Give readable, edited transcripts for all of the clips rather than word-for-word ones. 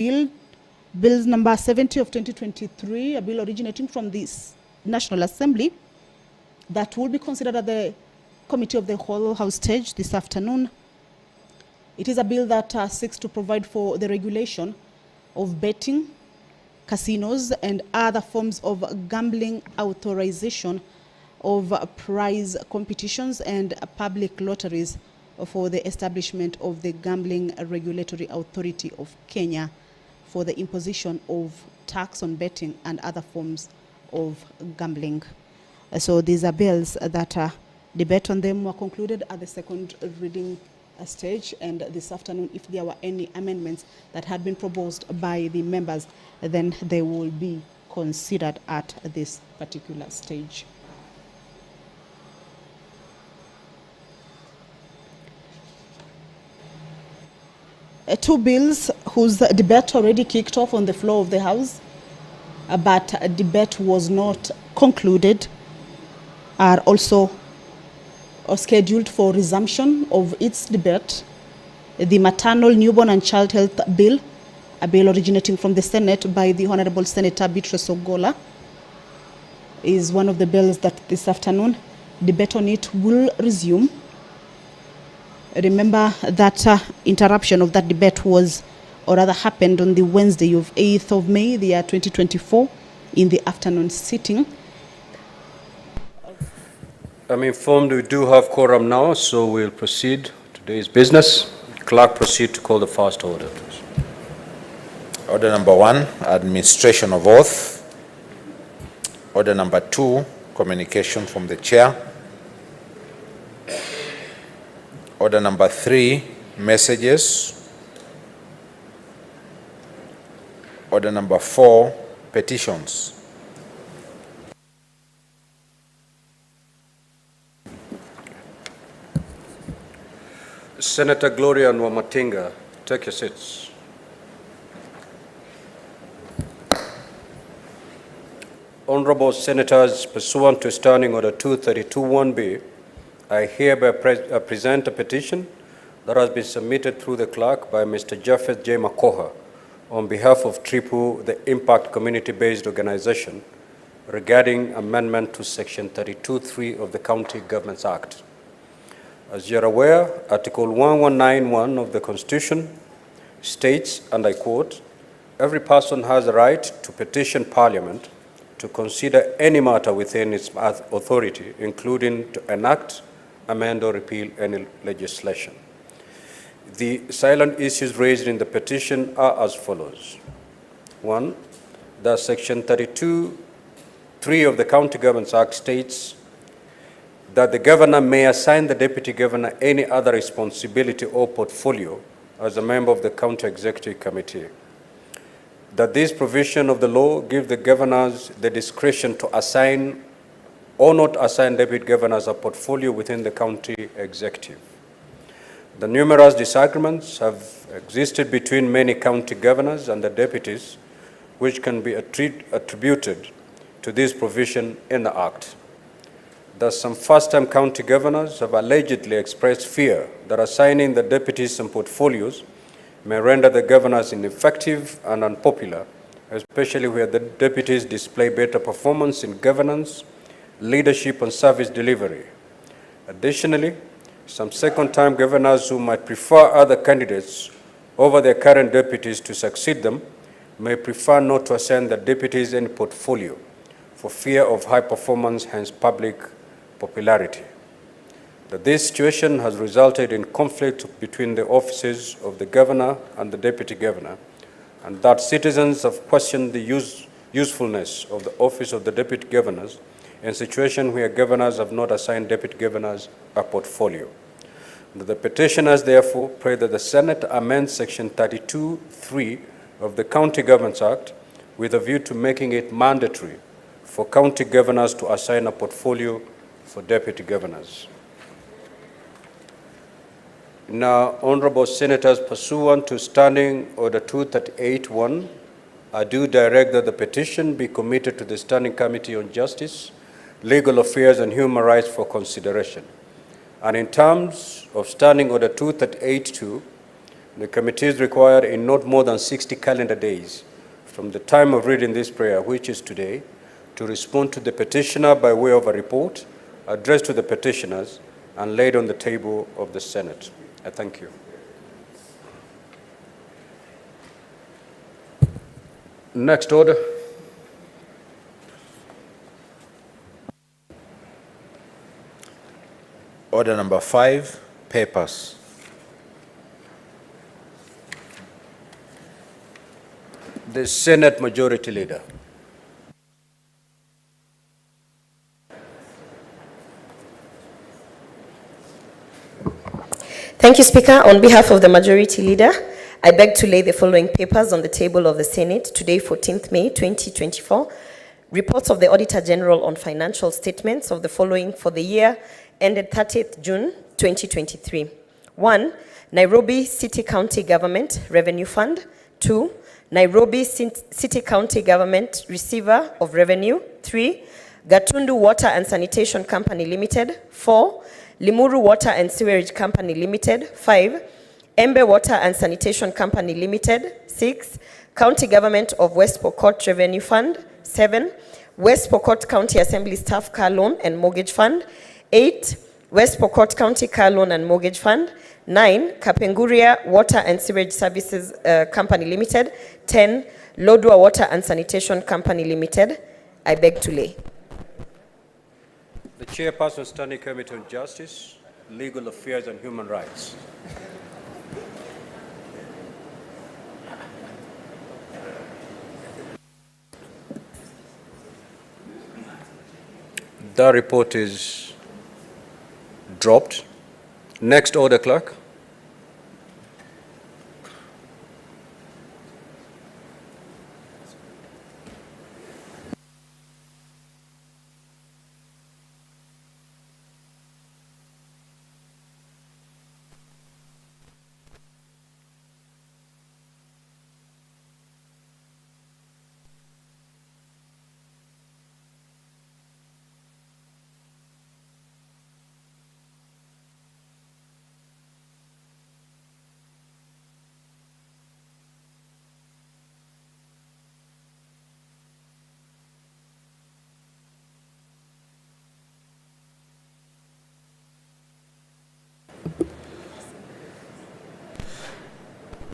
Bill number 70 of 2023, a bill originating from this National Assembly that will be considered at the Committee of the Whole House stage this afternoon. It is a bill that seeks to provide for the regulation of betting, casinos, and other forms of gambling, authorization of prize competitions and public lotteries for the establishment of the Gambling Regulatory Authority of Kenya, for the imposition of tax on betting and other forms of gambling. So these are bills that debate on them were concluded at the second reading stage, and this afternoon, if there were any amendments that had been proposed by the members, then they will be considered at this particular stage. Two bills whose debate already kicked off on the floor of the House, but a debate was not concluded, are also scheduled for resumption of its debate. The Maternal, Newborn and Child Health Bill, a bill originating from the Senate by the Honorable Senator Beatrice Ogola, is one of the bills that this afternoon debate on it will resume. Remember that interruption of that debate was, or rather happened on the Wednesday of 8th of May, the year 2024, in the afternoon sitting. I'm informed we do have quorum now, so we'll proceed today's business. Clerk, proceed to call the first order, please. Order number 1, administration of oath. Order number 2, communication from the chair. Order number 3, messages. Order number 4, petitions. Senator Gloria Nwamatinga, take your seats. Honorable Senators, pursuant to Standing Order 232(1)B, I hereby present a petition that has been submitted through the clerk by Mr. Japheth J. Makoha on behalf of TRIPU, the Impact Community-Based Organization, regarding amendment to Section 32(3) of the County Governments Act. As you're aware, Article 1191 of the Constitution states, and I quote, "Every person has a right to petition Parliament to consider any matter within its authority, including to enact, amend, or repeal any legislation." The salient issues raised in the petition are as follows. 1, that Section 32(3) of the County Governments Act states that the governor may assign the deputy governor any other responsibility or portfolio as a member of the county executive committee. That this provision of the law gives the governors the discretion to assign or not assign deputy governors a portfolio within the county executive. The numerous disagreements have existed between many county governors and the deputies, which can be attributed to this provision in the Act. Thus, some first-time county governors have allegedly expressed fear that assigning the deputies some portfolios may render the governors ineffective and unpopular, especially where the deputies display better performance in governance, leadership, and service delivery. Additionally, some second-time governors who might prefer other candidates over their current deputies to succeed them may prefer not to assign the deputies any portfolio for fear of high performance, hence public popularity. That this situation has resulted in conflict between the offices of the governor and the deputy governor, and that citizens have questioned the usefulness of the office of the deputy governors in situations where governors have not assigned deputy governors a portfolio. The petitioners therefore pray that the Senate amend Section 32(3) of the County Governments Act with a view to making it mandatory for county governors to assign a portfolio for deputy governors. Now, Honorable Senators, pursuant to Standing Order 238(1), I do direct that the petition be committed to the Standing Committee on Justice, Legal Affairs and Human Rights for consideration. And in terms of Standing Order 238(2), The committee is required in not more than 60 calendar days from the time of reading this prayer, which is today, to respond to the petitioner by way of a report addressed to the petitioners and laid on the table of the Senate. I thank you. Next order. Order number 5, papers. The Senate Majority Leader. Thank you, Speaker. On behalf of the Majority Leader, I beg to lay the following papers on the table of the Senate today, 14th May 2024. Reports of the Auditor General on financial statements of the following for the year ended 30th June 2023. 1. Nairobi City County Government Revenue Fund. 2. Nairobi City County Government Receiver of Revenue. 3. Gatundu Water and Sanitation Company Limited. 4. Limuru Water and Sewerage Company Limited. 5. Embe Water and Sanitation Company Limited. 6. County Government of West Pokot Revenue Fund. 7. West Pokot County Assembly Staff Car Loan and Mortgage Fund. 8. West Pokot County Car Loan and Mortgage Fund. 9. Kapenguria Water and Sewage Services Company Limited. 10. Lodwar Water and Sanitation Company Limited. I beg to lay. The Chairperson, Standing Committee on Justice, Legal Affairs and Human Rights. That report is dropped. Next order, Clerk.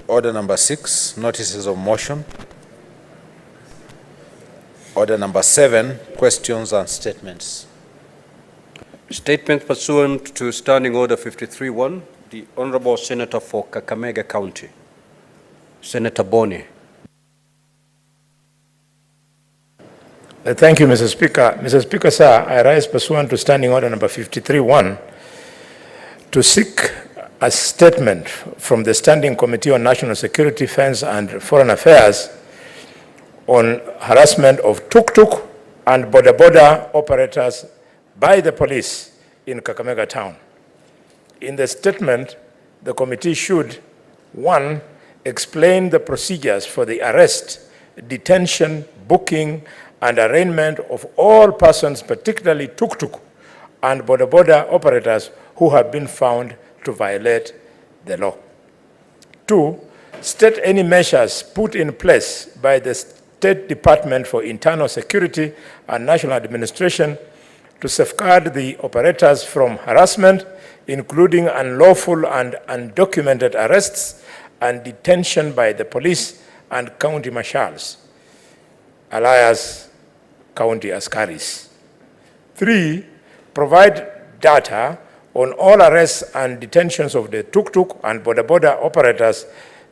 Order number 6, notices of motion. Order number 7, questions and statements. Statement pursuant to Standing Order 53-1, the Honorable Senator for Kakamega County, Senator Boni. Thank you, Mr. Speaker. Mr. Speaker, sir, I rise pursuant to Standing Order number 53-1 to seek a statement from the Standing Committee on National Security, Defense and Foreign Affairs on harassment of tuk-tuk and boda-boda operators by the police in Kakamega town. In the statement, the committee should, 1, explain the procedures for the arrest, detention, booking, and arraignment of all persons, particularly tuk-tuk and boda-boda operators who have been found to violate the law. 2, state any measures put in place by the State Department for Internal Security and National Administration to safeguard the operators from harassment, including unlawful and undocumented arrests and detention by the police and county marshals, alias county askaris. 3, provide data on all arrests and detentions of the tuk-tuk and boda-boda operators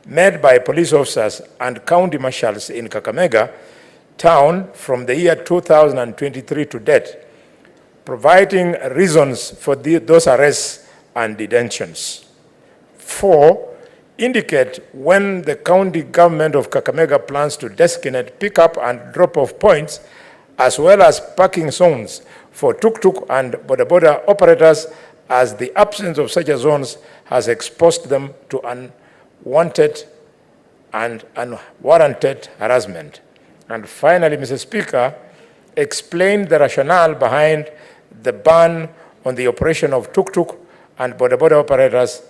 made by police officers and county marshals in Kakamega town from the year 2023 to date, providing reasons for those arrests and detentions. 4, indicate when the county government of Kakamega plans to designate pick-up and drop-off points, as well as parking zones for tuk-tuk and boda-boda operators, as the absence of such zones has exposed them to unwanted and unwarranted harassment. And finally, Mr. Speaker, explain the rationale behind the ban on the operation of tuk-tuk and boda-boda operators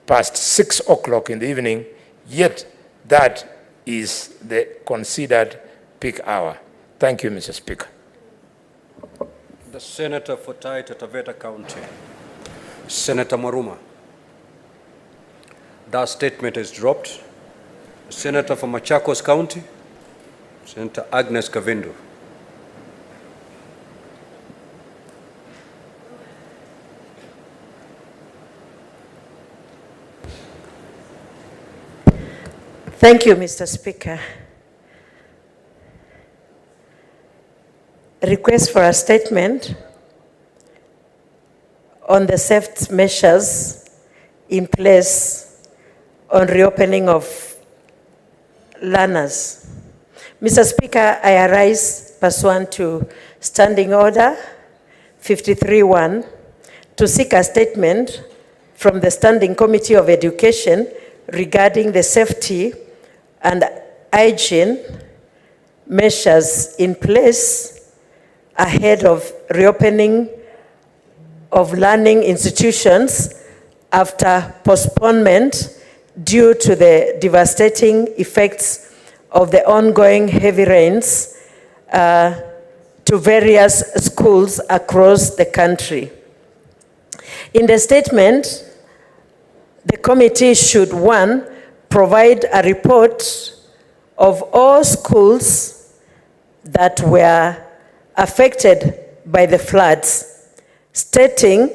past 6 o'clock in the evening, yet that is the considered peak hour. Thank you, Mr. Speaker. The Senator for Taita Taveta County, Senator Maruma. That statement is dropped. The Senator for Machakos County, Senator Agnes Kavindu. Thank you, Mr. Speaker. Request for a statement on the safety measures in place on reopening of learners. Mr. Speaker, I arise pursuant to Standing Order 53-1 to seek a statement from the Standing Committee of Education regarding the safety and hygiene measures in place ahead of reopening of learning institutions after postponement due to the devastating effects of the ongoing heavy rains to various schools across the country. In the statement, the committee should, 1, provide a report of all schools that were affected by the floods, stating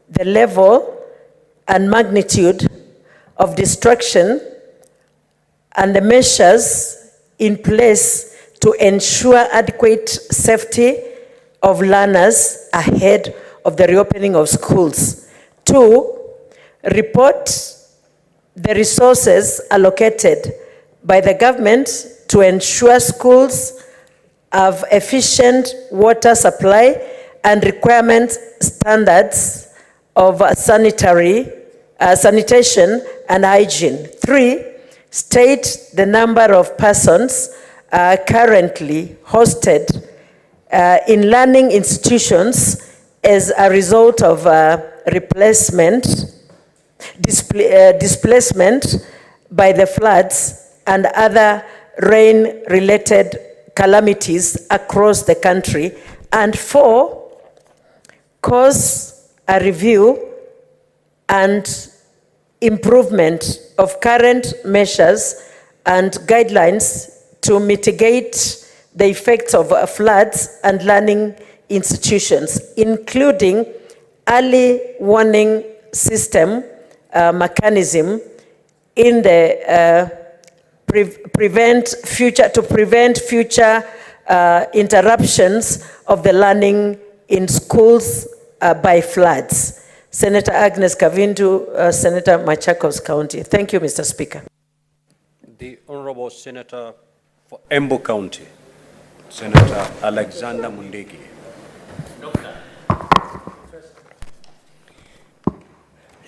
the level and magnitude of destruction and the measures in place to ensure adequate safety of learners ahead of the reopening of schools. 2, report the resources allocated by the government to ensure schools have efficient water supply and requirement standards of sanitation and hygiene. 3, state the number of persons currently hosted in learning institutions as a result of displacement by the floods and other rain-related calamities across the country. And 4, cause a review and improvement of current measures and guidelines to mitigate the effects of floods and learning institutions, including early warning system mechanism in the prevent future interruptions of the learning in schools by floods. Senator Agnes Kavindu, Senator Machakos County. Thank you, Mr. Speaker. The Honorable Senator for Embu County, Senator Alexander Mundegi.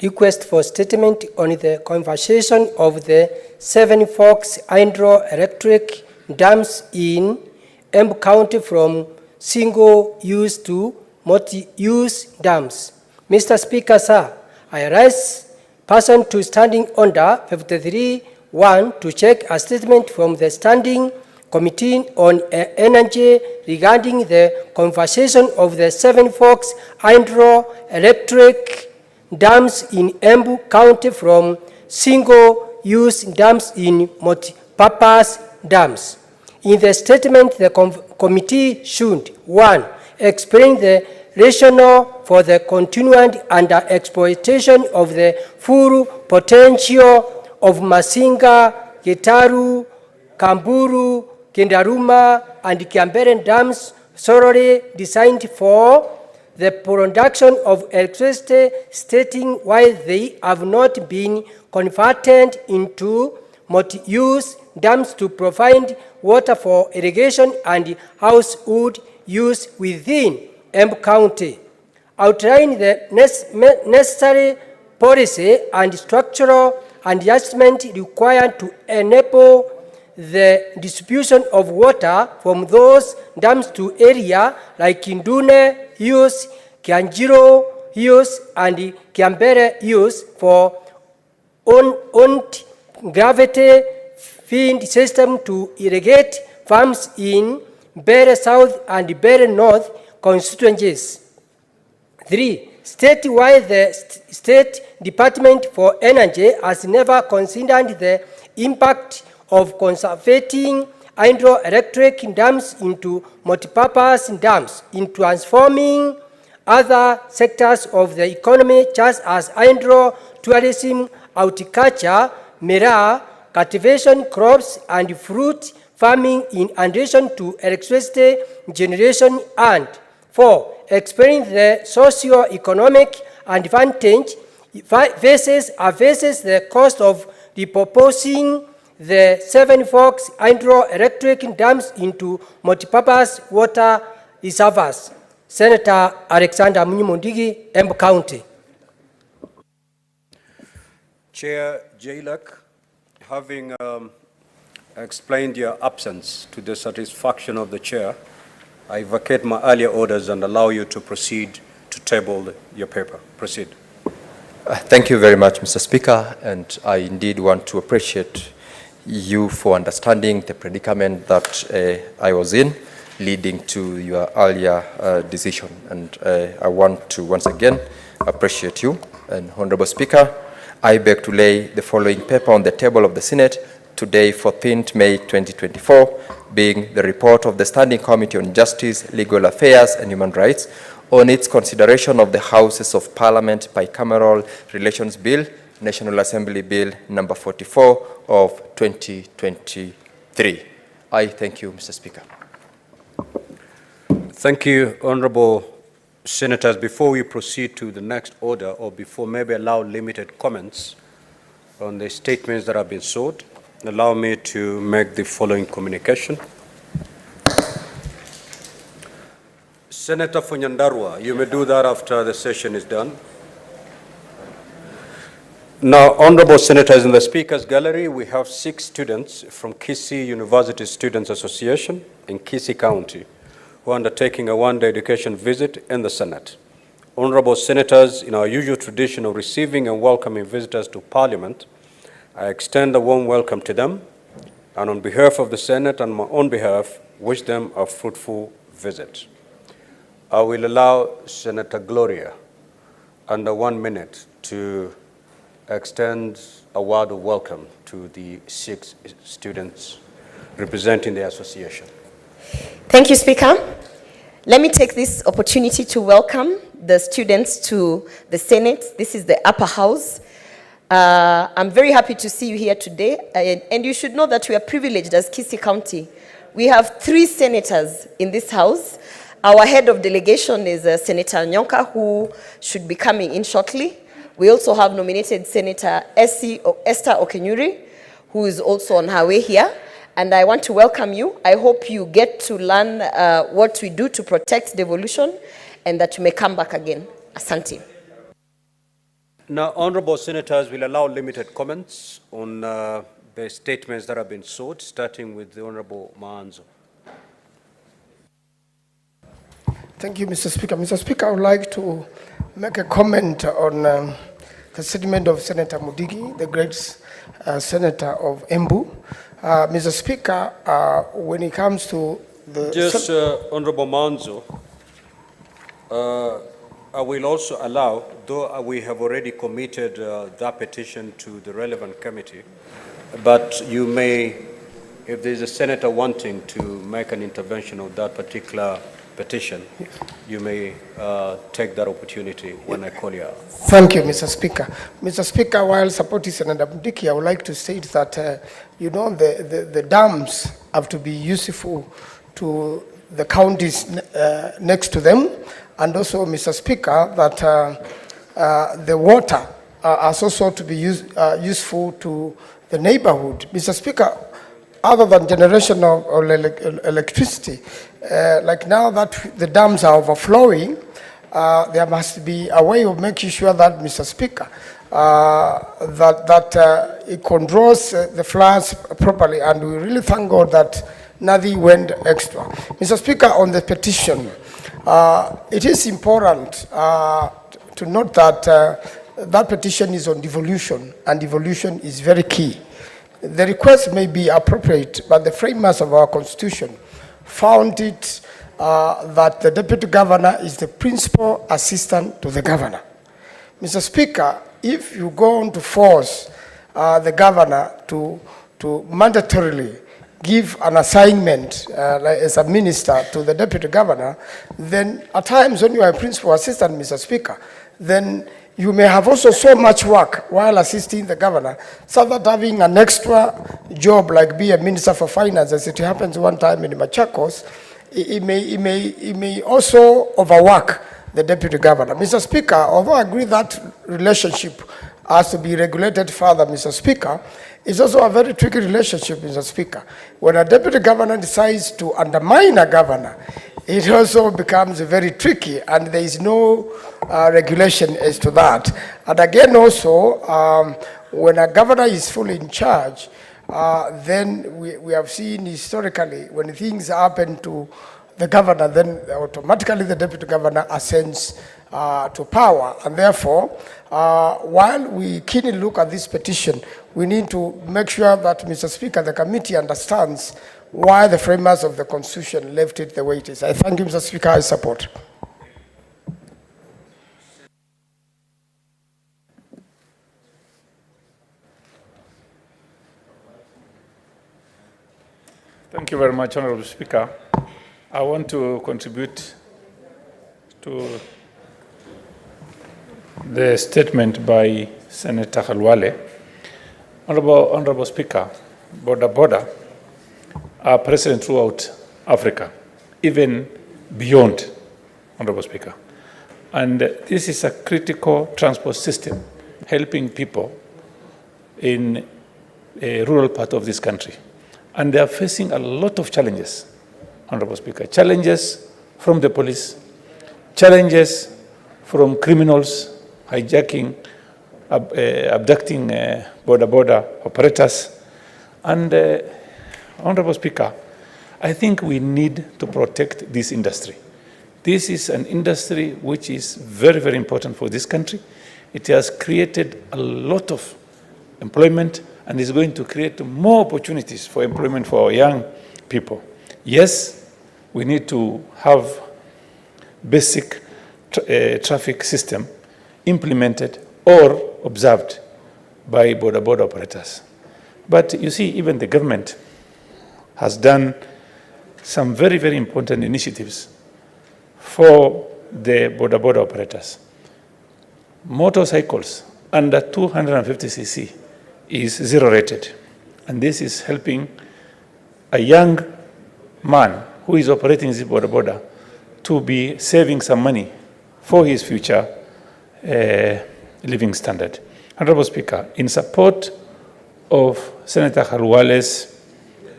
Request for statement on the conversion of the Seven Forks hydroelectric dams in Embu County from single-use to multi-use dams. Mr. Speaker, sir, I rise pursuant to Standing Order 53-1 to check a statement from the Standing Committee on Energy regarding the conversion of the Seven Forks hydroelectric dams in Embu County from single-use dams in multi-purpose dams. In the statement, the committee should, 1, explain the rationale for the continued under-exploitation of the full potential of Masinga, Gitaru, Kamburu, Kindaruma, and Kiambere dams solely designed for the production of electricity, stating why they have not been converted into multi-use dams to provide water for irrigation and household use within Embu County. Outline the necessary policy and structural adjustment required to enable the distribution of water from those dams to area like Kindune use, Kianjiro use, and Kiambere use for owned gravity feed system to irrigate farms in Bere South and Bere North constituencies. 3. Statewide, the State Department for Energy has never considered the impact of conserving hydroelectric dams into multipurpose dams in transforming other sectors of the economy, such as hydro, tourism, horticulture, mirror, cultivation, crops, and fruit farming in addition to electricity generation. And 4. Explaining the socio-economic advantage versus the cost of repurposing the Seven Forks hydroelectric dams into multipurpose water reservoirs. Senator Alexander Munyimundigi, Embu County. Chair Jailak, having explained your absence to the satisfaction of the chair, I vacate my earlier orders and allow you to proceed to table your paper. Proceed. Thank you very much, Mr. Speaker, and I indeed want to appreciate you for understanding the predicament that I was in, leading to your earlier decision. And I want to once again appreciate you. And Honorable Speaker, I beg to lay the following paper on the table of the Senate today, 14th May 2024, being the report of the Standing Committee on Justice, Legal Affairs and Human Rights on its consideration of the Houses of Parliament Bicameral Relations Bill, National Assembly Bill number 44 of 2023. I thank you, Mr. Speaker. Thank you, Honorable Senators. Before we proceed to the next order, or before maybe allow limited comments on the statements that have been sought, allow me to make the following communication. Senator Funyandarwa, you may do that after the session is done. Now, Honorable Senators, in the Speaker's Gallery, we have 6 students from Kisii University Students Association in Kisii County who are undertaking a one-day education visit in the Senate. Honorable Senators, in our usual tradition of receiving and welcoming visitors to Parliament, I extend a warm welcome to them, and on behalf of the Senate and my own behalf, wish them a fruitful visit. I will allow Senator Gloria under 1 minute to extend a word of welcome to the 6 students representing the association. Thank you, Speaker. Let me take this opportunity to welcome the students to the Senate. This is the upper house. I'm very happy to see you here today. And you should know that we are privileged as Kisii County. We have 3 senators in this house. Our head of delegation is Senator Nyonka, who should be coming in shortly. We also have nominated Senator Esther Okenyuri, who is also on her way here. And I want to welcome you. I hope you get to learn what we do to protect devolution and that you may come back again. Asante. Now, Honorable Senators will allow limited comments on the statements that have been sought, starting with the Honorable Maanzo. Thank you, Mr. Speaker. Mr. Speaker, I would like to make a comment on the statement of Senator Mudigi, the great senator of Embu. Mr. Speaker, when it comes to the... Just, Honorable Manzo, I will also allow, though we have already committed that petition to the relevant committee, but you may, if there's a senator wanting to make an intervention of that particular petition, yes, you may take that opportunity when I call you out. Thank you, Mr. Speaker. Mr. Speaker, while supporting Senator Mudigi, I would like to state that, you know, the dams have to be useful to the counties next to them, and also, Mr. Speaker, that the water is also to be useful to the neighborhood. Mr. Speaker, other than generation of electricity, like now that the dams are overflowing, there must be a way of making sure that, Mr. Speaker, that it controls the floods properly, and we really thank God that nothing went extra. Mr. Speaker, on the petition, it is important to note that that petition is on devolution, and devolution is very key. The request may be appropriate, but the framers of our constitution found it that the deputy governor is the principal assistant to the governor. Mr. Speaker, if you go on to force the governor to mandatorily give an assignment as a minister to the deputy governor, then at times when you are a principal assistant, Mr. Speaker, then you may have also so much work while assisting the governor, so that having an extra job like be a minister for finance, as it happens one time in Machakos, it may also overwork the deputy governor. Mr. Speaker, although I agree that relationship has to be regulated further, Mr. Speaker, it's also a very tricky relationship, Mr. Speaker. When a deputy governor decides to undermine a governor, it also becomes very tricky, and there is no regulation as to that. And again also, when a governor is fully in charge, then we have seen historically when things happen to the governor, then automatically the deputy governor ascends to power. And therefore, while we keenly look at this petition, we need to make sure that, Mr. Speaker, the committee understands why the framers of the Constitution left it the way it is. I thank you, Mr. Speaker. I support. Thank you very much, Honorable Speaker. I want to contribute to the statement by Senator Khalwale. Honorable Speaker, border are present throughout Africa, even beyond, Honorable Speaker. And this is a critical transport system helping people in a rural part of this country. And they are facing a lot of challenges, Honorable Speaker. Challenges from the police, challenges from criminals hijacking, abducting border operators. And Honorable Speaker, I think we need to protect this industry. This is an industry which is very, very important for this country. It has created a lot of employment and is going to create more opportunities for employment for our young people. Yes, we need to have basic traffic system implemented or observed by border operators. But you see, even the government has done some very, very important initiatives for the border operators. Motorcycles under 250 cc is zero rated. And this is helping a young man who is operating this border to be saving some money for his future living standard. Honorable Speaker, in support of Senator Khalwale's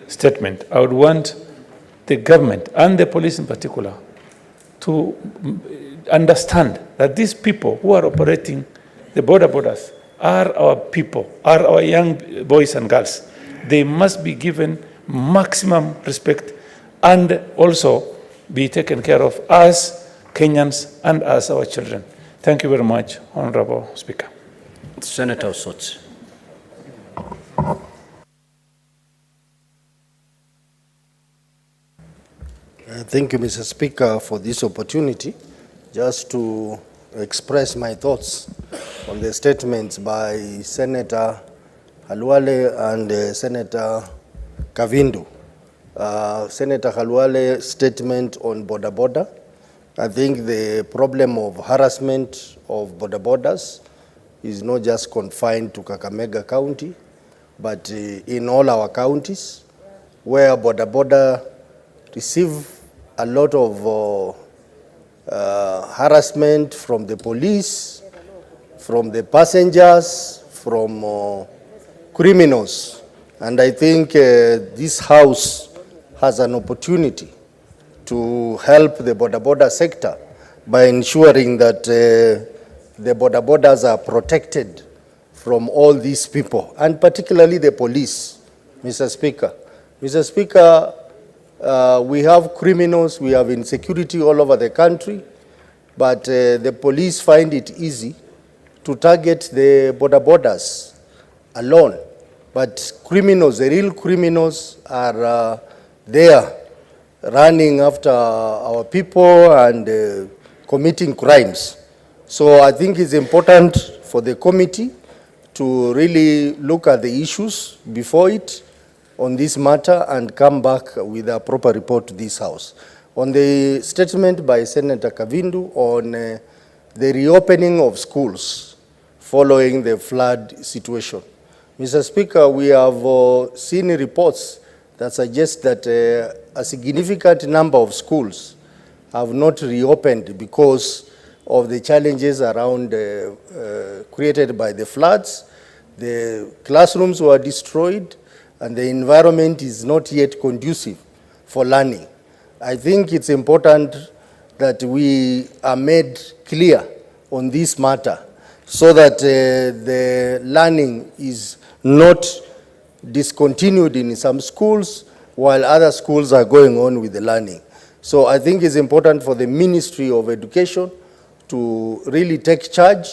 statement, I would want the government and the police in particular to understand that these people who are operating the borders are our people, are our young boys and girls. They must be given maximum respect and also be taken care of as Kenyans and as our children. Thank you very much, Honorable Speaker. Senator Sots. Thank you, Mr. Speaker, for this opportunity just to express my thoughts on the statements by Senator Khalwale and Senator Kavindu. Senator Khalwale's statement on border. I think the problem of harassment of borders is not just confined to Kakamega County, but in all our counties where border receive a lot of harassment from the police, from the passengers, from criminals. And I think this House has an opportunity to help the border sector by ensuring that the borders are protected from all these people, and particularly the police, Mr. Speaker. Mr. Speaker, we have criminals, we have insecurity all over the country, but the police find it easy to target the borders alone. But criminals, the real criminals are there running after our people and committing crimes. So I think it's important for the committee to really look at the issues before it on this matter and come back with a proper report to this House. On the statement by Senator Kavindu on the reopening of schools following the flood situation. Mr. Speaker, we have seen reports that suggest that a significant number of schools have not reopened because of the challenges around created by the floods. The classrooms were destroyed and the environment is not yet conducive for learning. I think it's important that we are made clear on this matter so that the learning is not discontinued in some schools while other schools are going on with the learning. So I think it's important for the Ministry of Education to really take charge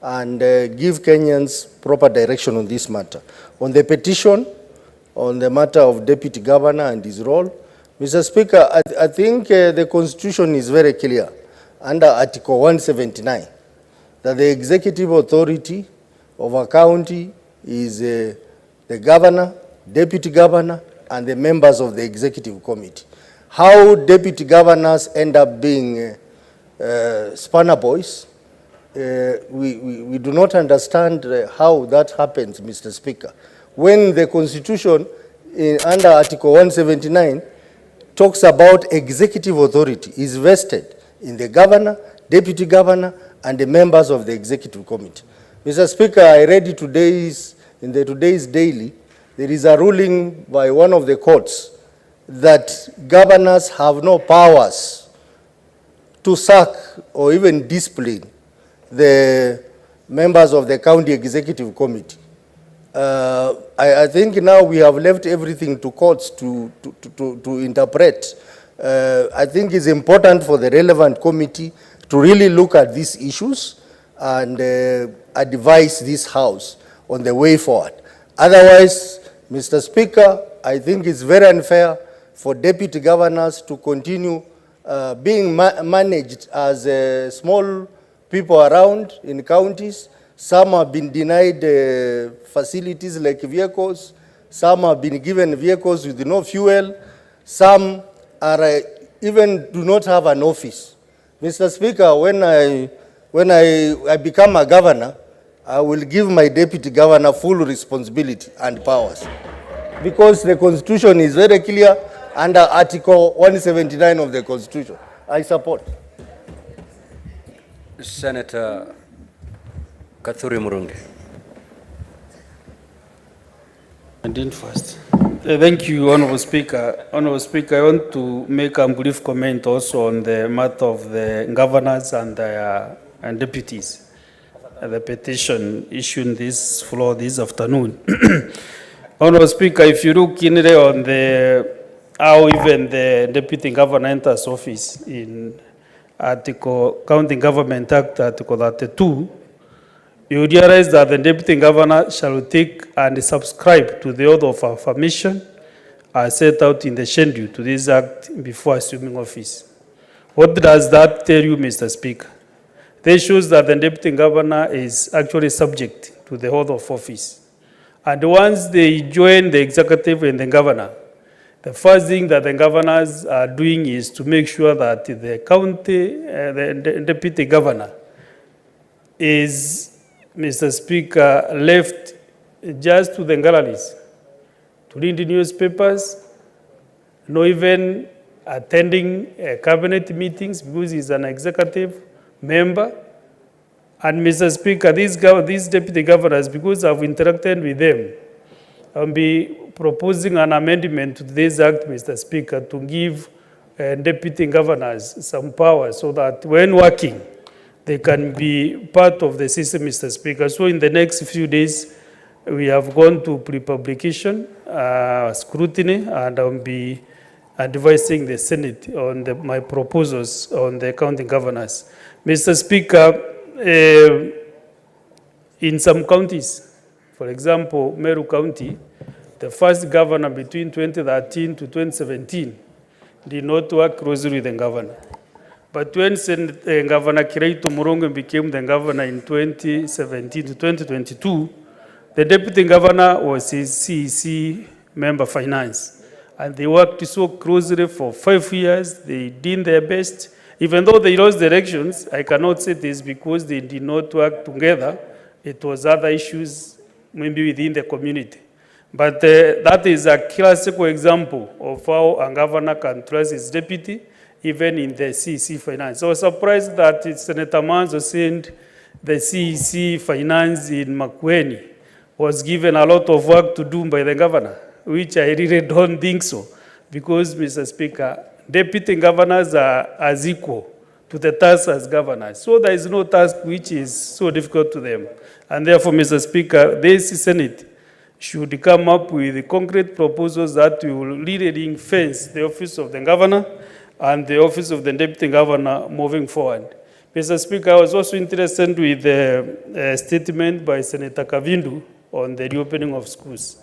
and give Kenyans proper direction on this matter. On the petition, on the matter of Deputy Governor and his role, Mr. Speaker, I think the Constitution is very clear under Article 179 that the executive authority of a county is the governor, deputy governor, and the members of the executive committee. How deputy governors end up being spanner boys, we do not understand how that happens, Mr. Speaker. When the Constitution under Article 179 talks about executive authority is vested in the governor, deputy governor, and the members of the executive committee. Mr. Speaker, I read in today's daily, there is a ruling by one of the courts that governors have no powers to sack or even discipline the members of the county executive committee. I think now we have left everything to courts to interpret. I think it's important for the relevant committee to really look at these issues and advise this House on the way forward. Otherwise, Mr. Speaker, I think it's very unfair for deputy governors to continue being managed as small people around in counties. Some have been denied facilities like vehicles. Some have been given vehicles with no fuel. Some are even do not have an office. Mr. Speaker, when I become a governor, I will give my deputy governor full responsibility and powers, because the Constitution is very clear under Article 179 of the Constitution. I support. Senator Kathuri Murungi. First. Thank you, Honorable Speaker. Honorable Speaker, I want to make a brief comment also on the matter of the governors and deputies. The petition issued this floor this afternoon. Honorable Speaker, if you look in there on how even the deputy governor enters office in County Government Act Article 32, you realize that the deputy governor shall take and subscribe to the oath of affirmation as set out in the schedule to this act before assuming office. What does that tell you, Mr. Speaker? This shows that the deputy governor is actually subject to the oath of office. And once they join the executive and the governor, the first thing that the governors are doing is to make sure that the county, the deputy governor is, Mr. Speaker, left just to the galleries to read the newspapers, not even attending cabinet meetings because he's an executive member. And Mr. Speaker, these deputy governors, because I've interacted with them, I'll be proposing an amendment to this act, Mr. Speaker, to give deputy governors some power so that when working, they can be part of the system, Mr. Speaker. So in the next few days, we have gone to pre-publication, scrutiny, and I'll be advising the Senate on my proposals on the county governors. Mr. Speaker, in some counties. For example, Meru County, the first governor between 2013 to 2017 did not work closely with the governor. But when Governor Kireito Murongo became the governor in 2017 to 2022, the deputy governor was his CEC member finance. And they worked so closely for 5 years. They did their best. Even though they lost the elections, I cannot say this because they did not work together. It was other issues maybe within the community. But that is a classical example of how a governor can trust his deputy, even in the CEC finance. I was surprised that Senator Manzo said the CEC finance in Makueni was given a lot of work to do by the governor, which I really don't think so. Because, Mr. Speaker, deputy governors are as equal to the task as governors. So there is no task which is so difficult to them. And therefore, Mr. Speaker, this Senate should come up with concrete proposals that will really fence the office of the governor and the office of the deputy governor moving forward. Mr. Speaker, I was also interested with the statement by Senator Kavindu on the reopening of schools.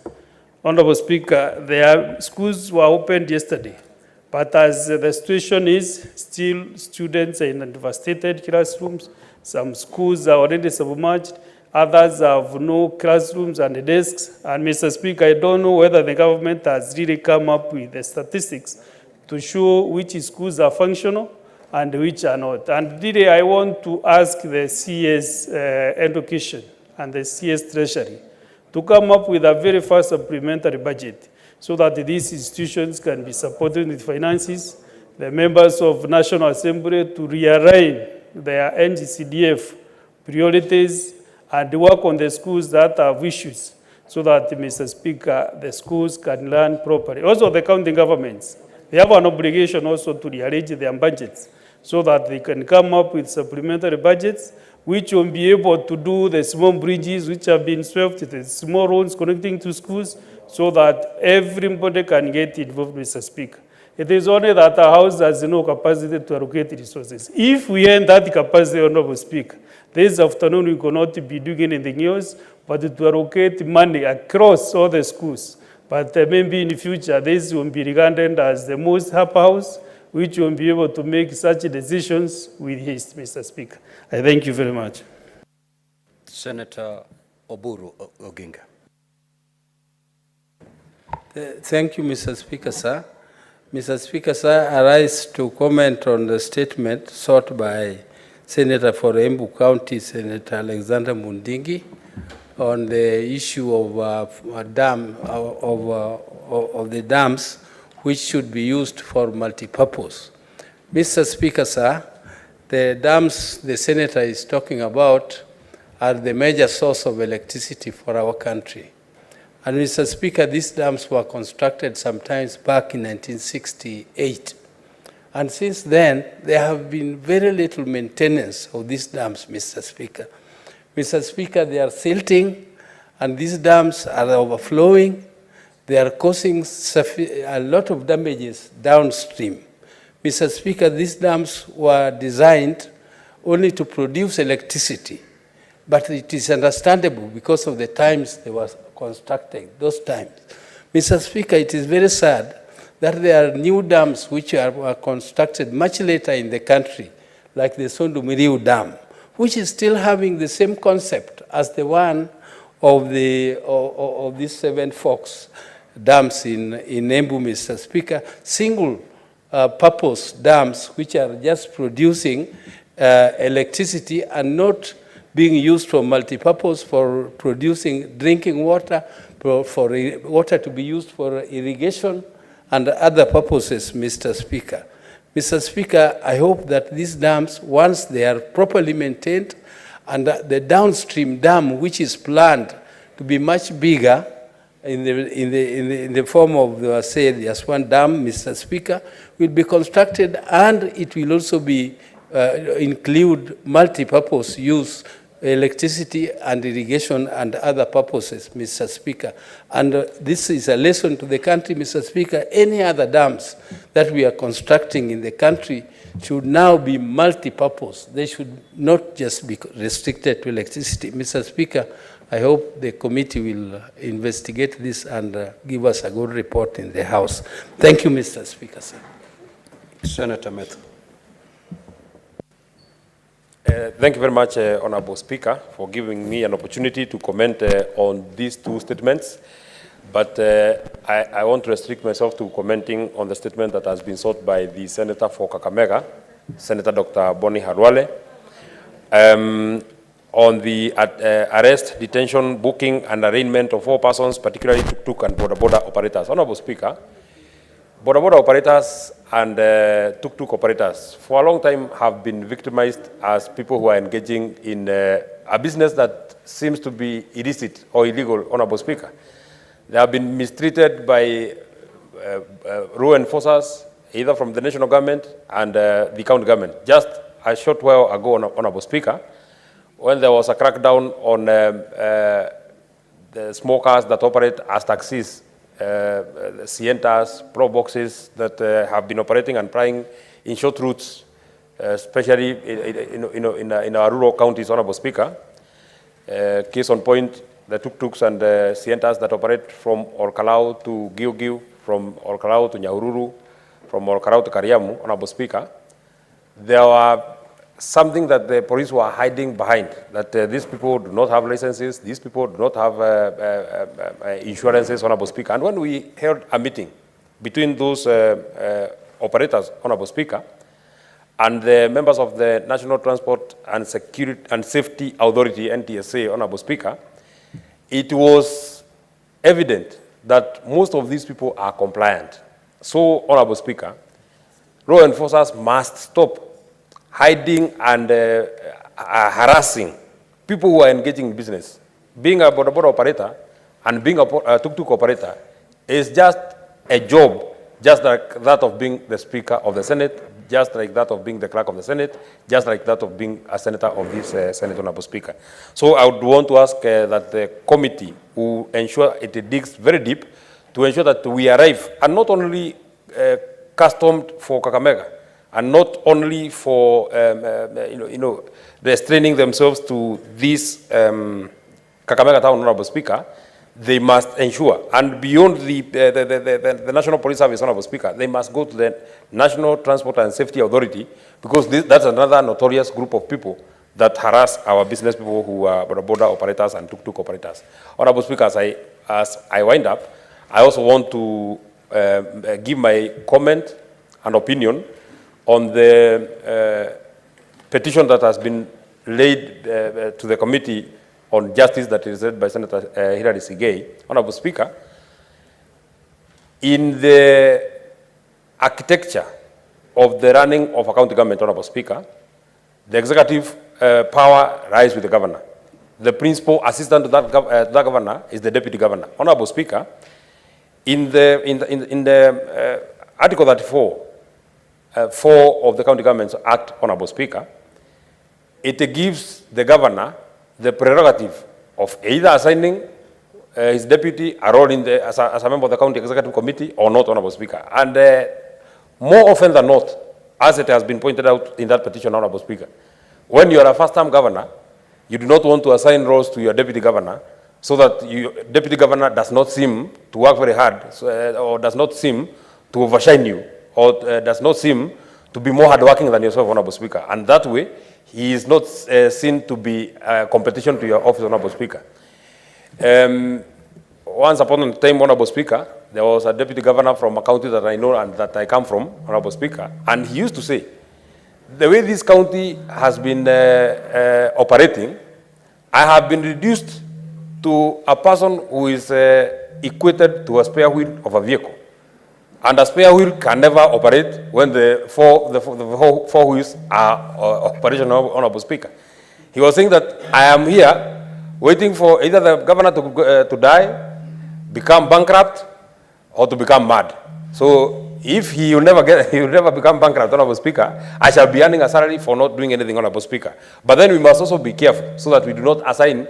Honorable Speaker, their schools were opened yesterday, but as the situation is, still students are in devastated classrooms. Some schools are already submerged. Others have no classrooms and desks. And Mr. Speaker, I don't know whether the government has really come up with the statistics to show which schools are functional and which are not. And really, I want to ask the CS Education and the CS Treasury to come up with a very fast supplementary budget so that these institutions can be supported with finances, the members of National Assembly to rearrange their NGCDF priorities and work on the schools that have issues so that, Mr. Speaker, the schools can learn properly. Also, the county governments, they have an obligation also to rearrange their budgets so that they can come up with supplementary budgets which will be able to do the small bridges which have been swept, the small roads connecting to schools, so that everybody can get involved, Mr. Speaker. It is only that a house has no capacity to allocate resources. If we end that capacity, Honorable Speaker, this afternoon we cannot be doing anything else but to allocate money across all the schools. But maybe in the future, this will be regarded as the most happy house, which will be able to make such decisions with haste, Mr. Speaker. I thank you very much. Senator Oburu Oginga. Thank you, Mr. Speaker, sir. Mr. Speaker, sir, I rise to comment on the statement sought by Senator for Embu County, Senator Alexander Mundingi, on the issue of the dams which should be used for multipurpose. Mr. Speaker, sir, the dams the Senator is talking about are the major source of electricity for our country. And Mr. Speaker, these dams were constructed sometimes back in 1968. And since then, there have been very little maintenance of these dams, Mr. Speaker. Mr. Speaker, they are silting, and these dams are overflowing. They are causing a lot of damages downstream. Mr. Speaker, these dams were designed only to produce electricity, but it is understandable because of the times they were constructed, those times. Mr. Speaker, it is very sad that there are new dams which were constructed much later in the country, like the Sondumiriu Dam, which is still having the same concept as the one of these Seven Forks dams in Embu, Mr. Speaker, single-purpose dams which are just producing electricity and not being used for multipurpose, for producing drinking water, for water to be used for irrigation and other purposes, Mr. Speaker. Mr. Speaker, I hope that these dams, once they are properly maintained, and the downstream dam, which is planned to be much bigger in the form of, say, the Aswan Dam, Mr. Speaker, will be constructed, and it will also be include multi-purpose use electricity and irrigation and other purposes, Mr. Speaker. And this is a lesson to the country, Mr. Speaker. Any other dams that we are constructing in the country should now be multi-purpose. They should not just be restricted to electricity. Mr. Speaker, I hope the committee will investigate this and give us a good report in the House. Thank you, Mr. Speaker, sir. Senator Methu. Thank you very much, Honorable Speaker, for giving me an opportunity to comment on these two statements. But I want to restrict myself to commenting on the statement that has been sought by the Senator for Kakamega, Senator Dr. Boni Halwale, on the arrest, detention, booking, and arraignment of 4 persons, particularly tuk-tuk and border operators. Honorable Speaker, border operators and tuk-tuk operators for a long time have been victimized as people who are engaging in a business that seems to be illicit or illegal, Honorable Speaker. They have been mistreated by law enforcers, either from the national government and the county government. Just a short while ago, Honorable Speaker, when there was a crackdown on the smokers that operate as taxis, Sientas, Pro Boxes that have been operating and plying in short routes, especially in our rural counties, Honorable Speaker. Case on point, the tuk-tuks and Sientas that operate from Orkalau to Giugiu, from Orkalau to Nyahururu, from Orkalau to Kariamu, Honorable Speaker. There were something that the police were hiding behind, that these people do not have licenses, these people do not have insurances, Honorable Speaker. And when we held a meeting between those operators, Honorable Speaker, and the members of the National Transport and Security and Safety Authority, NTSA, Honorable Speaker, it was evident that most of these people are compliant. So, Honorable Speaker, law enforcers must stop hiding and harassing people who are engaging in business. Being a border operator and being a tuk-tuk operator is just a job, just like that of being the Speaker of the Senate, just like that of being the Clerk of the Senate, just like that of being a Senator of this Senate, Honorable Speaker. So I would want to ask that the committee will ensure it digs very deep to ensure that we arrive, and not only customed for Kakamega, and not only for restraining themselves to this Kakamega town, Honorable Speaker, they must ensure, and beyond the National Police Service, Honorable Speaker, they must go to the National Transport and Safety Authority, because that's another notorious group of people that harass our business people who are border operators and tuk-tuk operators. Honorable Speaker, as I wind up, I also want to give my comment and opinion on the petition that has been laid to the Committee on Justice that is led by Senator Hilary Sigei. Honorable Speaker, in the architecture of the running of a county government, Honorable Speaker, the executive power lies with the governor. The principal assistant to that governor is the deputy governor. Honorable Speaker, in the Article 34, 4 of the County Governments Act, Honorable Speaker, it gives the governor the prerogative of either assigning his deputy a role in as a member of the County Executive Committee or not, Honorable Speaker. And more often than not, as it has been pointed out in that petition, Honorable Speaker, when you are a first-time governor, you do not want to assign roles to your deputy governor so that your deputy governor does not seem to work very hard or does not seem to overshine you or does not seem to be more hardworking than yourself, Honorable Speaker. And that way, he is not seen to be a competition to your office, Honorable Speaker. Once upon a time, Honorable Speaker, there was a deputy governor from a county that I know and that I come from, Honorable Speaker, and he used to say, the way this county has been operating, I have been reduced to a person who is equated to a spare wheel of a vehicle. And a spare wheel can never operate when the four wheels are operational, Honorable Speaker. He was saying that I am here waiting for either the governor to die, become bankrupt, or to become mad. So if he will never become bankrupt, Honorable Speaker, I shall be earning a salary for not doing anything, Honorable Speaker. But then we must also be careful so that we do not assign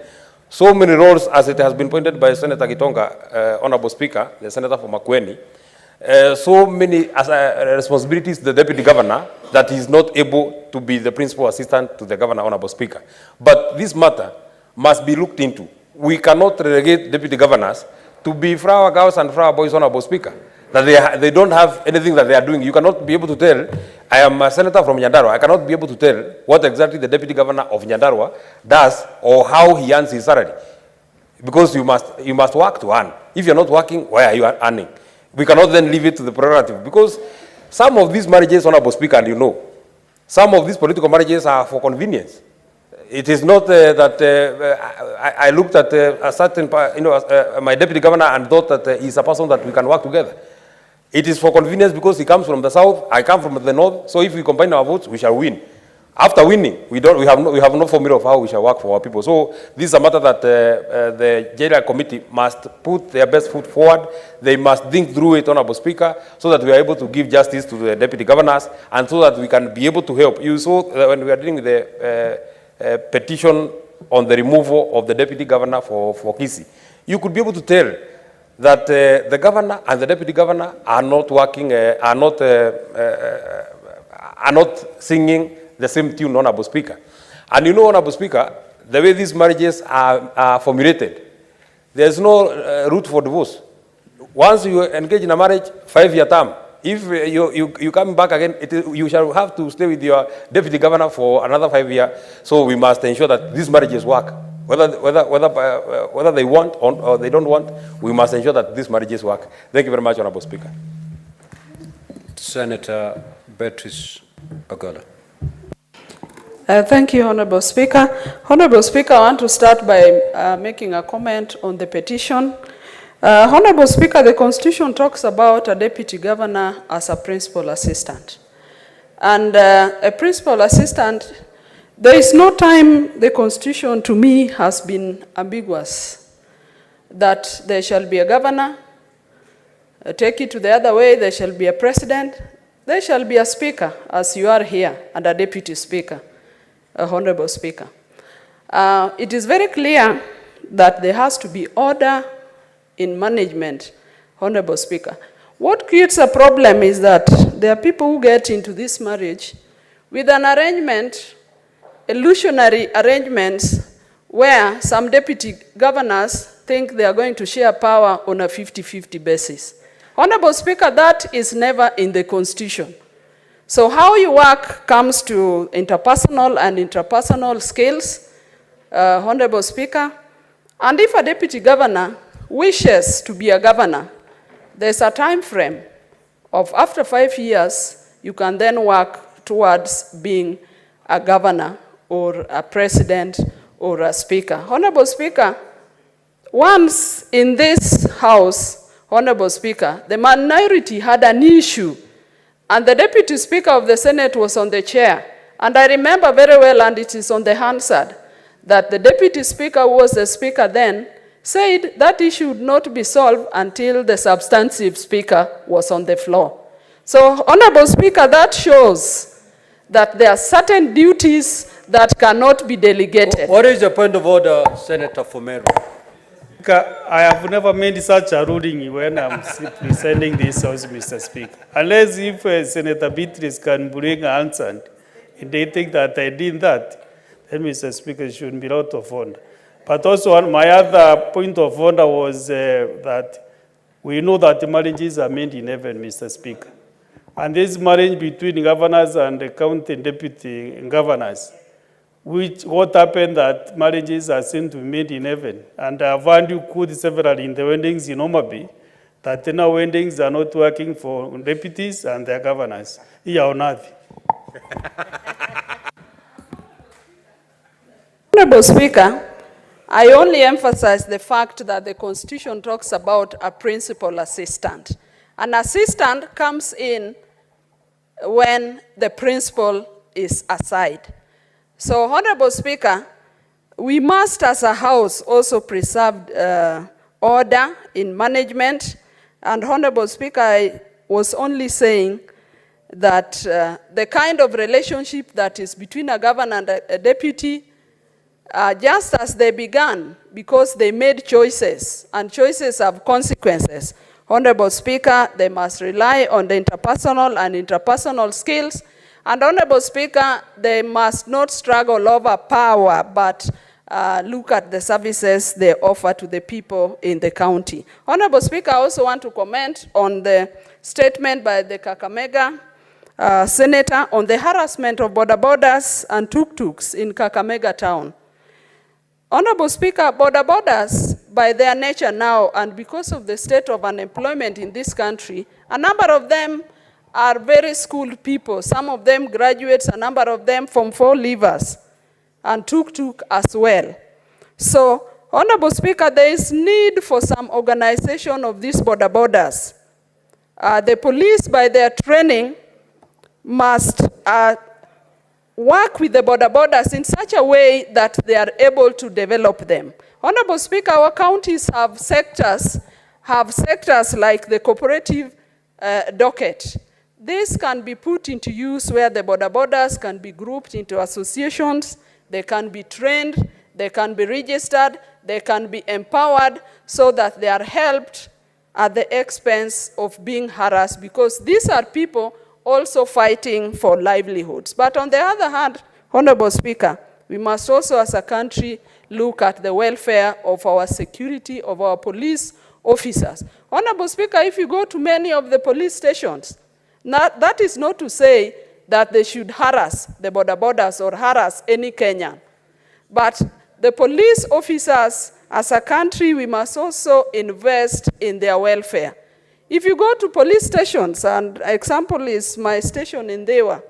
so many roles as it has been pointed by Senator Gitonga, Honorable Speaker, the Senator from Makueni, so many responsibilities to the Deputy Governor that he is not able to be the principal assistant to the Governor, Honorable Speaker. But this matter must be looked into. We cannot relegate Deputy Governors to be flower girls and flower boys, Honorable Speaker. That they don't have anything that they are doing. You cannot be able to tell, I am a senator from Nyandarua, I cannot be able to tell what exactly the Deputy Governor of Nyandarua does or how he earns his salary. Because you must work to earn. If you're not working, why are you earning? We cannot then leave it to the prerogative. Because some of these marriages, Honorable Speaker, and you know, some of these political marriages are for convenience. It is not that I looked at a certain, my deputy governor and thought that he's a person that we can work together. It is for convenience because he comes from the south, I come from the north. So if we combine our votes, we shall win. After winning, we have no formula of how we shall work for our people. So this is a matter that the JLI committee must put their best foot forward. They must think through it, Honorable Speaker, so that we are able to give justice to the deputy governors and so that we can be able to help. You saw when we are dealing with the petition on the removal of the deputy governor for Kisii, you could be able to tell that the governor and the deputy governor are not working, are not singing the same tune, Honorable Speaker. And you know, Honorable Speaker, the way these marriages are formulated, there's no route for divorce. Once you engage in a marriage, 5-year term, if you come back again, you shall have to stay with your deputy governor for another 5 years. So we must ensure that these marriages work. Whether they want or they don't want, we must ensure that these marriages work. Thank you very much, Honorable Speaker. Senator Beatrice Agola. Thank you, Honorable Speaker. Honorable Speaker, I want to start by making a comment on the petition. Honorable Speaker, the Constitution talks about a deputy governor as a principal assistant. And a principal assistant, there is no time the Constitution to me has been ambiguous that there shall be a governor, take it to the other way, there shall be a president, there shall be a speaker, as you are here, and a deputy speaker, Honorable Speaker. It is very clear that there has to be order in management, Honorable Speaker. What creates a problem is that there are people who get into this marriage with an arrangement, illusionary arrangements, where some deputy governors think they are going to share power on a 50-50 basis. Honorable Speaker, that is never in the Constitution. So how you work comes to interpersonal and interpersonal skills, Honorable Speaker. And if a deputy governor wishes to be a governor, there's a time frame of after 5 years, you can then work towards being a governor or a president or a speaker. Honorable Speaker, once in this House, Honorable Speaker, the minority had an issue and the Deputy Speaker of the Senate was on the chair. And I remember very well, and it is on the Hansard, that the Deputy Speaker, who was the Speaker then, said that issue would not be solved until the substantive Speaker was on the floor. So, Honorable Speaker, that shows that there are certain duties that cannot be delegated. What is the point of order, Senator Fomero? I have never made such a ruling when I'm presenting this House, Mr. Speaker. Unless if Senator Beatrice can bring an answer and they think that I did that, then Mr. Speaker shouldn't be out of order. But also my other point of order was that we know that the marriages are made in heaven, Mr. Speaker. And this marriage between governors and the county deputy governors, what happened that marriages are seen to be made in heaven. And I've heard you quote several in the weddings in Omabi, that now weddings are not working for deputies and their governors. Here on earth. Honorable Speaker, I only emphasize the fact that the Constitution talks about a principal assistant. An assistant comes in when the principal is aside. So, Honorable Speaker, we must as a House also preserve order in management. And Honorable Speaker, I was only saying that the kind of relationship that is between a governor and a deputy, just as they began, because they made choices, and choices have consequences. Honorable Speaker, they must rely on the interpersonal and interpersonal skills. And Honorable Speaker, they must not struggle over power, but look at the services they offer to the people in the county. Honorable Speaker, I also want to comment on the statement by the Kakamega Senator on the harassment of border borders and tuk-tuks in Kakamega town. Honorable Speaker, border borders, by their nature now, and because of the state of unemployment in this country, a number of them are very skilled people. Some of them graduates, a number of them Form 4 leavers, and tuk-tuk as well. So, Honorable Speaker, there is need for some organization of these border borders. The police, by their training, must work with the border borders in such a way that they are able to develop them. Honorable Speaker, our counties have sectors like the cooperative docket. This can be put into use where the border borders can be grouped into associations, they can be trained, they can be registered, they can be empowered so that they are helped at the expense of being harassed, because these are people also fighting for livelihoods. But on the other hand, Honorable Speaker, we must also as a country look at the welfare of our security, of our police officers. Honorable Speaker, if you go to many of the police stations, that is not to say that they should harass the border borders or harass any Kenyan. But the police officers, as a country, we must also invest in their welfare. If you go to police stations, and example is my station in Dewa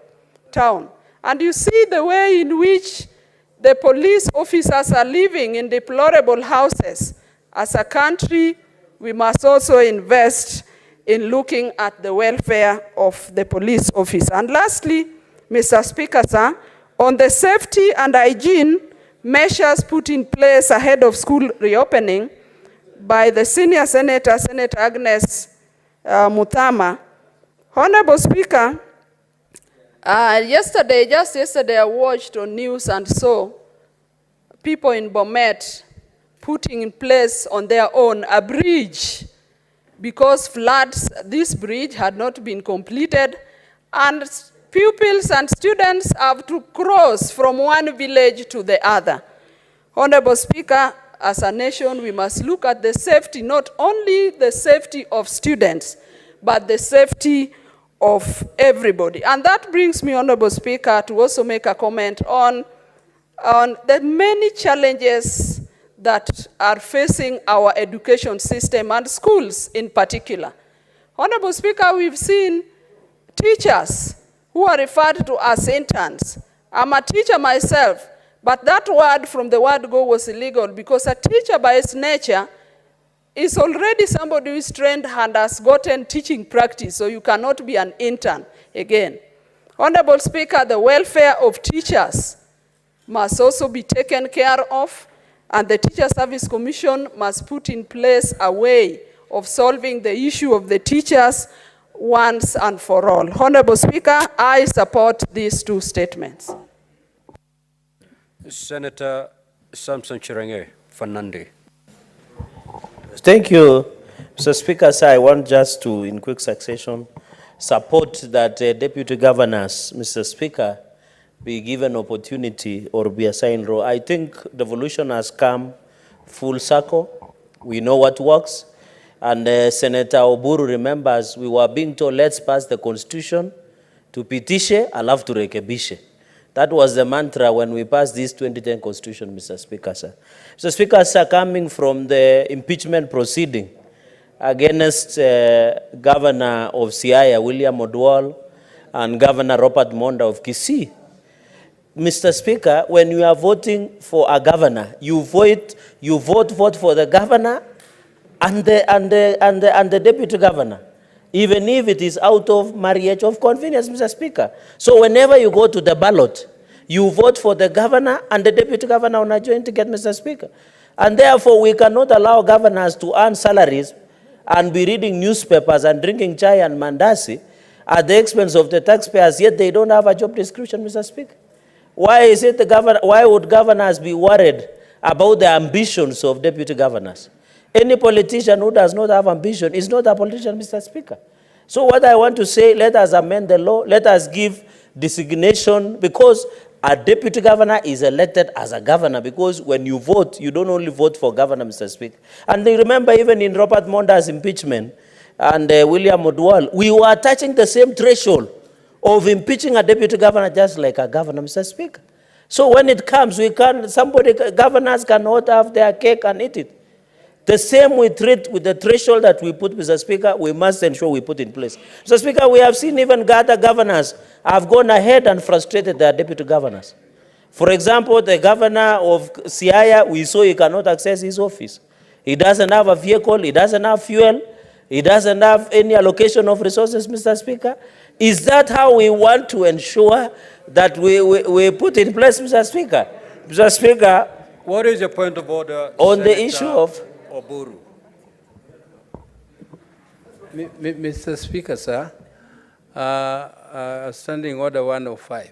town, and you see the way in which the police officers are living in deplorable houses, as a country, we must also invest in looking at the welfare of the police officer. And lastly, Mr. Speaker, sir, on the safety and hygiene measures put in place ahead of school reopening by the senior senator, Senator Agnes Mutama. Honorable Speaker, just yesterday I watched on news and saw people in Bomet putting in place on their own a bridge because floods, this bridge had not been completed, and pupils and students have to cross from one village to the other. Honorable Speaker, as a nation, we must look at the safety, not only the safety of students, but the safety of everybody. And that brings me, Honorable Speaker, to also make a comment on the many challenges that are facing our education system and schools in particular. Honorable Speaker, we've seen teachers who are referred to as interns. I'm a teacher myself, but that word from the word go was illegal because a teacher by its nature is already somebody who is trained and has gotten teaching practice, so you cannot be an intern again. Honorable Speaker, the welfare of teachers must also be taken care of, and the Teacher Service Commission must put in place a way of solving the issue of the teachers once and for all. Honorable Speaker, I support these two statements. Senator Samson Chirenge, Fanandi. Thank you, Mr. Speaker. Sir, I want just to, in quick succession, support that deputy governors, Mr. Speaker, be given opportunity or be assigned role. I think devolution has come full circle. We know what works. And Senator Oburu remembers we were being told, let's pass the constitution to pitishe, alafu turekebishe. That was the mantra when we passed this 2010 constitution, Mr. Speaker, sir. Mr. Speaker, sir, coming from the impeachment proceeding against Governor of Siaya, William Odwal, and Governor Robert Monda of Kisii, Mr. Speaker, when you are voting for a governor, you vote for the governor and the deputy governor, even if it is out of marriage of convenience, Mr. Speaker. So whenever you go to the ballot, you vote for the governor and the deputy governor on a joint ticket, Mr. Speaker. And therefore, we cannot allow governors to earn salaries and be reading newspapers and drinking chai and mandasi at the expense of the taxpayers, yet they don't have a job description, Mr. Speaker? Why is it why would governors be worried about the ambitions of deputy governors? Any politician who does not have ambition is not a politician, Mr. Speaker. So what I want to say, let us amend the law, let us give designation, because a deputy governor is elected as a governor, because when you vote, you don't only vote for governor, Mr. Speaker. And remember, even in Robert Monda's impeachment and William Odwal, we were touching the same threshold of impeaching a deputy governor just like a governor, Mr. Speaker. So when it comes, governors cannot have their cake and eat it. The same we treat with the threshold that we put, Mr. Speaker, we must ensure we put in place. Mr. Speaker, we have seen even other governors have gone ahead and frustrated their deputy governors. For example, the governor of Siaya, we saw he cannot access his office. He doesn't have a vehicle, he doesn't have fuel, he doesn't have any allocation of resources, Mr. Speaker. Is that how we want to ensure that we put in place, Mr. Speaker? Mr. Speaker, what is your point of order on the issue of Oburu? Mr. Speaker, sir, Standing Order 105,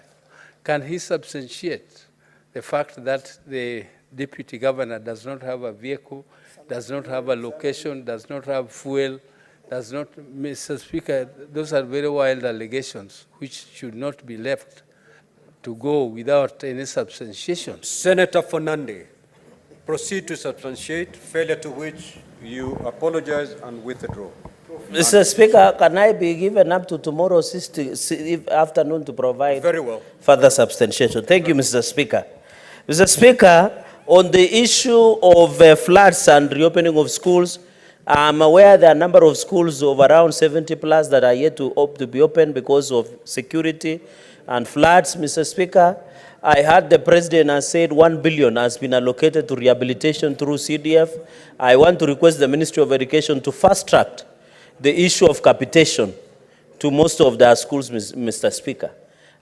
can he substantiate the fact that the deputy governor does not have a vehicle, does not have a location, does not have fuel, does not, Mr. Speaker, those are very wild allegations which should not be left to go without any substantiation. Senator Fernandez, proceed to substantiate, failure to which you apologize and withdraw. Mr. Speaker, can I be given up to tomorrow afternoon to provide further substantiation? Thank you, Mr. Speaker. Mr. Speaker, on the issue of floods and reopening of schools, I'm aware there are a number of schools of around 70 plus that are yet to be opened because of security and floods, Mr. Speaker. I heard the president has said 1 billion has been allocated to rehabilitation through CDF. I want to request the Ministry of Education to fast-track the issue of capitation to most of their schools, Mr. Speaker.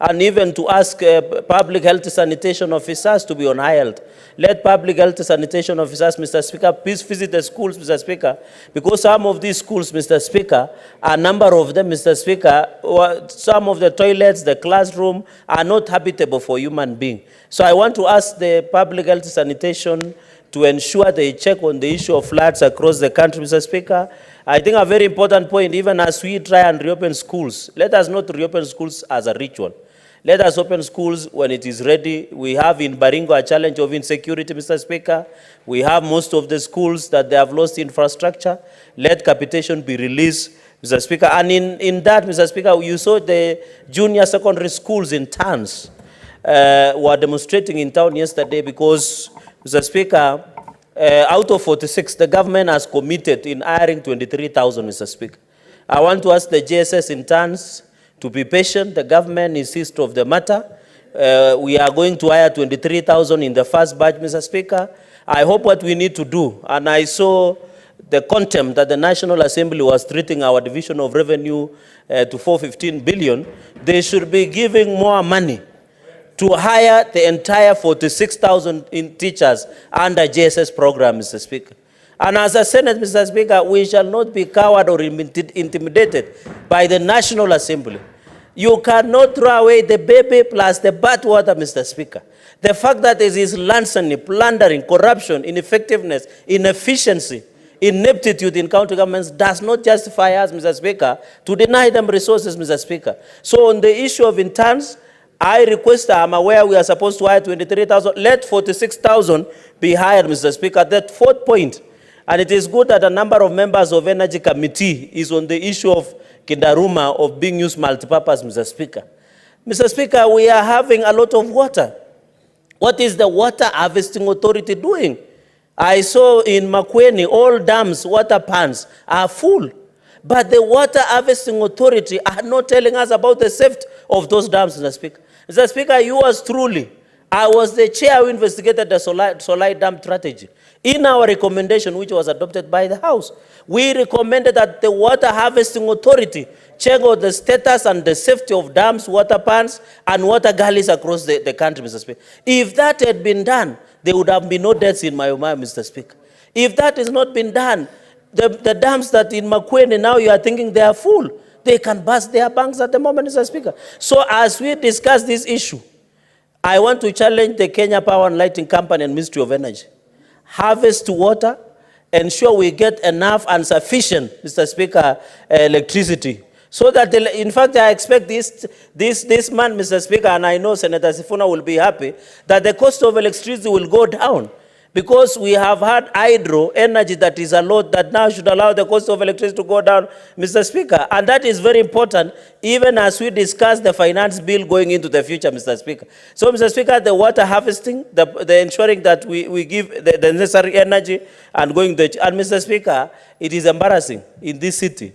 And even to ask public health sanitation officers to be on high alert. Let public health sanitation officers, Mr. Speaker, please visit the schools, Mr. Speaker, because some of these schools, Mr. Speaker, a number of them, Mr. Speaker, some of the toilets, the classroom are not habitable for human beings. So I want to ask the public health sanitation to ensure they check on the issue of floods across the country, Mr. Speaker. I think a very important point, even as we try and reopen schools, let us not reopen schools as a ritual. Let us open schools when it is ready. We have in Baringo a challenge of insecurity, Mr. Speaker. We have most of the schools that they have lost infrastructure. Let capitation be released, Mr. Speaker. And in that, Mr. Speaker, you saw the junior secondary schools in towns were demonstrating in town yesterday because, Mr. Speaker, out of 46, the government has committed in hiring 23,000, Mr. Speaker. I want to ask the JSS interns to be patient. The government insists of the matter. We are going to hire 23,000 in the first batch, Mr. Speaker. I hope what we need to do, and I saw the contempt that the National Assembly was treating our division of revenue to 415 billion, they should be giving more money to hire the entire 46,000 teachers under JSS program, Mr. Speaker. And as a Senate, Mr. Speaker, we shall not be cowed or intimidated by the National Assembly. You cannot throw away the baby plus the bathwater, Mr. Speaker. The fact that there is larceny, plundering, corruption, ineffectiveness, inefficiency, ineptitude in county governments does not justify us, Mr. Speaker, to deny them resources, Mr. Speaker. So on the issue of interns, I request, I'm aware we are supposed to hire 23,000. Let 46,000 be hired, Mr. Speaker. That fourth point, and it is good that a number of members of Energy Committee is on the issue of Kindaruma of being used multipurpose, Mr. Speaker. Mr. Speaker, we are having a lot of water. What is the Water Harvesting Authority doing? I saw in Makueni, all dams, water pans are full. But the Water Harvesting Authority are not telling us about the safety of those dams, Mr. Speaker. Mr. Speaker, yours truly, I was the chair who investigated the Solai Dam strategy. In our recommendation, which was adopted by the House, we recommended that the Water Harvesting Authority check out the status and the safety of dams, water pans, and water gullies across the country, Mr. Speaker. If that had been done, there would have been no deaths in Mayomaya, Mr. Speaker. If that has not been done, The dams that in Makueni now you are thinking they are full. They can burst their banks at the moment, Mr. Speaker. So as we discuss this issue, I want to challenge the Kenya Power and Lighting Company and Ministry of Energy. Harvest water, ensure we get enough and sufficient, Mr. Speaker, electricity. So that, in fact, I expect this month, Mr. Speaker, and I know Senator Sifuna will be happy, that the cost of electricity will go down. Because we have had hydro energy that is a lot that now should allow the cost of electricity to go down, Mr. Speaker. And that is very important, even as we discuss the finance bill going into the future, Mr. Speaker. So, Mr. Speaker, the water harvesting, the ensuring that we give the necessary energy and going to, and Mr. Speaker, it is embarrassing in this city.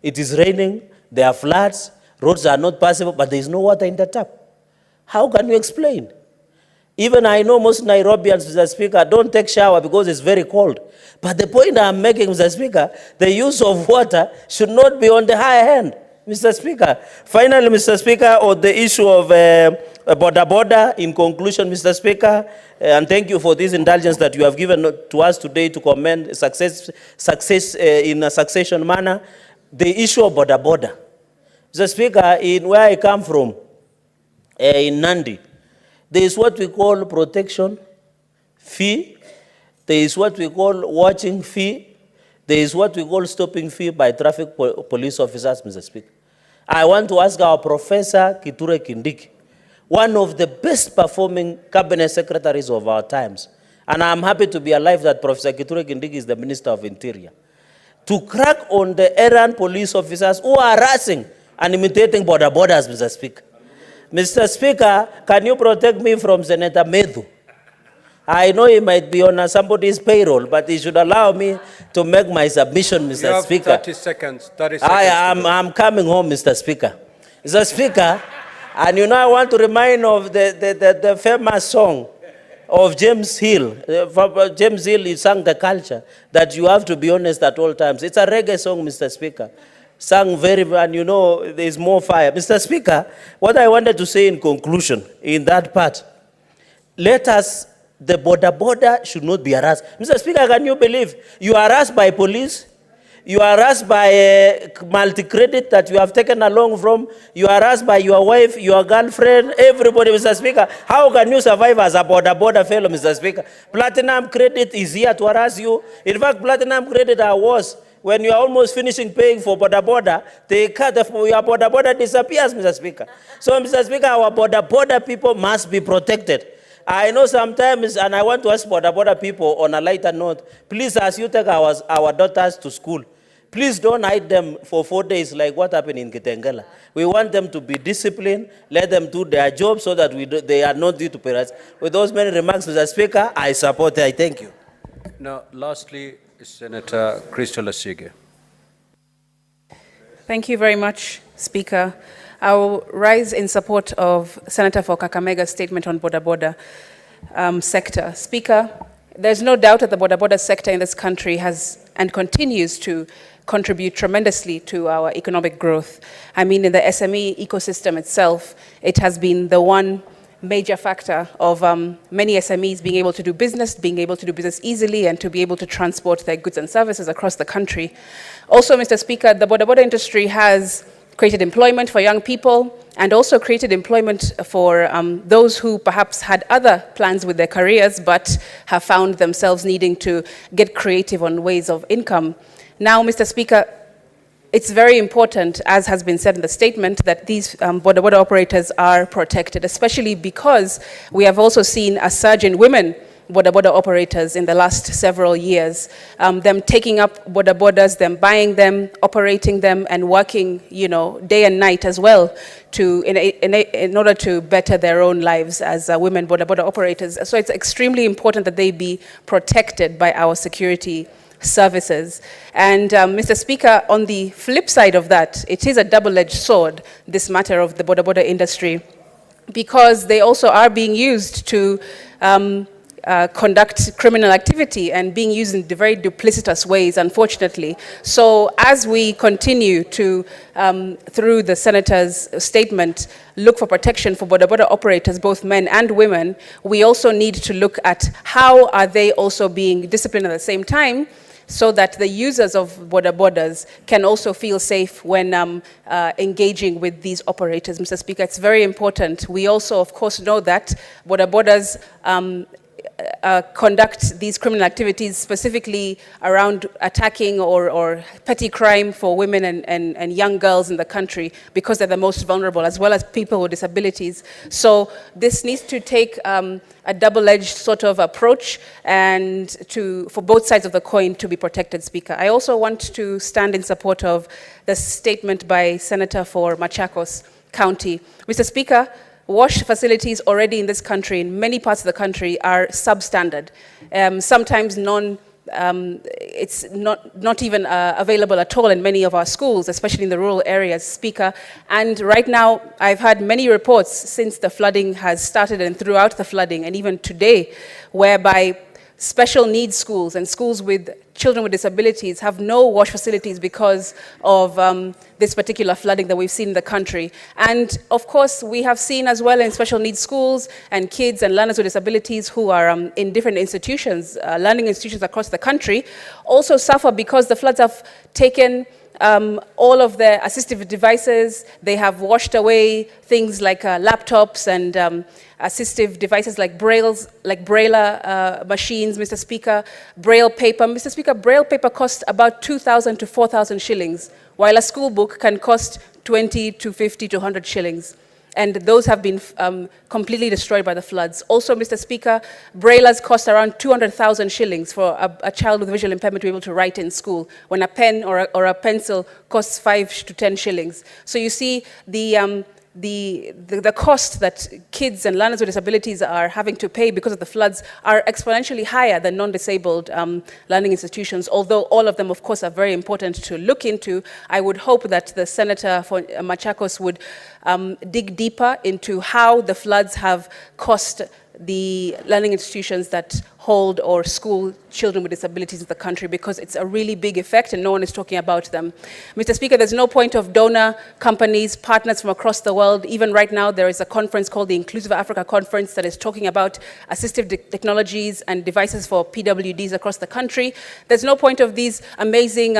It is raining, there are floods, roads are not passable, but there is no water in the tap. How can you explain? Even I know most Nairobians, Mr. Speaker, don't take shower because it's very cold. But the point I'm making, Mr. Speaker, the use of water should not be on the high hand, Mr. Speaker. Finally, Mr. Speaker, on the issue of border, in conclusion, Mr. Speaker, and thank you for this indulgence that you have given to us today to commend success in a succession manner. The issue of border. Mr. Speaker, in where I come from, in Nandi, there is what we call protection fee. There is what we call watching fee. There is what we call stopping fee by traffic police officers, Mr. Speaker. I want to ask our Professor Kithure Kindiki, one of the best performing cabinet secretaries of our times, and I'm happy to be alive that Professor Kithure Kindiki is the Minister of Interior, to crack on the errand police officers who are harassing and imitating borders, Mr. Speaker. Mr. Speaker, can you protect me from Senator Medhu? I know he might be on somebody's payroll, but he should allow me to make my submission, Mr. You have Speaker. 30 seconds. 30 seconds. I'm coming home, Mr. Speaker. Mr. Speaker, and you know I want to remind of the famous song of James Hill. James Hill, he sang the culture, that you have to be honest at all times. It's a reggae song, Mr. Speaker. Sang very, and you know, there's more fire. Mr. Speaker, what I wanted to say in conclusion, in that part, the border should not be harassed. Mr. Speaker, can you believe you are harassed by police? You are harassed by a multi-credit that you have taken along from. You are harassed by your wife, your girlfriend, everybody, Mr. Speaker. How can you survive as a border fellow, Mr. Speaker? Platinum credit is here to harass you. In fact, platinum credit are worse. When you are almost finishing paying for border, they cut your border disappears, Mr. Speaker. So, Mr. Speaker, our border people must be protected. I know sometimes, and I want to ask border people on a lighter note, please, as you take our daughters to school, please don't hide them for 4 days like what happened in Kitengela. We want them to be disciplined, let them do their job so that they are not due to parents. With those many remarks, Mr. Speaker, I support it. I thank you. Now, lastly, Senator Crystal Asige. Thank you very much, Speaker. I will rise in support of Senator for Kakamega's statement on border sector. Speaker, there's no doubt that the border sector in this country has and continues to contribute tremendously to our economic growth. I mean, in the SME ecosystem itself, it has been the one major factor of many SMEs being able to do business easily, and to be able to transport their goods and services across the country. Also, Mr. Speaker, the border industry has created employment for young people, and also created employment for those who perhaps had other plans with their careers, but have found themselves needing to get creative on ways of income. Now, Mr. Speaker, it's very important, as has been said in the statement, that these border operators are protected, especially because we have also seen a surge in women border operators in the last several years. Them taking up borders, them buying them, operating them, and working, day and night as well in order to better their own lives as women border operators. So it's extremely important that they be protected by our security services. And Mr. Speaker, on the flip side of that, it is a double-edged sword, this matter of the border industry, because they also are being used to conduct criminal activity and being used in very duplicitous ways, unfortunately. So as we continue to, through the Senator's statement, look for protection for border operators, both men and women, we also need to look at how are they also being disciplined at the same time, so that the users of border borders can also feel safe when engaging with these operators. Mr. Speaker, it's very important. We also, of course, know that border borders conduct these criminal activities specifically around attacking or petty crime for women and young girls in the country because they're the most vulnerable, as well as people with disabilities. So this needs to take a double-edged sort of approach and for both sides of the coin to be protected, Speaker. I also want to stand in support of the statement by Senator for Machakos County. Mr. Speaker, wash facilities already in this country, in many parts of the country, are substandard. Sometimes it's not even available at all in many of our schools, especially in the rural areas, Speaker. And right now, I've had many reports since the flooding has started and throughout the flooding, and even today, whereby special needs schools and schools with children with disabilities have no wash facilities because of this particular flooding that we've seen in the country. And of course, we have seen as well in special needs schools and kids and learners with disabilities who are in different institutions, learning institutions across the country, also suffer because the floods have taken all of their assistive devices. They have washed away things like laptops and assistive devices like Braille machines, Mr. Speaker, Braille paper. Mr. Speaker, Braille paper costs about 2,000 to 4,000 shillings, while a school book can cost 20 to 50 to 100 shillings. And those have been completely destroyed by the floods. Also, Mr. Speaker, braillers cost around 200,000 shillings for a child with visual impairment to be able to write in school, when a pen or a pencil costs 5 to 10 shillings. So you see the cost that kids and learners with disabilities are having to pay because of the floods are exponentially higher than non-disabled learning institutions. Although all of them, of course, are very important to look into, I would hope that the Senator for Machakos would dig deeper into how the floods have cost the learning institutions that hold or school children with disabilities in the country, because it's a really big effect and no one is talking about them. Mr. Speaker, there's no point of donor companies, partners from across the world. Even right now, there is a conference called the Inclusive Africa Conference that is talking about assistive technologies and devices for PWDs across the country. There's no point of these amazing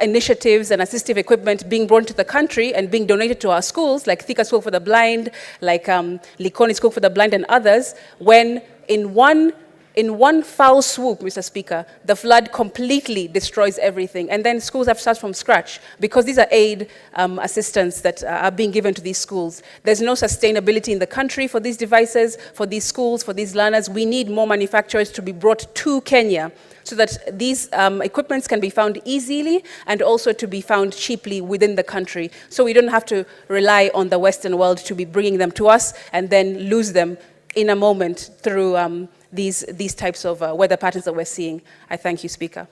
initiatives and assistive equipment being brought to the country and being donated to our schools, like Thika School for the Blind, like Likoni School for the Blind and others, when in one foul swoop, Mr. Speaker, the flood completely destroys everything. And then schools have to start from scratch because these are aid assistance that are being given to these schools. There's no sustainability in the country for these devices, for these schools, for these learners. We need more manufacturers to be brought to Kenya so that these equipments can be found easily and also to be found cheaply within the country. So we don't have to rely on the Western world to be bringing them to us and then lose them in a moment through these types of weather patterns that we're seeing. I thank you, Speaker.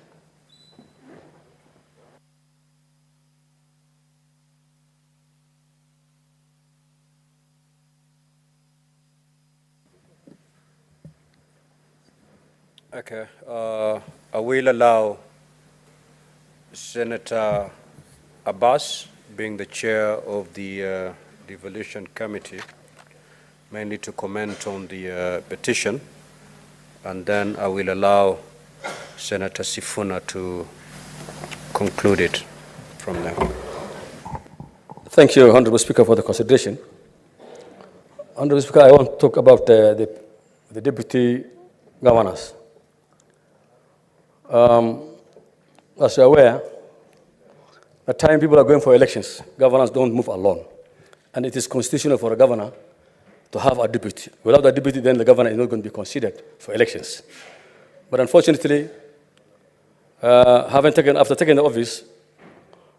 Okay. I will allow Senator Abbas, being the chair of the Devolution Committee, mainly to comment on the petition, and then I will allow Senator Sifuna to conclude it from there. Thank you, Honorable Speaker, for the consideration. Honorable Speaker, I want to talk about the deputy governors. As you're aware, at the time people are going for elections, governors don't move alone. And it is constitutional for a governor to have a deputy. Without a deputy, then the governor is not going to be considered for elections. But unfortunately, after taking the office,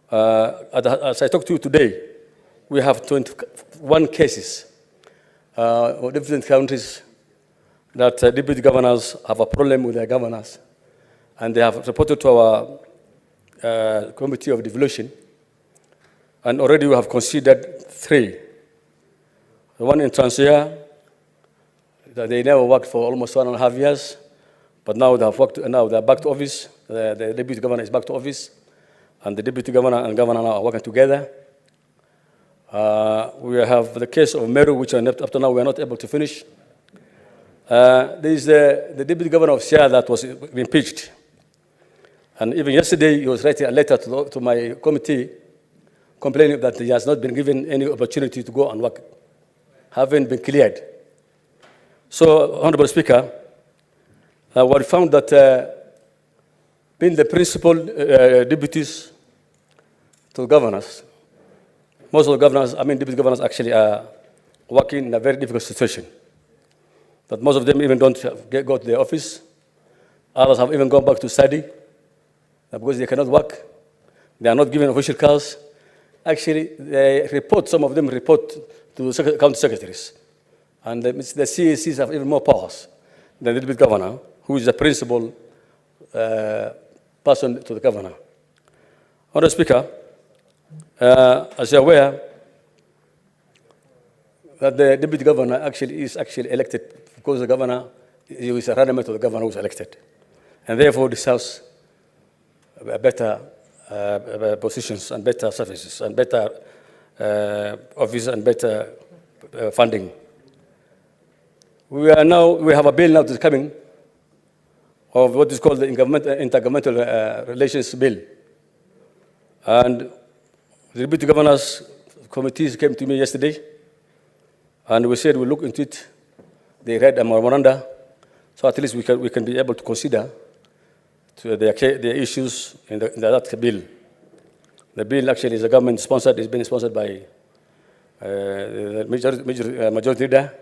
as I talk to you today, we have 21 cases of different countries that deputy governors have a problem with their governors. And they have reported to our Committee of Devolution. And already we have considered 3. The one in Transia, that they never worked for almost 1.5 years, but now they have worked. Now they are back to office. The deputy governor is back to office, and the deputy governor and governor now are working together. We have the case of Meru, which up to now we are not able to finish. There is the deputy governor of Sia that was impeached. And even yesterday, he was writing a letter to my committee complaining that he has not been given any opportunity to go and work, haven't been cleared. So, Honorable Speaker, we found that being the principal deputies to governors, most of the governors, deputy governors actually are working in a very difficult situation. That most of them even don't go to the office. Others have even gone back to study because they cannot work. They are not given official cars. Actually, some of them report to the county secretaries. And the CACs have even more powers than the deputy governor, who is the principal person to the governor. Honorable Speaker, as you're aware, that the deputy governor is elected because the governor is a runner to the governor who is elected. And therefore deserves better positions and better services and better office and better funding. We have a bill now that's coming of what is called the Intergovernmental Relations Bill. And the deputy governors committees came to me yesterday, and we said we'll look into it. They read a memoranda, so at least we can be able to consider the issues in that bill. The bill actually is a government-sponsored. It's been sponsored by the majority leader,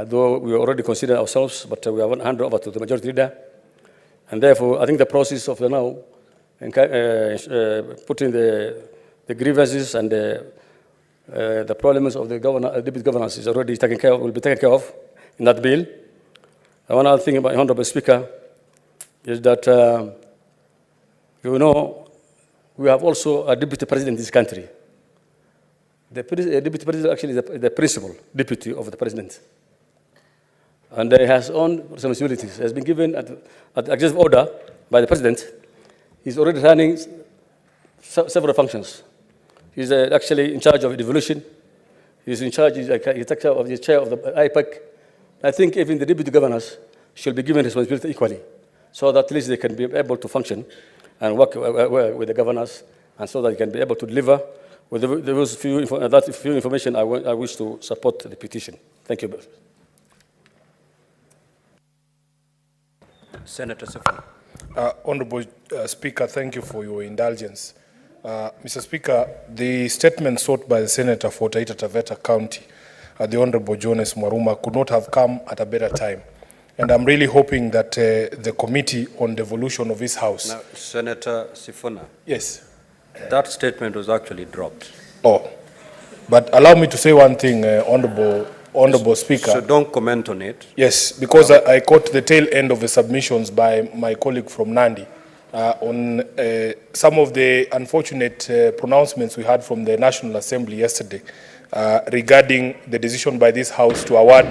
though we already consider ourselves, but we haven't handed over to the majority leader. And therefore, I think the process of now putting the grievances and the problems of the deputy governors is already taken care of, will be taken care of in that bill. And one other thing about Honorable Speaker is that, we have also a deputy president in this country. The deputy president actually is the principal deputy of the president. And he has own responsibilities. He has been given at executive order by the president. He's already running several functions. He's actually in charge of devolution. He's in charge, he's the chair of the IPAC. I think even the deputy governors should be given responsibility equally, so that at least they can be able to function and work with the governors, and so that they can be able to deliver. With those few information, I wish to support the petition. Thank you. Senator Sifuna. Honorable Speaker, thank you for your indulgence. Mr. Speaker, the statement sought by the Senator for Taita Taveta County, the Honorable Jonas Mwaruma, could not have come at a better time. And I'm really hoping that the Committee on Devolution of this House... Now, Senator Sifuna. Yes. That statement was actually dropped. Oh. But allow me to say one thing, Honorable Speaker. So don't comment on it. Yes, because I caught the tail end of the submissions by my colleague from Nandi on some of the unfortunate pronouncements we had from the National Assembly yesterday regarding the decision by this House to award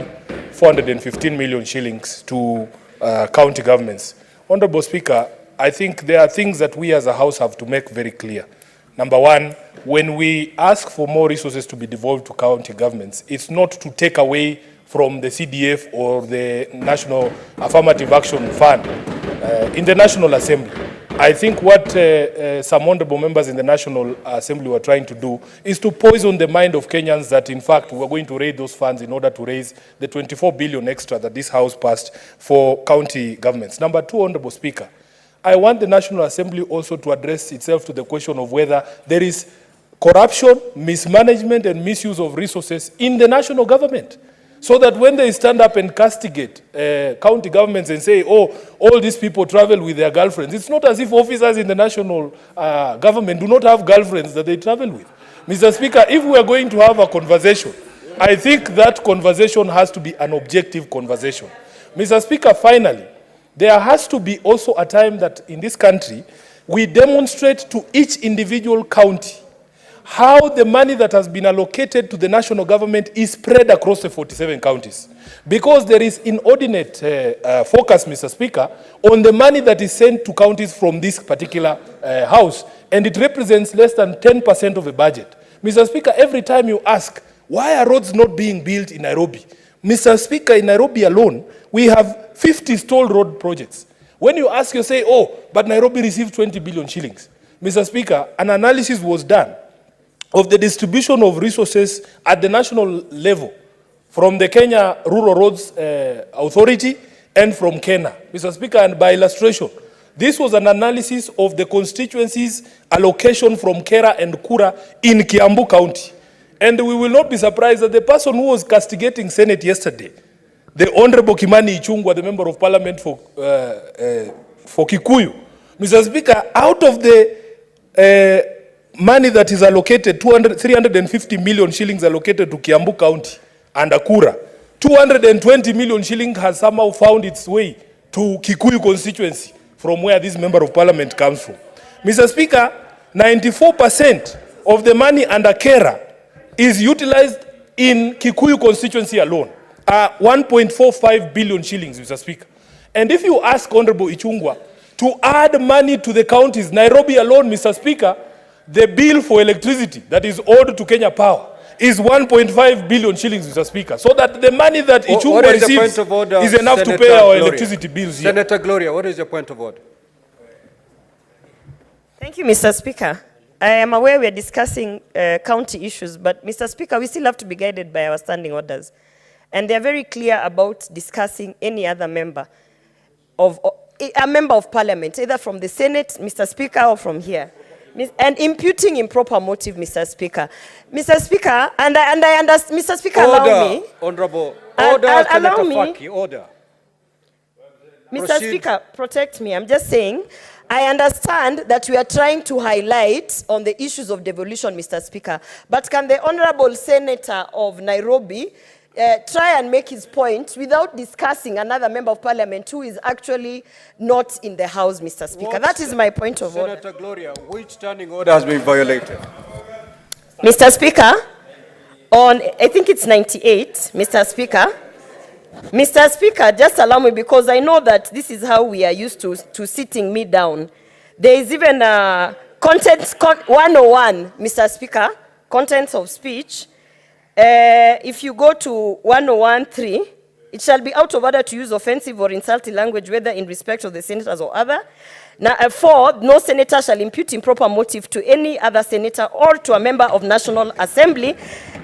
415 million shillings to county governments. Honorable Speaker, I think there are things that we as a House have to make very clear. Number one, when we ask for more resources to be devolved to county governments, it's not to take away from the CDF or the National Affirmative Action Fund in the National Assembly. I think what some honorable members in the National Assembly were trying to do is to poison the mind of Kenyans that, in fact, we are going to raise those funds in order to raise the 24 billion extra that this House passed for county governments. Number two, Honorable Speaker, I want the National Assembly also to address itself to the question of whether there is corruption, mismanagement, and misuse of resources in the national government. So that when they stand up and castigate county governments and say, oh, all these people travel with their girlfriends, it's not as if officers in the national government do not have girlfriends that they travel with. Mr. Speaker, if we are going to have a conversation, I think that conversation has to be an objective conversation. Mr. Speaker, finally, there has to be also a time that in this country, we demonstrate to each individual county how the money that has been allocated to the national government is spread across the 47 counties. Because there is inordinate focus, Mr. Speaker, on the money that is sent to counties from this particular house, and it represents less than 10% of the budget. Mr. Speaker, every time you ask, why are roads not being built in Nairobi? Mr. Speaker, in Nairobi alone, we have 50 stalled road projects. When you ask, you say, oh, but Nairobi received 20 billion shillings. Mr. Speaker, an analysis was done of the distribution of resources at the national level from the Kenya Rural Roads Authority and from Kenya. Mr. Speaker, and by illustration, this was an analysis of the constituencies allocation from Kera and Kura in Kiambu County. And we will not be surprised that the person who was castigating Senate yesterday, the Honorable Kimani Ichung'wah, the Member of Parliament for Kikuyu, Mr. Speaker, out of the money that is allocated, 350 million shillings allocated to Kiambu County and Akura, 220 million shillings has somehow found its way to Kikuyu constituency from where this Member of Parliament comes from. Mr. Speaker, 94% of the money under Kera is utilized in Kikuyu constituency alone, 1.45 billion shillings, Mr. Speaker. And if you ask Honorable Ichung'wah to add money to the counties, Nairobi alone, Mr. Speaker, the bill for electricity that is owed to Kenya Power is 1.5 billion shillings, Mr. Speaker. So that the money that Ichung'wah receives is enough to pay our electricity bills here. Senator Gloria, what is your point of order? Thank you, Mr. Speaker. I am aware we are discussing county issues, but Mr. Speaker, we still have to be guided by our standing orders. And they are very clear about discussing any other member of, a member of parliament, either from the Senate, Mr. Speaker, or from here. And imputing improper motive, Mr. Speaker. Mr. Speaker, and I understand, Mr. Speaker, allow me. Honorable, order, allow me. Faki, order. Mr. Proceed. Speaker, protect me. I'm just saying, I understand that we are trying to highlight on the issues of devolution, Mr. Speaker. But can the Honorable Senator of Nairobi try and make his point without discussing another member of parliament who is actually not in the house, Mr. Speaker? That is my point of order. Senator Gloria, which standing order has been violated? Mr. Speaker, on, I think it's 98, Mr. Speaker. Mr. Speaker, just allow me, because I know that this is how we are used to sitting me down. There is even content 101, Mr. Speaker, contents of speech. If you go to 101.3, it shall be out of order to use offensive or insulting language, whether in respect of the senators or other. Now, 4, no senator shall impute improper motive to any other senator or to a member of National Assembly,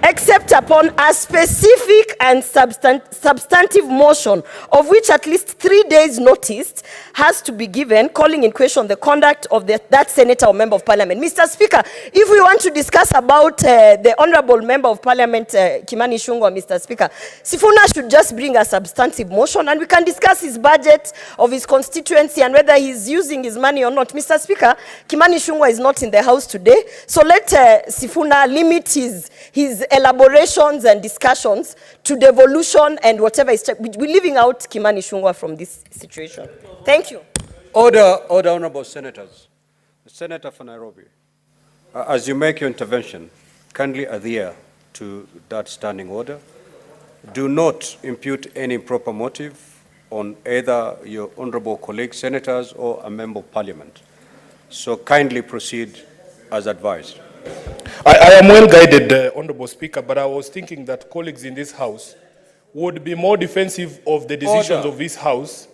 except upon a specific and substantive motion, of which at least 3 days' notice has to be given, calling in question the conduct of that senator or member of parliament. Mr. Speaker, if we want to discuss about the Honorable Member of Parliament, Kimani Ichung'wah, Mr. Speaker, Sifuna should just bring a substantive motion and we can discuss his budget of his constituency and whether he's using his money or not. Mr. Speaker, Kimani Ichung'wah is not in the house today, so let Sifuna limit his elaborations and discussions to devolution and whatever is. We're leaving out Kimani Ichung'wah from this situation. Thank you. Order, honorable senators. The Senator for Nairobi, as you make your intervention, kindly adhere to that standing order. Do not impute any improper motive on either your honorable colleagues, senators, or a member of parliament. So kindly proceed as advised. I am well guided, Honorable Speaker, but I was thinking that colleagues in this House would be more defensive of the decisions of this House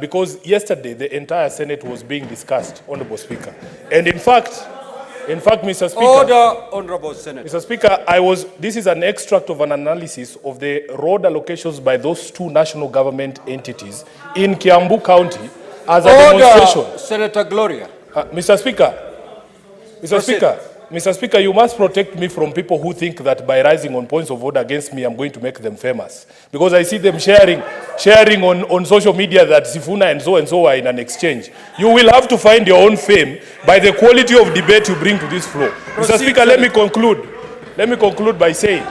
because yesterday the entire Senate was being discussed, Honorable Speaker. And in fact, Mr. Speaker. Order, Honorable Senator. Mr. Speaker, this is an extract of an analysis of the road allocations by those 2 national government entities in Kiambu County as a demonstration. Senator Gloria. Mr. Speaker, you must protect me from people who think that by rising on points of order against me, I'm going to make them famous. Because I see them sharing on social media that Sifuna and so are in an exchange. You will have to find your own fame by the quality of debate you bring to this floor. Mr. Speaker, let me conclude. Let me conclude by saying,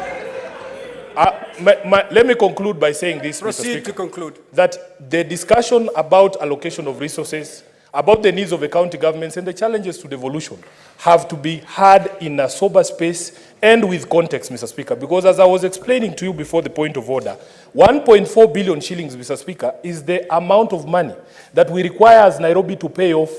this, Mr. Speaker, to conclude. That the discussion about allocation of resources, about the needs of the county governments and the challenges to devolution have to be had in a sober space and with context, Mr. Speaker, because as I was explaining to you before the point of order, 1.4 billion shillings, Mr. Speaker, is the amount of money that we require as Nairobi to pay off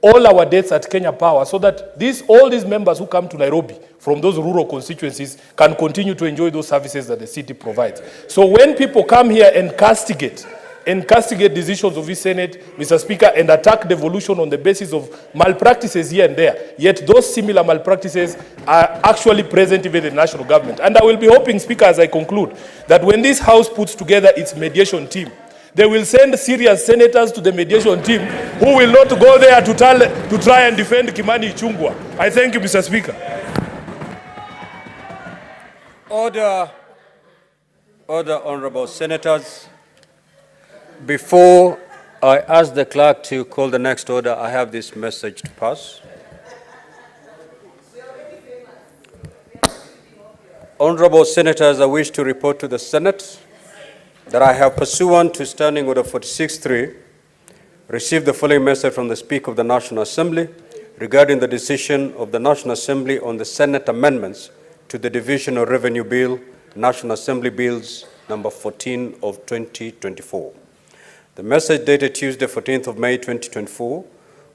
all our debts at Kenya Power so that all these members who come to Nairobi from those rural constituencies can continue to enjoy those services that the city provides. So when people come here and castigate and castigate decisions of his Senate, Mr. Speaker, and attack devolution on the basis of malpractices here and there. Yet those similar malpractices are actually present even in the national government. And I will be hoping, Speaker, as I conclude, that when this House puts together its mediation team, they will send serious senators to the mediation team who will not go there to try and defend Kimani Ichung'wah. I thank you, Mr. Speaker. Order, honorable senators. Before I ask the clerk to call the next order, I have this message to pass. Honorable senators, I wish to report to the Senate that I have, pursuant to Standing Order 46.3, received the following message from the Speaker of the National Assembly regarding the decision of the National Assembly on the Senate amendments to the Division of Revenue Bill, National Assembly Bills number 14 of 2024. The message dated Tuesday, 14th of May 2024,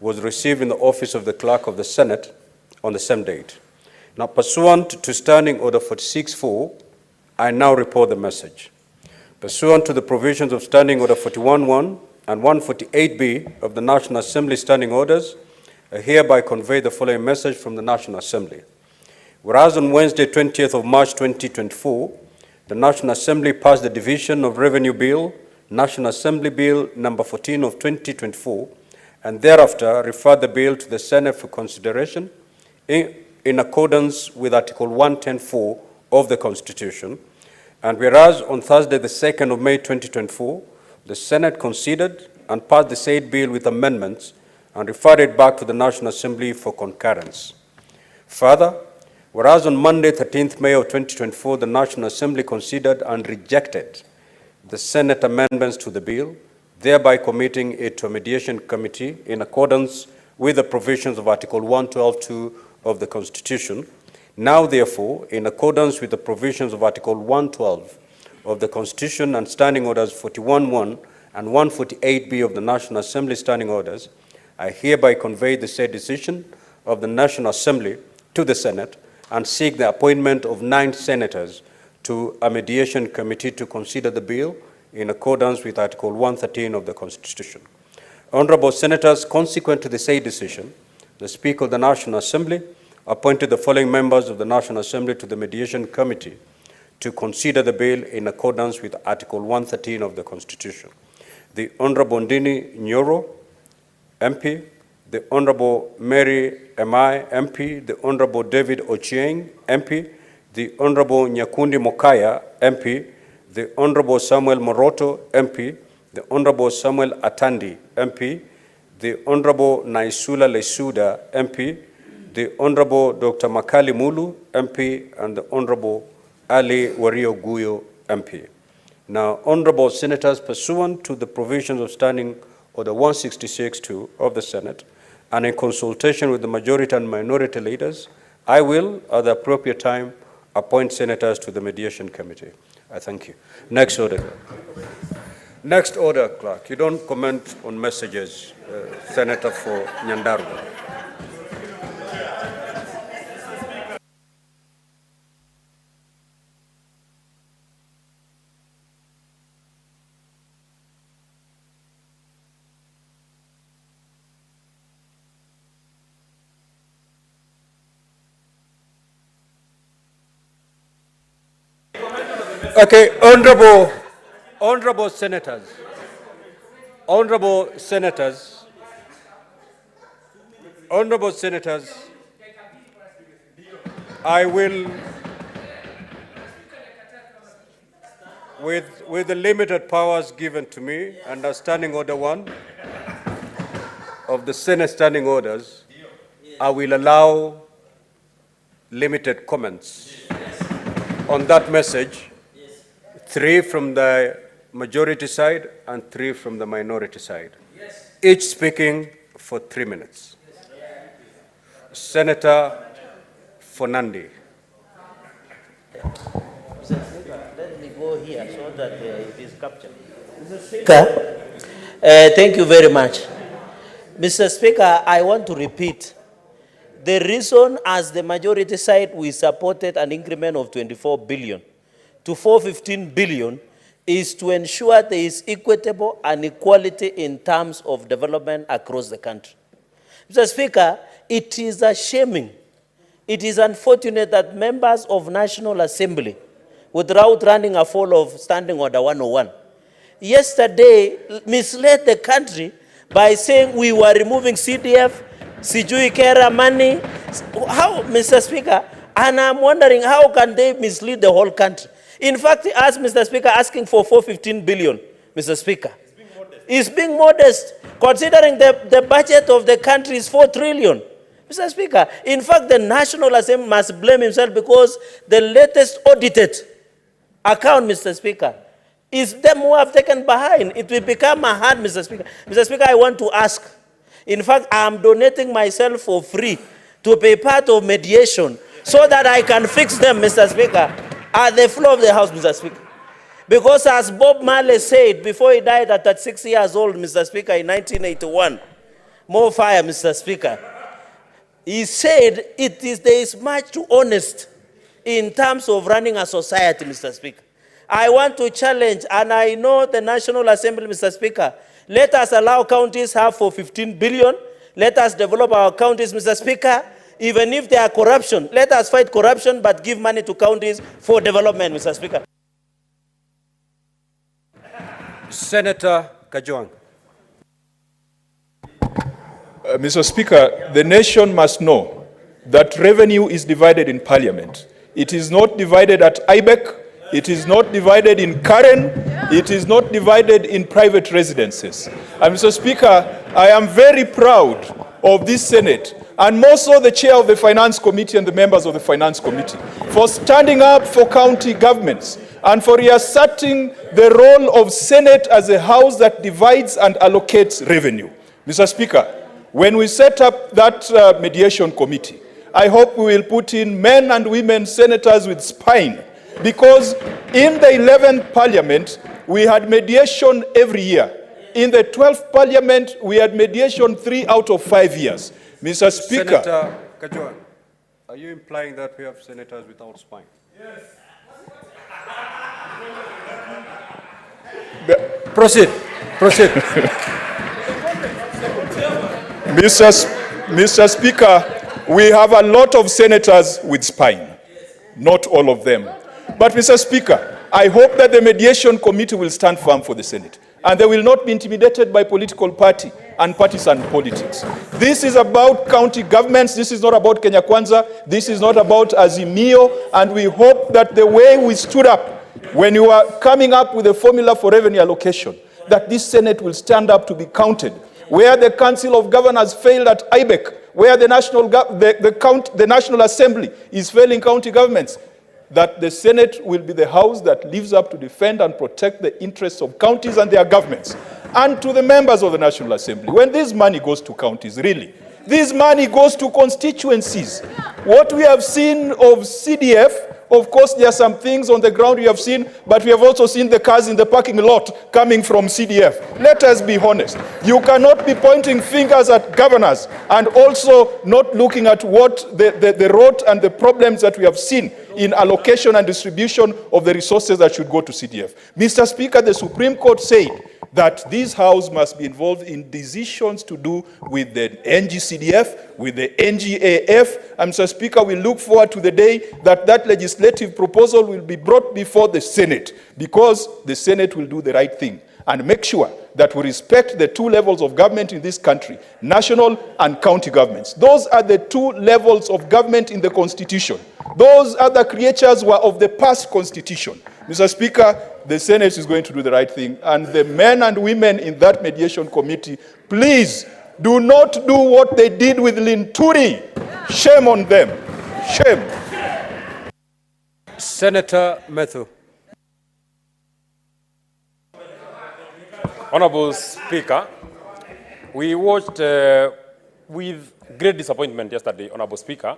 was received in the office of the Clerk of the Senate on the same date. Now, pursuant to Standing Order 46.4, I now report the message. Pursuant to the provisions of Standing Order 41.1 and 148B of the National Assembly Standing Orders, I hereby convey the following message from the National Assembly. Whereas on Wednesday, 20th of March 2024, the National Assembly passed the Division of Revenue Bill, National Assembly Bill number 14 of 2024, and thereafter referred the bill to the Senate for consideration in accordance with Article 110(4) of the Constitution. And whereas on Thursday, the 2nd of May 2024, the Senate considered and passed the said bill with amendments and referred it back to the National Assembly for concurrence. Further, whereas on Monday, 13th May of 2024, the National Assembly considered and rejected the Senate amendments to the bill, thereby committing it to a mediation committee in accordance with the provisions of Article 112(2) of the Constitution. Now, therefore, in accordance with the provisions of Article 112 of the Constitution and Standing Orders 41.1 and 148B of the National Assembly Standing Orders, I hereby convey the said decision of the National Assembly to the Senate and seek the appointment of 9 senators to a mediation committee to consider the bill in accordance with Article 113 of the Constitution. Honorable senators, consequent to the said decision, the Speaker of the National Assembly appointed the following members of the National Assembly to the mediation committee to consider the bill in accordance with Article 113 of the Constitution. The Honorable Ndini Nyoro, MP, the Honorable Mary Emai, MP, the Honorable David Ochieng, MP, the Honorable Nyakundi Mokaya, MP, the Honorable Samuel Moroto, MP, the Honorable Samuel Atandi, MP, the Honorable Naisula Lesuda, MP, the Honorable Dr. Makali Mulu, MP, and the Honorable Ali Wario Guyo, MP. Now, Honorable Senators, pursuant to the provisions of Standing Order 166(2) of the Senate, and in consultation with the majority and minority leaders, I will, at the appropriate time, appoint senators to the mediation committee. I thank you. Next order. Next order, Clerk. You don't comment on messages, Senator for Nyandarua. Okay, honorable senators, I will, with the limited powers given to me under Standing Order 1 of the Senate Standing Orders, I will allow limited comments on that message. 3 from the majority side and 3 from the minority side. Yes. Each speaking for 3 minutes. Yes. Senator Fonandi. Let me go here so that it is captured. Mr. Speaker, thank you very much. Mr. Speaker, I want to repeat. The reason as the majority side we supported an increment of 24 billion to 415 billion is to ensure there is equitable and equality in terms of development across the country. Mr. Speaker, it is a shaming. It is unfortunate that members of National Assembly, without running afoul of Standing Order 101, yesterday misled the country by saying we were removing CDF, Sijui Kera money. How, Mr. Speaker? And I'm wondering how can they mislead the whole country? In fact, as Mr. Speaker, asking for 415 billion, Mr. Speaker, is being modest, considering the budget of the country is 4 trillion. Mr. Speaker, in fact, the National Assembly must blame himself because the latest audited account, Mr. Speaker, is them who have taken behind. It will become a hard, Mr. Speaker. Mr. Speaker, I want to ask. In fact, I am donating myself for free to be part of mediation so that I can fix them, Mr. Speaker, at the floor of the House, Mr. Speaker. Because as Bob Marley said before he died at 36 years old, Mr. Speaker, in 1981, more fire, Mr. Speaker, he said there is much too honest in terms of running a society, Mr. Speaker. I want to challenge, and I know the National Assembly, Mr. Speaker, let us allow counties have for 15 billion. Let us develop our counties, Mr. Speaker. Even if there are corruption, let us fight corruption, but give money to counties for development, Mr. Speaker. Senator Kajwang. Mr. Speaker, the nation must know that revenue is divided in Parliament. It is not divided at IBEC. It is not divided in Karen. It is not divided in private residences. And Mr. Speaker, I am very proud of this Senate, and more so the chair of the Finance Committee and the members of the Finance Committee, for standing up for county governments and for reasserting the role of Senate as a house that divides and allocates revenue. Mr. Speaker, when we set up that mediation committee, I hope we will put in men and women senators with spine, because in the 11th Parliament, we had mediation every year. In the 12th Parliament, we had mediation 3 out of 5 years. Mr. Speaker. Senator Kajwang, are you implying that we have senators without spine? Yes. Proceed. Mr. Speaker, we have a lot of senators with spine, not all of them. But Mr. Speaker, I hope that the mediation committee will stand firm for the Senate, and they will not be intimidated by political party and partisan politics. This is about county governments. This is not about Kenya Kwanza. This is not about Azimio. And we hope that the way we stood up when you are coming up with a formula for revenue allocation, that this Senate will stand up to be counted. Where the Council of Governors failed at IBEC, where the National Assembly is failing county governments, that the Senate will be the house that lives up to defend and protect the interests of counties and their governments. And to the members of the National Assembly, when this money goes to counties, really, this money goes to constituencies. What we have seen of CDF, of course, there are some things on the ground we have seen, but we have also seen the cars in the parking lot coming from CDF. Let us be honest. You cannot be pointing fingers at governors and also not looking at what the rot and the problems that we have seen in allocation and distribution of the resources that should go to CDF. Mr. Speaker, the Supreme Court said that this House must be involved in decisions to do with the NGCDF, with the NGAF. And Mr. Speaker, we look forward to the day that that legislative proposal will be brought before the Senate, because the Senate will do the right thing and make sure that we respect the 2 levels of government in this country, national and county governments. Those are the 2 levels of government in the Constitution. Those other creatures were of the past Constitution. Mr. Speaker, the Senate is going to do the right thing, and the men and women in that mediation committee, please do not do what they did with Linturi. Shame on them. Shame. Senator Methu. Honorable Speaker, we watched with great disappointment yesterday, Honorable Speaker,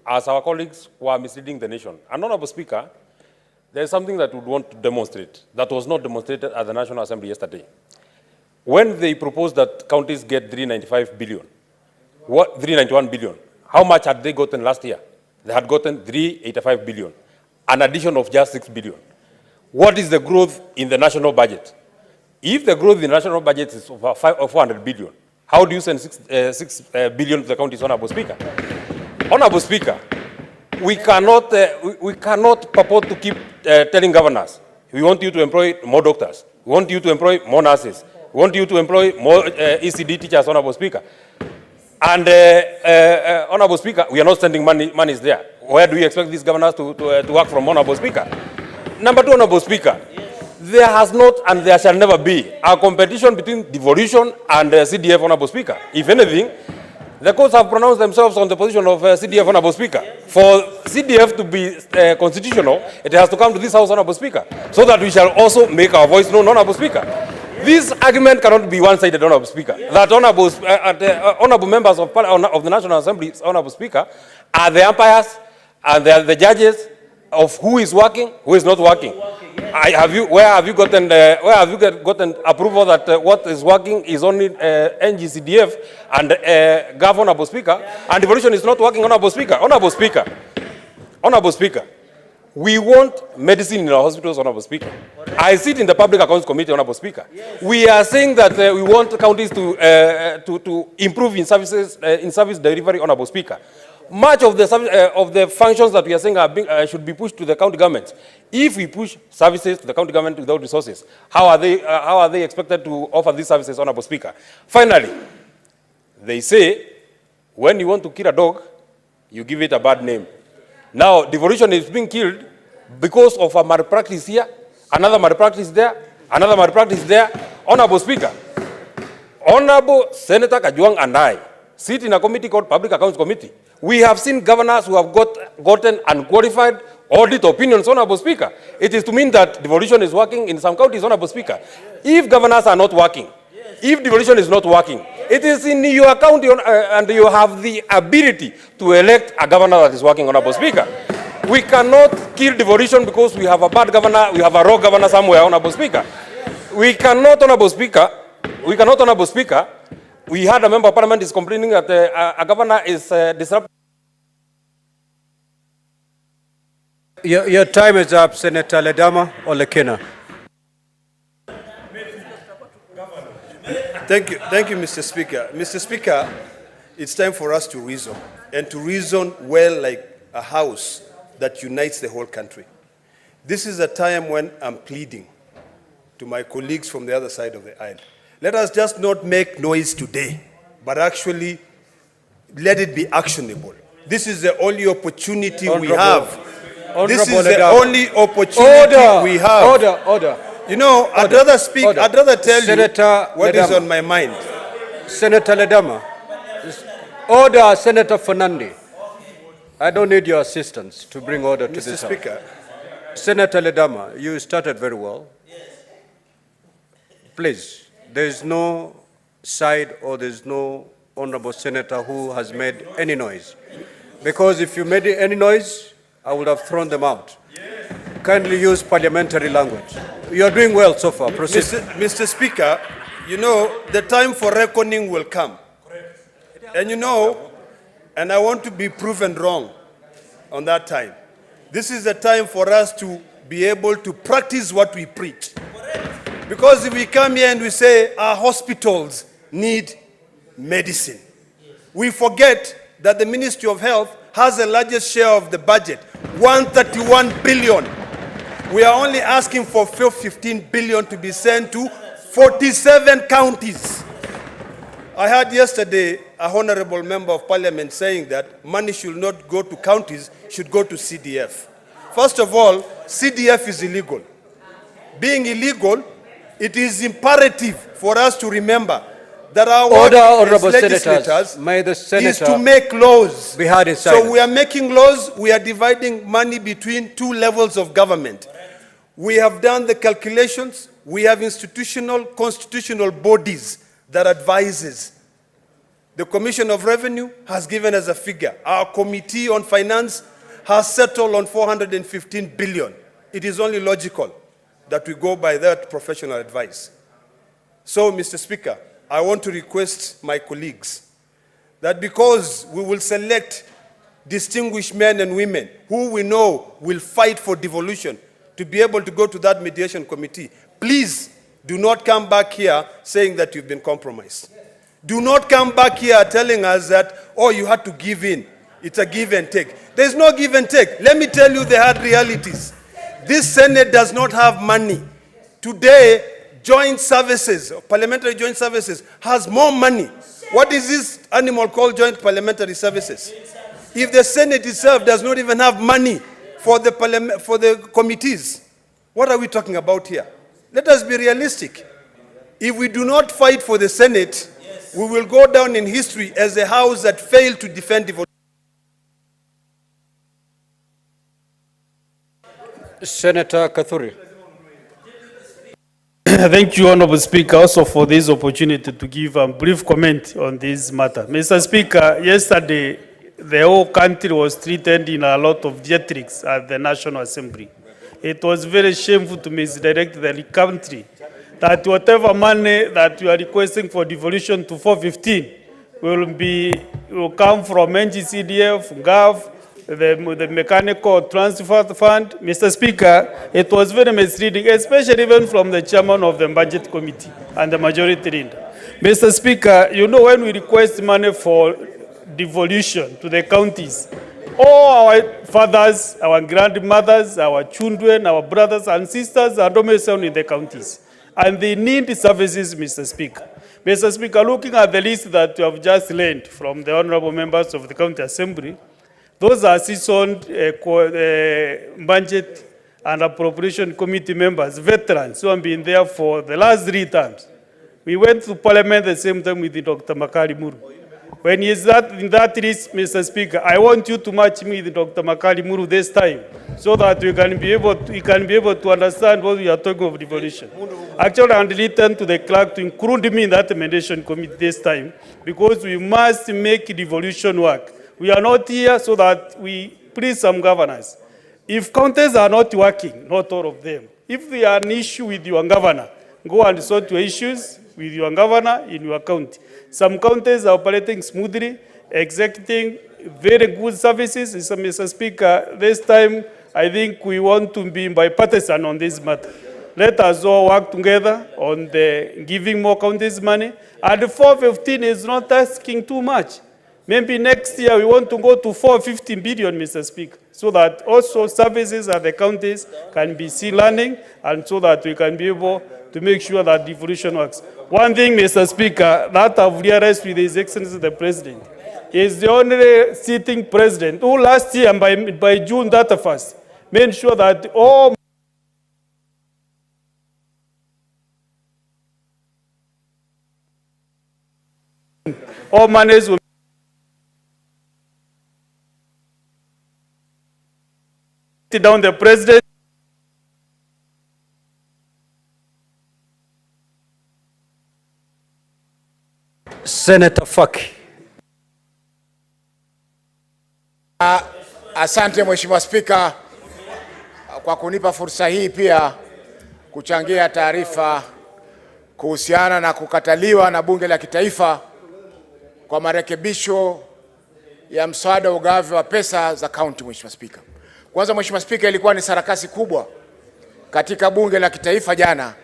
as our colleagues were misleading the nation. And Honorable Speaker, there is something that we would want to demonstrate that was not demonstrated at the National Assembly yesterday. When they proposed that counties get 391 billion, how much had they gotten last year? They had gotten 385 billion, an addition of just 6 billion. what is the growth in the national budget? If the growth in the national budget is over 400 billion, how do you send 6 billion to the counties, Honorable Speaker? Honorable Speaker, we cannot purport to keep telling governors, we want you to employ more doctors, we want you to employ more nurses, we want you to employ more ECD teachers, Honorable Speaker. And Honorable Speaker, we are not sending money is there. Where do you expect these governors to work from, Honorable Speaker? Number two, Honorable Speaker, there has not and there shall never be a competition between devolution and CDF, Honorable Speaker. If anything, the courts have pronounced themselves on the position of CDF, Honorable Speaker. For CDF to be constitutional, it has to come to this House, Honorable Speaker, so that we shall also make our voice known, Honorable Speaker. This argument cannot be one-sided, Honorable Speaker. That honorable members of the National Assembly, Honorable Speaker, are the umpires and they are the judges of who is working, who is not working. Where have you gotten approval that what is working is only NGCDF and GAV, Honorable Speaker, and devolution is not working, Honorable Speaker? Honorable Speaker, Honorable Speaker, we want medicine in our hospitals, Honorable Speaker. I sit in the Public Accounts Committee, Honorable Speaker. We are saying that we want counties to improve in service delivery, Honorable Speaker. Much of the functions that we are saying should be pushed to the county governments. If we push services to the county government without resources, how are they expected to offer these services, Honorable Speaker? Finally, they say when you want to kill a dog, you give it a bad name. Now, devolution is being killed because of a malpractice here, another malpractice there, another malpractice there. Honorable Speaker, Honorable Senator Kajwang and I sit in a committee called Public Accounts Committee. We have seen governors who have gotten unqualified audit opinions, Honorable Speaker. It is to mean that devolution is working in some counties, Honorable Speaker. If governors are not working, if devolution is not working, it is in your county and you have the ability to elect a governor that is working, Honorable Speaker. We cannot kill devolution because we have a bad governor, we have a raw governor somewhere, Honorable Speaker. We cannot, Honorable Speaker, Honorable Speaker, we had a member of parliament is complaining that a governor is disrupting. Your time is up, Senator Ledama Olekina. Thank you, Mr. Speaker. Mr. Speaker, it's time for us to reason, and to reason well like a house that unites the whole country. This is a time when I'm pleading to my colleagues from the other side of the aisle. Let us just not make noise today, but actually let it be actionable. This is the only opportunity we have. This is the only opportunity we have. Order. You know, I'd rather speak, I'd rather tell you what is on my mind. Senator Ledama. Order, Senator Fernandi. I don't need your assistance to bring order to this House. Mr. Speaker. Senator Ledama, you started very well. Please, there is no side or there is no honorable senator who has made any noise. Because if you made any noise, I would have thrown them out. Kindly use parliamentary language. You are doing well so far. Proceed. Mr. Speaker, you know, the time for reckoning will come. And you know, and I want to be proven wrong on that time. This is the time for us to be able to practice what we preach. Because if we come here and we say our hospitals need medicine, we forget that the Ministry of Health has the largest share of the budget, 131 billion. We are only asking for 15 billion to be sent to 47 counties. I heard yesterday a honorable member of parliament saying that money should not go to counties, should go to CDF. First of all, CDF is illegal. Being illegal, it is imperative for us to remember that our work as legislators is to make laws. So we are making laws, we are dividing money between two levels of government. We have done the calculations, we have institutional, constitutional bodies that advises. The Commission of Revenue has given us a figure. Our Committee on Finance has settled on 415 billion. It is only logical that we go by that professional advice. So, Mr. Speaker, I want to request my colleagues that because we will select distinguished men and women who we know will fight for devolution, to be able to go to that mediation committee. Please do not come back here saying that you've been compromised. Do not come back here telling us that, oh, you had to give in. It's a give and take. There's no give and take. Let me tell you the hard realities. This Senate does not have money. Today, joint services, parliamentary joint services, has more money. What is this animal called joint parliamentary services? If the Senate itself does not even have money for the committees, what are we talking about here? Let us be realistic. If we do not fight for the Senate, we will go down in history as a house that failed to defend devolution. Senator Kathuri. Thank you, Honorable Speaker, also for this opportunity to give a brief comment on this matter. Mr. Speaker, yesterday, the whole country was treated in a lot of theatrics at the National Assembly. It was very shameful to misdirect the country that whatever money that we are requesting for devolution to 415 will come from NGCDF, GAV, the mechanical transfer fund. Mr. Speaker, it was very misleading, especially even from the chairman of the budget committee and the majority leader. Mr. Speaker, you know, when we request money for devolution to the counties, all our fathers, our grandmothers, our children, our brothers and sisters are domiciled in the counties, and they need services, Mr. Speaker. Mr. Speaker, looking at the list that you have just learned from the honorable members of the County Assembly, those are seasoned budget and appropriation committee members, veterans who have been there for the last 3 terms. We went to Parliament the same time with Dr. Makari Muru. When he is in that list, Mr. Speaker, I want you to match me with Dr. Makari Muru this time, so that we can be able to understand what we are talking of devolution. Actually, I'm written to the clerk to include me in that mediation committee this time, because we must make devolution work. We are not here so that we please some governors. If counties are not working, not all of them, if they are an issue with your governor, go and sort your issues with your governor in your county. Some counties are operating smoothly, executing very good services. Mr. Speaker, this time I think we want to be bipartisan on this matter. Let us all work together on the giving more counties money. And 415 is not asking too much. Maybe next year we want to go to 450 billion, Mr. Speaker, so that also services at the counties can be seen learning, and so that we can be able to make sure that devolution works. One thing, Mr. Speaker, that I've realized with His Excellency the President, is the only sitting president who last year, by June 31st, made sure that all monies will down the president. Senator Faki. Asante Mheshimiwa Spika kwa kunipa fursa hii pia kuchangia taarifa kuhusiana na kukataliwa na Bunge la Kitaifa kwa marekebisho ya mswada ugavi wa pesa za kaunti. Mheshimiwa Spika, kwanza Mheshimiwa Spika, ilikuwa ni sarakasi kubwa katika Bunge la Kitaifa jana,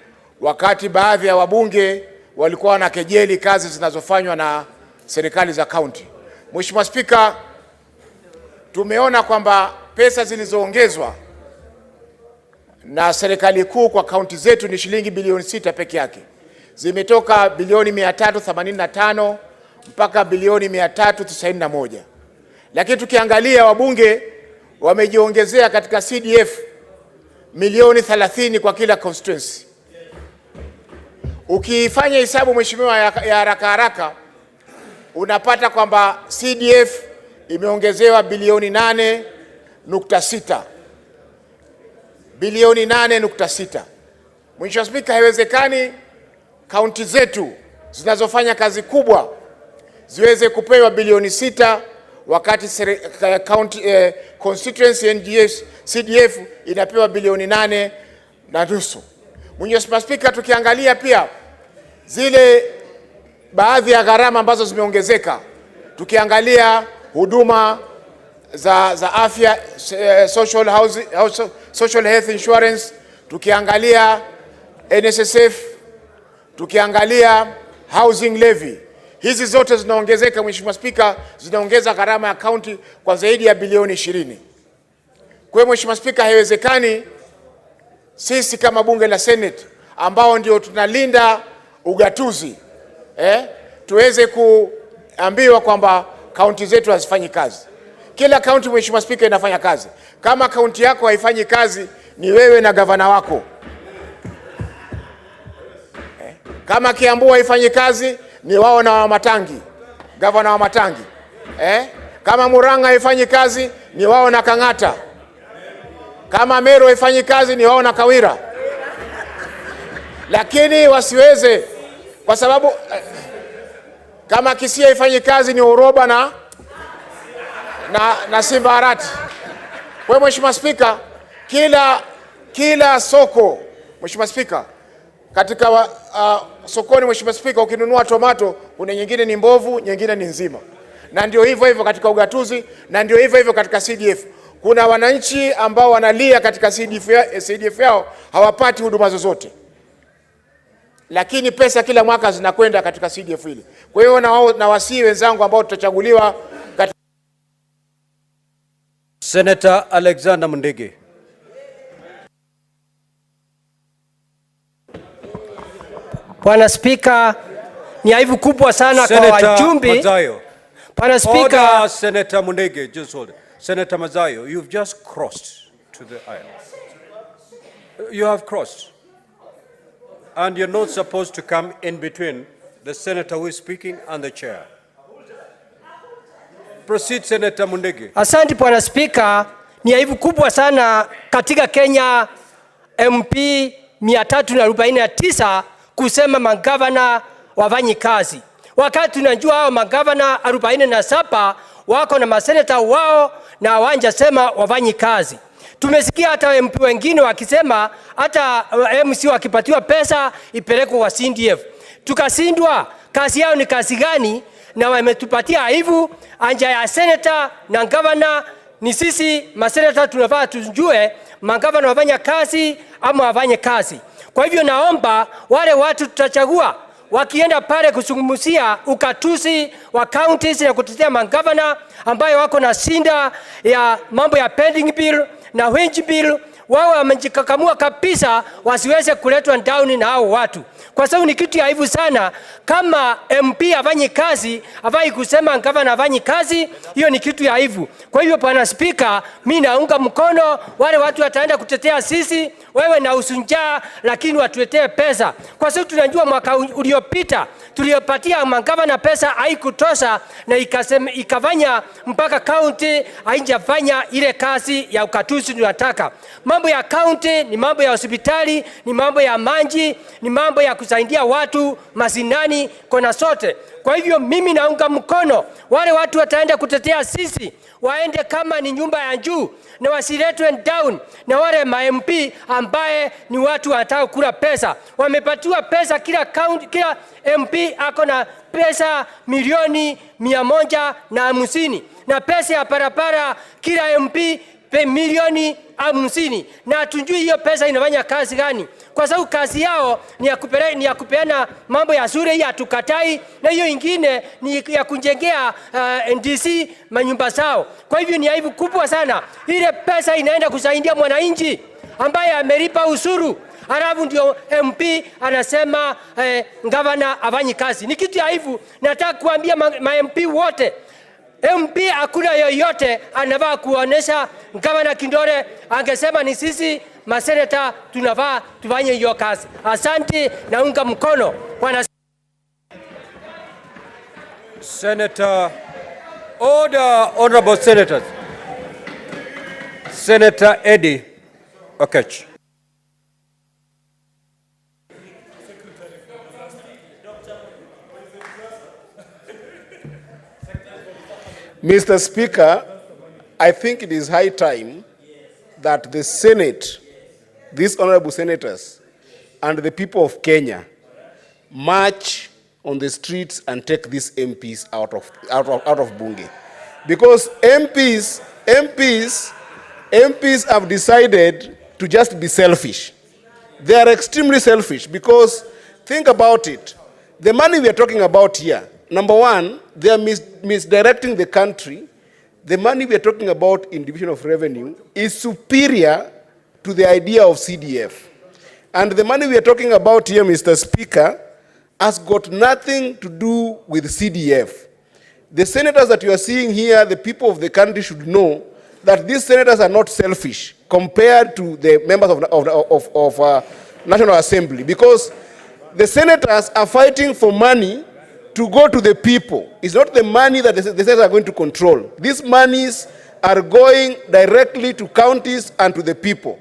wakati baadhi ya wabunge walikuwa wanakejeli kazi zinazofanywa na serikali za kaunti. Mheshimiwa Spika, tumeona kwamba pesa zilizoongezwa na serikali kuu kwa kaunti zetu ni shilingi bilioni 6 peke yake. Zimetoka bilioni 385 mpaka bilioni 391. Lakini tukiangalia wabunge wamejiongezea katika CDF milioni 30 kwa kila constituency. Ukifanya hesabu Mheshimiwa ya haraka haraka, unapata kwamba CDF imeongezewa bilioni 8.6. Bilioni 8.6. Mheshimiwa Spika, haiwezekani kaunti zetu zinazofanya kazi kubwa ziweze kupewa bilioni 6 wakati constituency NGS CDF inapewa bilioni 8.5. Mheshimiwa Spika, tukiangalia pia zile baadhi ya gharama ambazo zimeongezeka, tukiangalia huduma za afya, social health insurance, tukiangalia NSSF, tukiangalia housing levy. Hizi zote zinaongezeka, Mheshimiwa Spika, zinaongeza gharama ya kaunti kwa zaidi ya bilioni 20. Kwa hiyo Mheshimiwa Spika, haiwezekani sisi kama bunge la Senate ambao ndio tunalinda ugatuzi tuweze kuambiwa kwamba kaunti zetu hazifanyi kazi. Kila kaunti Mheshimiwa Spika inafanya kazi. Kama kaunti yako haifanyi kazi, ni wewe na gavana wako. Kama Kiambu haifanyi kazi, ni wao na Wamatangi, gavana wa Matangi. Kama Murang'a haifanyi kazi, ni wao na Kang'ata. Kama Meru haifanyi kazi, ni wao na Kawira. Lakini wasiweze, kwa sababu kama Kisii haifanyi kazi, ni Uroba na Simbarati. Kwa Mheshimiwa Spika, kila soko Mheshimiwa Spika, katika sokoni Mheshimiwa Spika, ukinunua tomato, kuna nyingine ni mbovu, nyingine ni nzima. Na ndio hivyo katika ugatuzi, na ndio hivyo katika CDF. Kuna wananchi ambao wanalia katika CDF yao hawapati huduma zozote. Lakini pesa kila mwaka zinakwenda katika CDF hili. Kwa hiyo na wasii wenzangu ambao tutachaguliwa katika Senator Alexander Mundigi. Bwana Spika, ni aibu kubwa sana kwa wajumbe. Bwana Spika, Senator Mundigi, just hold it. Senator Mazayo, you've just crossed to the aisle. You have crossed. And you're not supposed to come in between the senator who is speaking and the chair. Proceed, Senator Mundigi. Asante Bwana Spika, ni aibu kubwa sana katika Kenya MP 349 kusema magavana wafanyi kazi. Wakati tunajua hao magavana 47 wako na maseneta wao na wanja sema wafanyi kazi. Tumesikia hata MP wengine wakisema hata MC wakipatiwa pesa ipelekwe kwa CDF. Tukasindwa, kazi yao ni kazi gani? Na wametupatia aibu. Anja ya senator na governor ni sisi maseneta tunafaa tujue magavana wafanya kazi ama wafanye kazi. Kwa hivyo naomba wale watu tutachagua wakienda pale kuzungumzia ukatuzi wa counties na kutetea magavana ambayo wako na sinda ya mambo ya pending bill na wage bill, wao wamejikakamua kabisa wasiweze kuletwa down na hao watu. Kwa sababu ni kitu ya aibu sana kama MP afanye kazi, afai kusema gavana afanye kazi, hiyo ni kitu ya aibu. Kwa hivyo Bwana Spika, mimi naunga mkono wale watu wataenda kutetea sisi, wewe na usunjaa, lakini watuletee pesa. Kwa sababu tunajua mwaka uliopita tuliyopatia magavana pesa haikutosha na ikafanya mpaka county haijafanya ile kazi ya ukatuzi tunataka. Mambo ya county ni mambo ya hospitali, ni mambo ya maji, ni mambo ya kusaidia watu mazinani kona sote. Kwa hivyo mimi naunga mkono wale watu wataenda kutetea sisi, waende kama ni nyumba ya juu na wasiletwe down na wale MP ambaye ni watu wanataka kula pesa. Wamepatiwa pesa kila county, kila MP ako na pesa milioni 150 na pesa ya barabara kila MP milioni 50 na tujui hiyo pesa inafanya kazi gani, kwa sababu kazi yao ni ya kupeana mambo ya shule, hii hatukatai, na hiyo ingine ni ya kujengea NDC manyumba zao. Kwa hivyo ni aibu kubwa sana, ile pesa inaenda kusaidia mwananchi ambaye amelipa ushuru, halafu ndio MP anasema gavana afanyi kazi. Ni kitu ya aibu. Nataka kuambia ma MP wote, MP hakuna yoyote anafaa kuonesha gavana Kindore angesema ni sisi maseneta tunafaa tufanye hiyo kazi. Asante, naunga mkono Bwana Senator. Order, honorable senators. Senator Eddie Okech. Mr. Speaker, I think it is high time that the Senate, these honorable senators, and the people of Kenya march on the streets and take these MPs out of Bunge. Because MPs MPs have decided to just be selfish. They are extremely selfish because, think about it, the money we are talking about here, number one, they are misdirecting the country. The money we are talking about in division of revenue is superior to the idea of CDF. And the money we are talking about here, Mr. Speaker, has got nothing to do with CDF. The senators that you are seeing here, the people of the country should know that these senators are not selfish compared to the members of National Assembly, because the senators are fighting for money to go to the people. It's not the money that the senators are going to control. These monies are going directly to counties and to the people.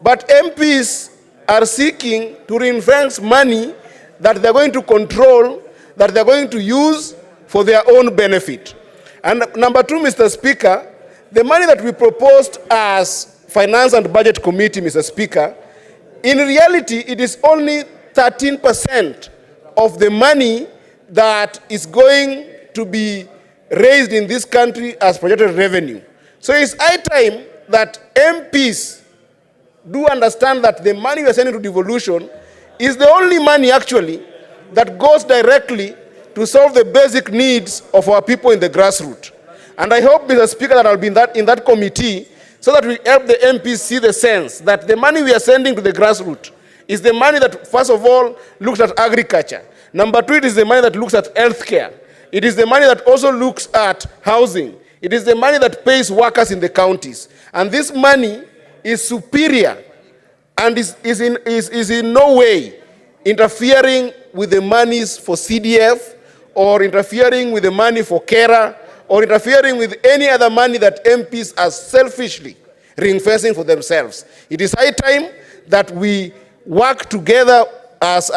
But MPs are seeking to ring-fence money that they're going to control, that they're going to use for their own benefit. And number two, Mr. Speaker, the money that we proposed as Finance and Budget Committee, Mr. Speaker, in reality, it is only 13% of the money that is going to be raised in this country as projected revenue. So it's high time that MPs do understand that the money we are sending to devolution is the only money actually that goes directly to solve the basic needs of our people in the grassroots. And I hope, Mr. Speaker, that I'll be in that committee so that we help the MPs see the sense that the money we are sending to the grassroots is the money that, first of all, looks at agriculture. Number two, it is the money that looks at healthcare. It is the money that also looks at housing. It is the money that pays workers in the counties. And this money is superior and is in no way interfering with the monies for CDF or interfering with the money for CARA or interfering with any other money that MPs are selfishly ring-fencing for themselves. It is high time that we work together as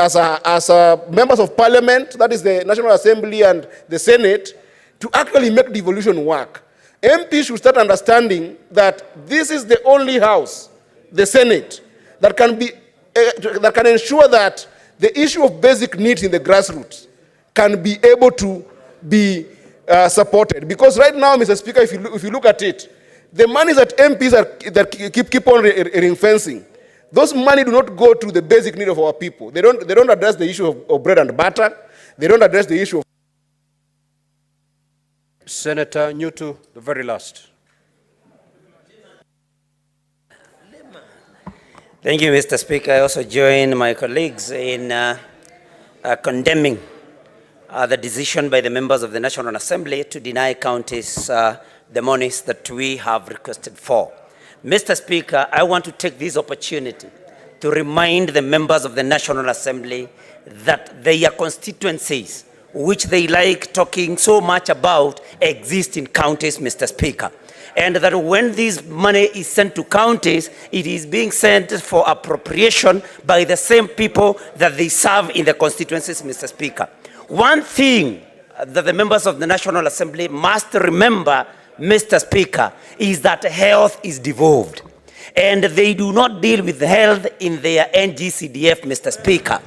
members of parliament, that is the National Assembly and the Senate, to actually make devolution work. MPs should start understanding that this is the only house, the Senate, that can ensure that the issue of basic needs in the grassroots can be able to be supported. Because right now, Mr. Speaker, if you look at it, the money that MPs keep on ring-fencing, those money do not go to the basic need of our people. They don't address the issue of bread and butter. They don't address the issue of... Senator Nyutu, the very last. Thank you, Mr. Speaker. I also join my colleagues in condemning the decision by the members of the National Assembly to deny counties the monies that we have requested for. Mr. Speaker, I want to take this opportunity to remind the members of the National Assembly that their constituencies, which they like talking so much about, exist in counties, Mr. Speaker. And that when this money is sent to counties, it is being sent for appropriation by the same people that they serve in the constituencies, Mr. Speaker. One thing that the members of the National Assembly must remember, Mr. Speaker, is that health is devolved. And they do not deal with health in their NGCDF, Mr. Speaker.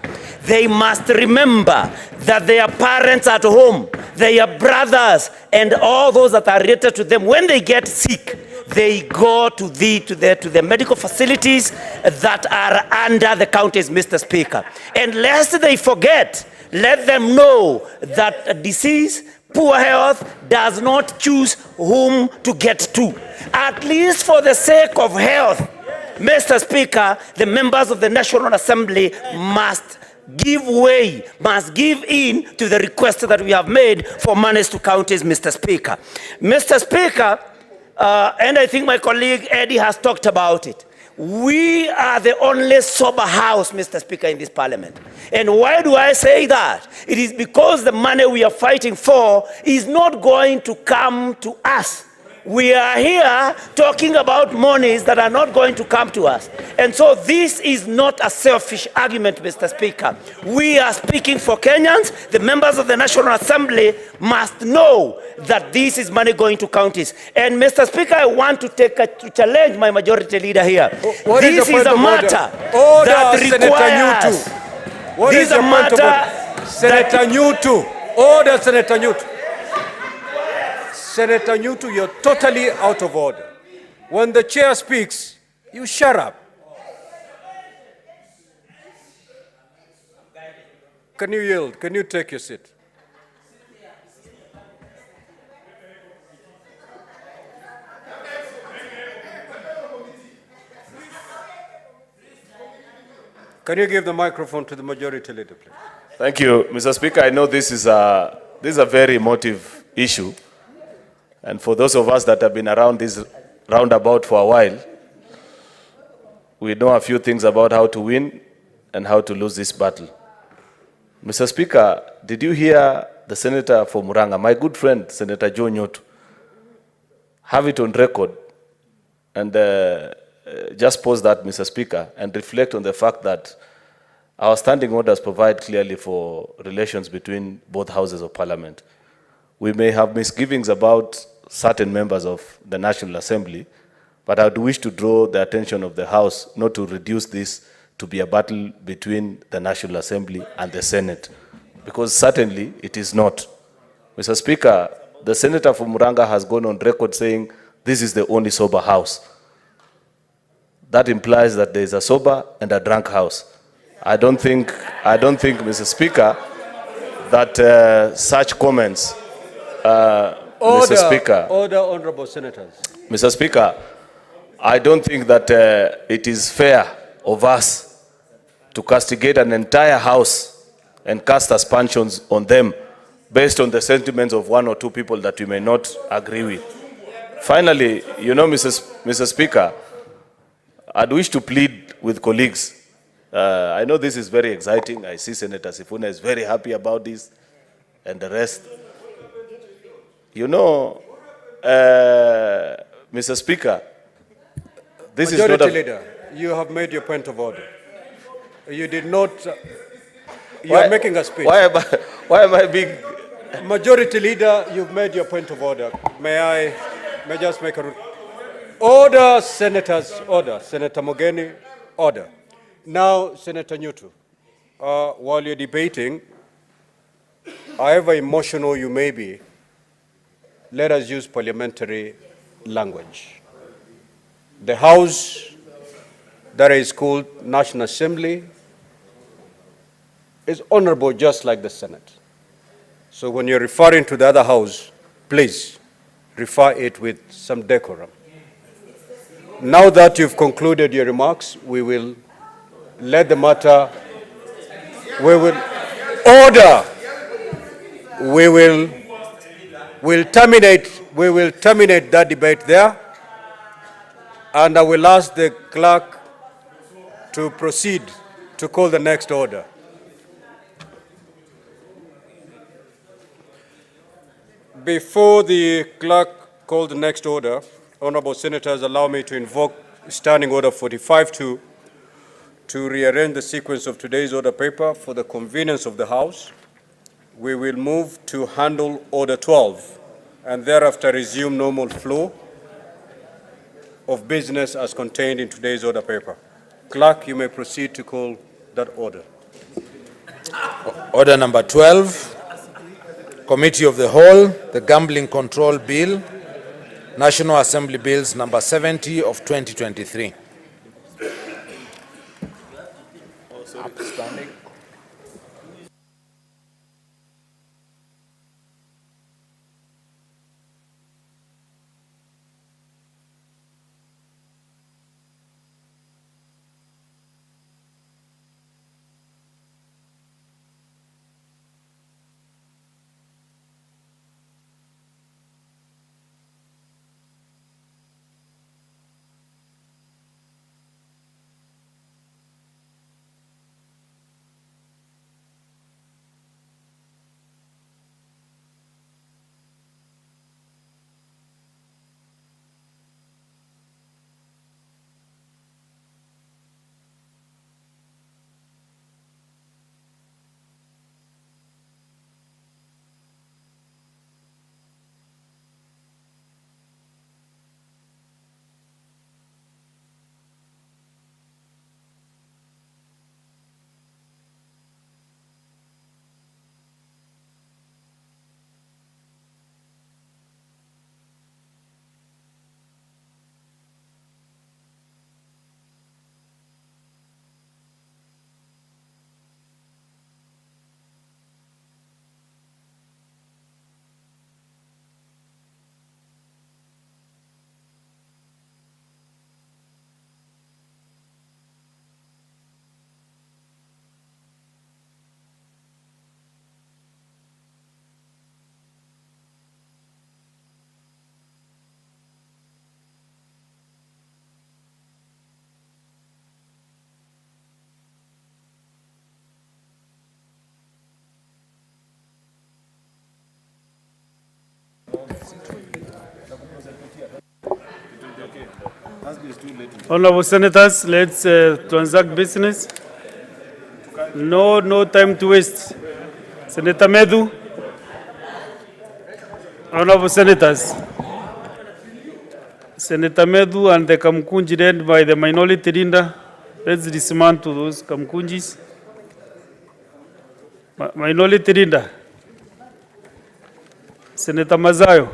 They must remember that their parents at home, their brothers, and all those that are related to them, when they get sick, they go to the medical facilities that are under the counties, Mr. Speaker. And lest they forget, let them know that disease, poor health, does not choose whom to get to. At least for the sake of health, Mr. Speaker, the members of the National Assembly must give way, must give in to the request that we have made for monies to counties, Mr. Speaker. Mr. Speaker, and I think my colleague Eddie has talked about it. We are the only sober house, Mr. Speaker, in this parliament. And why do I say that? It is because the money we are fighting for is not going to come to us. We are here talking about monies that are not going to come to us. And so this is not a selfish argument, Mr. Speaker. We are speaking for Kenyans. The members of the National Assembly must know that this is money going to counties. And Mr. Speaker, I want to challenge my majority leader here. This is a matter that requires... What is the point of order? Senator Nyutu. Order, Senator Nyutu. Senator Nyutu, you're totally out of order. When the chair speaks, you shut up. Can you yield? Can you take your seat? Can you give the microphone to the majority leader, please? Thank you, Mr. Speaker. I know this is a very emotive issue. And for those of us that have been around this roundabout for a while, we know a few things about how to win and how to lose this battle. Mr. Speaker, did you hear the senator for Muranga, my good friend, Senator Joe Nyotu, have it on record and just pause that, Mr. Speaker, and reflect on the fact that our standing orders provide clearly for relations between both houses of parliament. We may have misgivings about certain members of the National Assembly, but I would wish to draw the attention of the House not to reduce this to be a battle between the National Assembly and the Senate, because certainly it is not. Mr. Speaker, the senator from Muranga has gone on record saying this is the only sober house. That implies that there is a sober and a drunk house. I don't think, Mr. Speaker, that such comments, Order, Mr. Speaker. Order, honorable senators. Mr. Speaker, I don't think that it is fair of us to castigate an entire house and cast aspersions on them based on the sentiments of one or two people that you may not agree with. Finally, you know, Mr. Speaker, I'd wish to plead with colleagues. I know this is very exciting. I see Senator Sifuna is very happy about this and the rest. You know, Mr. Speaker, this is not Majority a... Leader, you have made your point of order. You did not... you are making a speech. Why am I being... Majority Leader, you've made your point of order. May I just make a... Order, senators, order. Senator Mogeni, order. Now, Senator Nyutu, while you're debating, however emotional you may be, let us use parliamentary language. The House that is called National Assembly is honorable just like the Senate. So when you're referring to the other House, please refer it with some decorum. Now that you've concluded your remarks, we will let the matter, we will order, we'll terminate that debate there, and I will ask the clerk to proceed to call the next order. Before the clerk calls the next order, honorable senators, allow me to invoke Standing Order 45-2 to rearrange the sequence of today's order paper for the convenience of the House. We will move to handle Order 12 and thereafter resume normal flow of business as contained in today's order paper. Clerk, you may proceed to call that order. Order number 12, Committee of the Whole, the Gambling Control Bill, National Assembly Bills number 70 of 2023. Outstanding. Honorable Senators, let's transact business. No time to waste. Senator Medu. Honorable Senators. Senator Medu and the Kamkunji led by the minority leader. Let's dismantle those Kamkunjis. Minority leader. Senator Mazayo.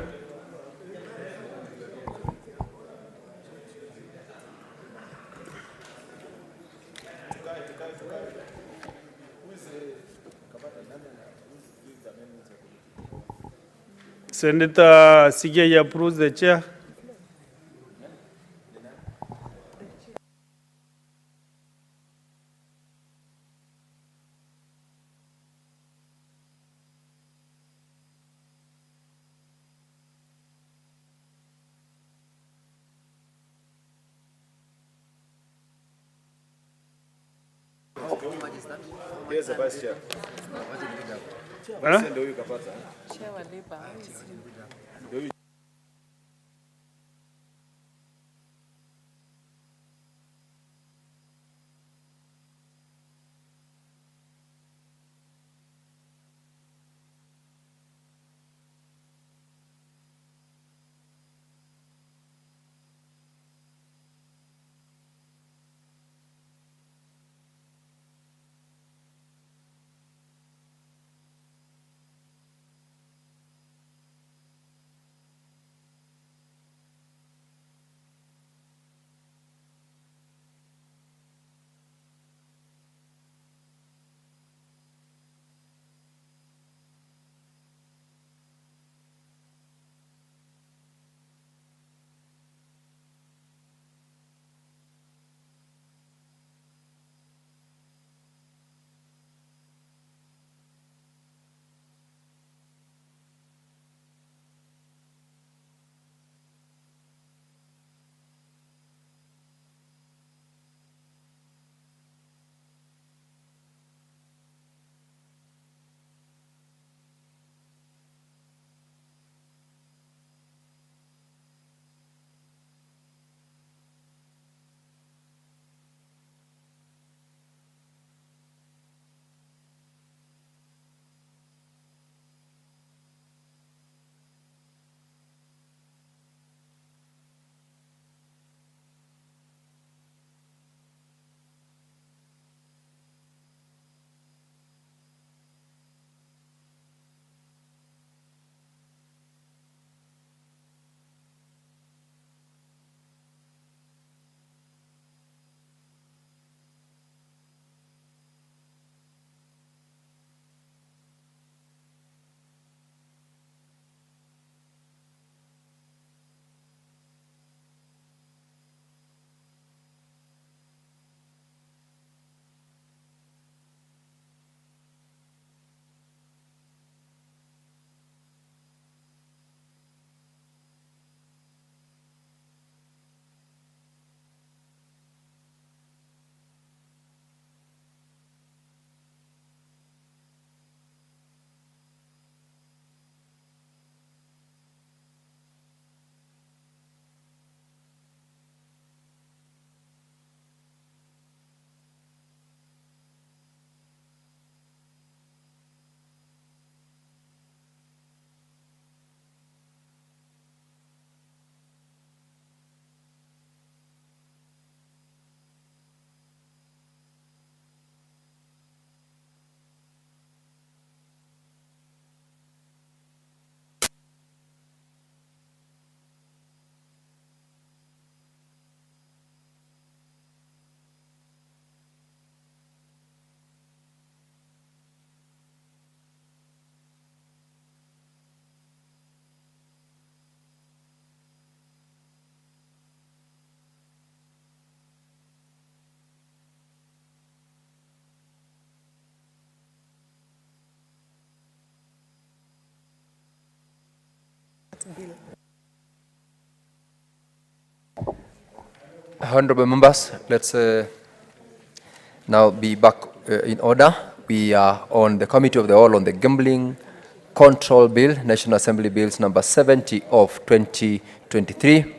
Senator Sigey approves the chair. Here's the vice chair. Huh? Honorable members, let's now be back in order. We are on the Committee of the Whole on the Gambling Control Bill, National Assembly Bills number 70 of 2023.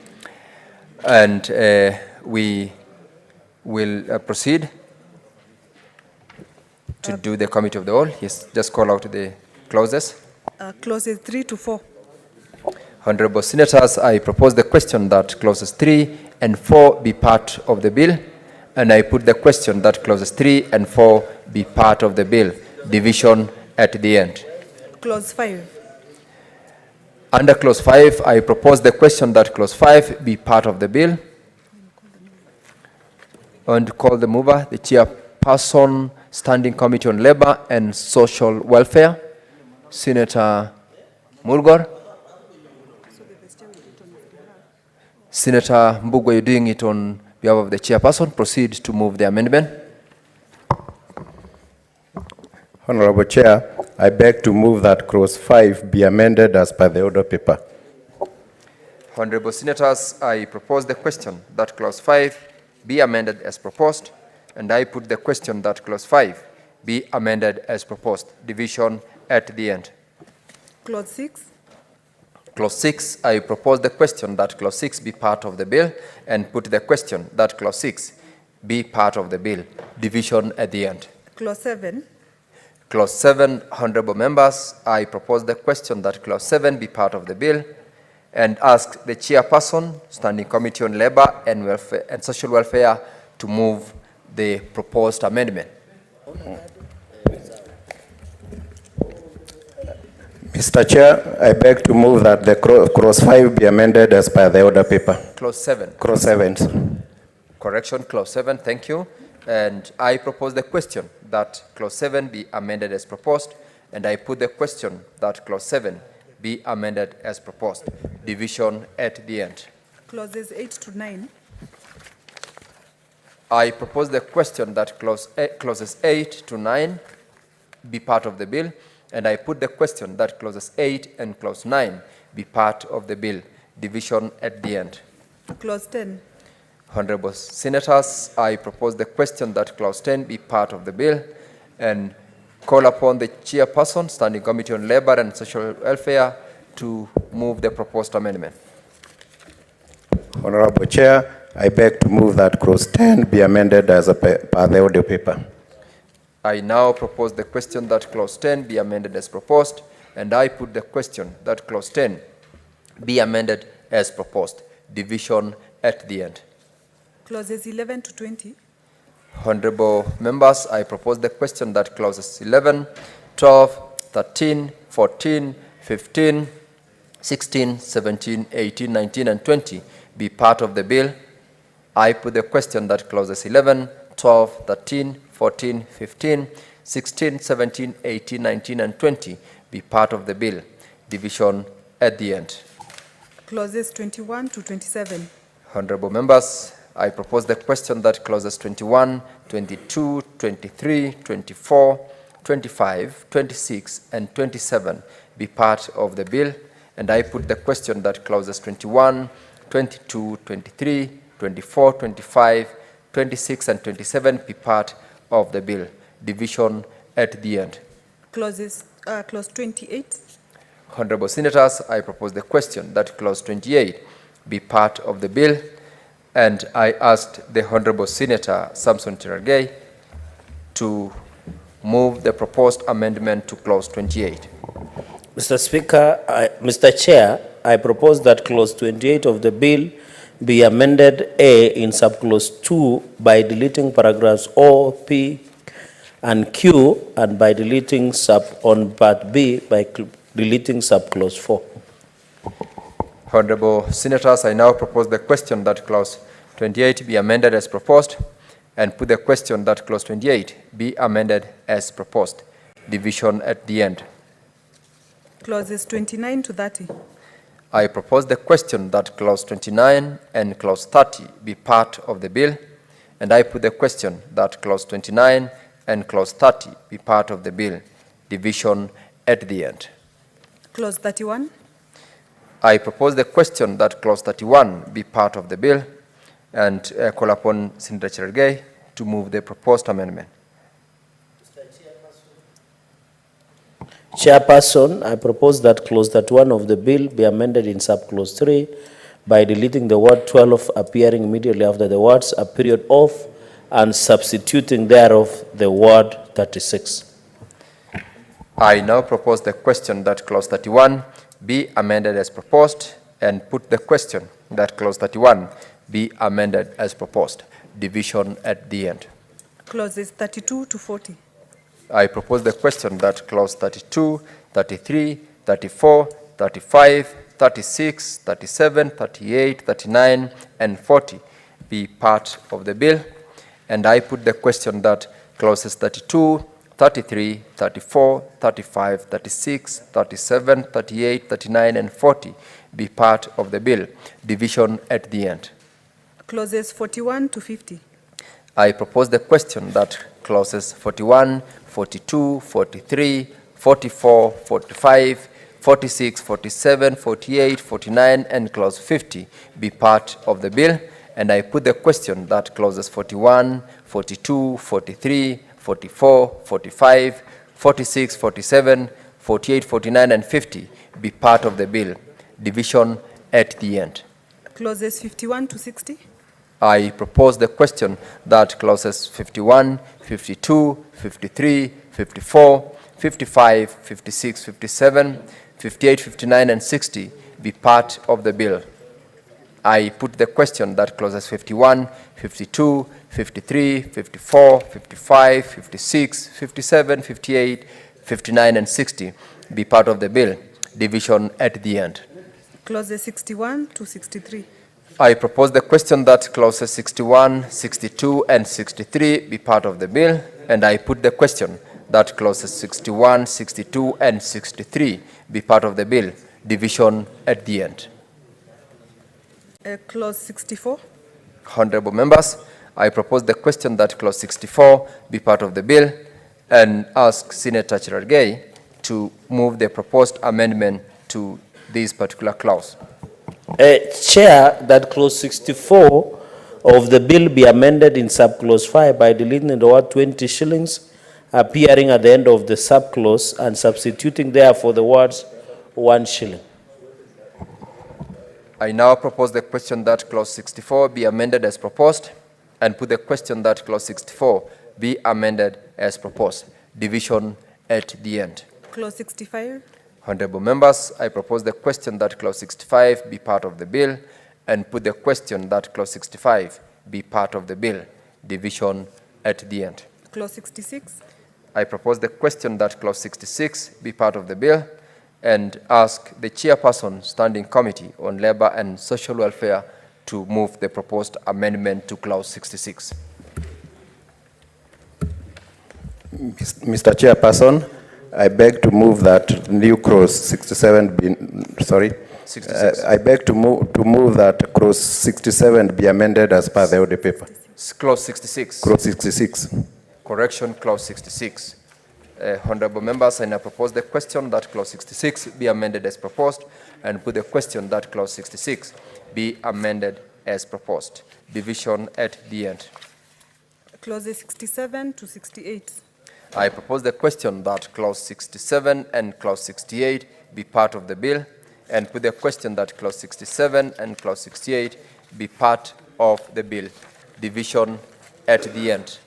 And we will proceed to do the committee of the whole. Yes, just call out the clauses. Clauses 3 to 4. Honorable Senators, I propose the question that clauses 3 and 4 be part of the bill, and I put the question that clauses 3 and 4 be part of the bill. Division at the end. Clause 5. Under clause 5, I propose the question that clause 5 be part of the bill, and call the mover, the chairperson, Standing Committee on Labor and Social Welfare, Senator Mulgor. Senator Mbugwa, you're doing it on behalf of the chairperson. Proceed to move the amendment. Honorable Chair, I beg to move that clause 5 be amended as per the order paper. Honorable Senators, I propose the question that clause 5 be amended as proposed, and I put the question that clause 5 be amended as proposed. Division at the end. Clause 6. Clause 6, I propose the question that clause 6 be part of the bill, and put the question that clause 6 be part of the bill. Division at the end. Clause 7. Clause 7, honorable members, I propose the question that clause 7 be part of the bill, and ask the chairperson, Standing Committee on Labor and Welfare and Social Welfare, to move the proposed amendment. Mr. Chair, I beg to move that the clause 5 be amended as per the order paper. Clause 7. Clause 7. Correction, clause 7, thank you. And I propose the question that clause 7 be amended as proposed, and I put the question that clause 7 be amended as proposed. Division at the end. Clauses 8 to 9. I propose the question that clauses 8 to 9 be part of the bill, and I put the question that clauses 8 and clause 9 be part of the bill. Division at the end. Clause 10. Honorable Senators, I propose the question that clause 10 be part of the bill, and call upon the chairperson, Standing Committee on Labor and Social Welfare, to move the proposed amendment. Honorable Chair, I beg to move that clause 10 be amended as per the order paper. I now propose the question that clause 10 be amended as proposed, and I put the question that clause 10 be amended as proposed. Division at the end. Clauses 11 to 20. Honorable members, I propose the question that clauses 11, 12, 13, 14, 15, 16, 17, 18, 19, and 20 be part of the bill. I put the question that clauses 11, 12, 13, 14, 15, 16, 17, 18, 19, and 20 be part of the bill. Division at the end. Clauses 21 to 27. Honorable members, I propose the question that clauses 21, 22, 23, 24, 25, 26, and 27 be part of the bill, and I put the question that clauses 21, 22, 23, 24, 25, 26, and 27 be part of the bill. Division at the end. Clause 28. Honorable Senators, I propose the question that clause 28 be part of the bill, and I asked the Honorable Senator Samson Cherargei to move the proposed amendment to clause 28. Mr. Speaker, Mr. Chair, I propose that clause 28 of the bill be amended A in subclause 2 by deleting paragraphs O, P, and Q, and by deleting on part B by deleting subclause 4. Honorable Senators, I now propose the question that clause 28 be amended as proposed, and put the question that clause 28 be amended as proposed. Division at the end. Clauses 29 to 30. I propose the question that clause 29 and clause 30 be part of the bill, and I put the question that clause 29 and clause 30 be part of the bill. Division at the end. Clause 31. I propose the question that clause 31 be part of the bill, and call upon Senator Cherargei to move the proposed amendment. Chairperson, I propose that clause 31 of the bill be amended in subclause 3 by deleting the word 12 appearing immediately after the words a period of and substituting thereof the word 36. I now propose the question that clause 31 be amended as proposed and put the question that clause 31 be amended as proposed. Division at the end. Clauses 32 to 40. I propose the question that clause 32, 33, 34, 35, 36, 37, 38, 39, and 40 be part of the bill. And I put the question that clauses 32, 33, 34, 35, 36, 37, 38, 39, and 40 be part of the bill. Division at the end. Clauses 41 to 50. I propose the question that clauses 41, 42, 43, 44, 45, 46, 47, 48, 49, and clause 50 be part of the bill. And I put the question that clauses 41, 42, 43, 44, 45, 46, 47, 48, 49, and 50 be part of the bill. Division at the end. Clauses 51 to 60. I propose the question that clauses 51, 52, 53, 54, 55, 56, 57, 58, 59, and 60 be part of the bill. I put the question that clauses 51, 52, 53, 54, 55, 56, 57, 58, 59, and 60 be part of the bill. Division at the end. Clauses 61 to 63. I propose the question that clauses 61, 62, and 63 be part of the bill, and I put the question that clauses 61, 62, and 63 be part of the bill. Division at the end. Clause 64. Honorable members, I propose the question that clause 64 be part of the bill and ask Senator Cherargei to move the proposed amendment to this particular clause. Chair, that clause 64 of the bill be amended in subclause 5 by deleting the word 20 shillings appearing at the end of the subclause and substituting therefore the words 1 shilling. I now propose the question that clause 64 be amended as proposed and put the question that clause 64 be amended as proposed. Division at the end. Clause 65. Honorable members, I propose the question that clause 65 be part of the bill and put the question that clause 65 be part of the bill. Division at the end. Clause 66. I propose the question that clause 66 be part of the bill and ask the chairperson Standing Committee on Labor and Social Welfare to move the proposed amendment to clause 66. Mr. Chairperson, I beg to move that new clause 67 be, 66. I beg to move that clause 67 be amended as per the order paper. Clause 66. Clause 66. Correction, clause 66. Honorable members, I now propose the question that clause 66 be amended as proposed and put the question that clause 66 be amended as proposed. Division at the end. Clauses 67 to 68. I propose the question that clause 67 and clause 68 be part of the bill and put the question that clause 67 and clause 68 be part of the bill. Division at the end.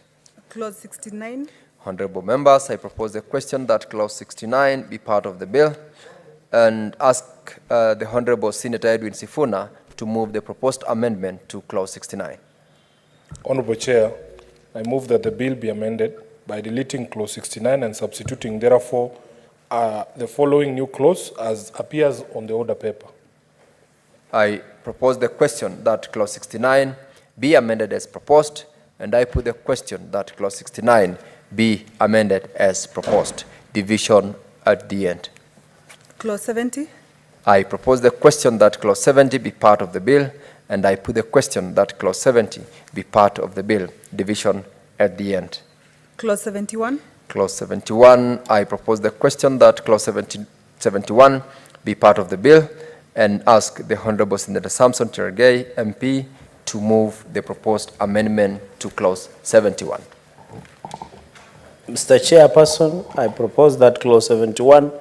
Clause 69. Honorable members, I propose the question that clause 69 be part of the bill and ask the Honorable Senator Edwin Sifuna to move the proposed amendment to clause 69. Honorable Chair, I move that the bill be amended by deleting clause 69 and substituting therefore the following new clause as appears on the order paper. I propose the question that clause 69 be amended as proposed, and I put the question that clause 69 be amended as proposed. Division at the end. Clause 70. I propose the question that clause 70 be part of the bill, and I put the question that clause 70 be part of the bill. Division at the end. Clause 71. Clause 71, I propose the question that clause 71 be part of the bill and ask the Honorable Senator Samson Cherargei, MP, to move the proposed amendment to clause 71. Mr. Chairperson, I propose that clause 71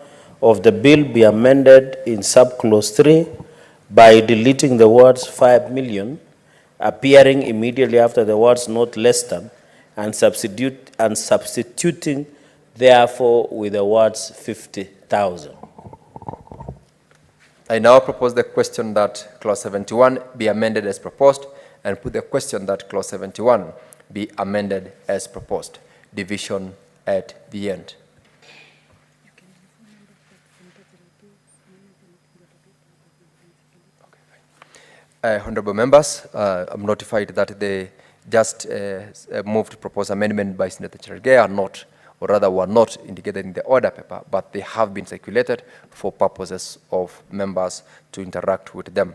of the bill be amended in subclause 3 by deleting the words 5 million, appearing immediately after the words not less than, and substituting therefore with the words 50,000. I now propose the question that clause 71 be amended as proposed, and put the question that clause 71 be amended as proposed. Division at the end. Honorable members, I'm notified that the just moved proposed amendment by Senator Cherargei are not, or rather were not indicated in the order paper, but they have been circulated for purposes of members to interact with them.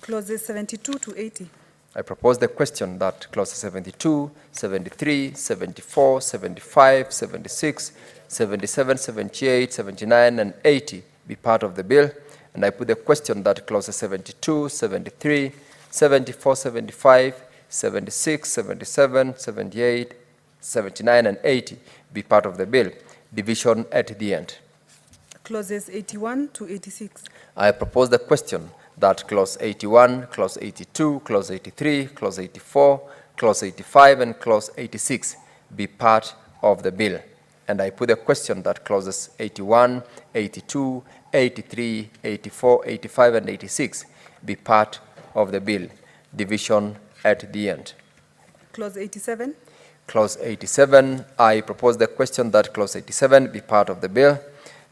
Clauses 72 to 80. I propose the question that clauses 72, 73, 74, 75, 76, 77, 78, 79, and 80 be part of the bill. And I put the question that clauses 72, 73, 74, 75, 76, 77, 78, 79, and 80 be part of the bill. Division at the end. Clauses 81 to 86. I propose the question that clause 81, clause 82, clause 83, clause 84, clause 85, and clause 86 be part of the bill. And I put the question that clauses 81, 82, 83, 84, 85, and 86 be part of the bill. Division at the end. Clause 87. Clause 87, I propose the question that clause 87 be part of the bill,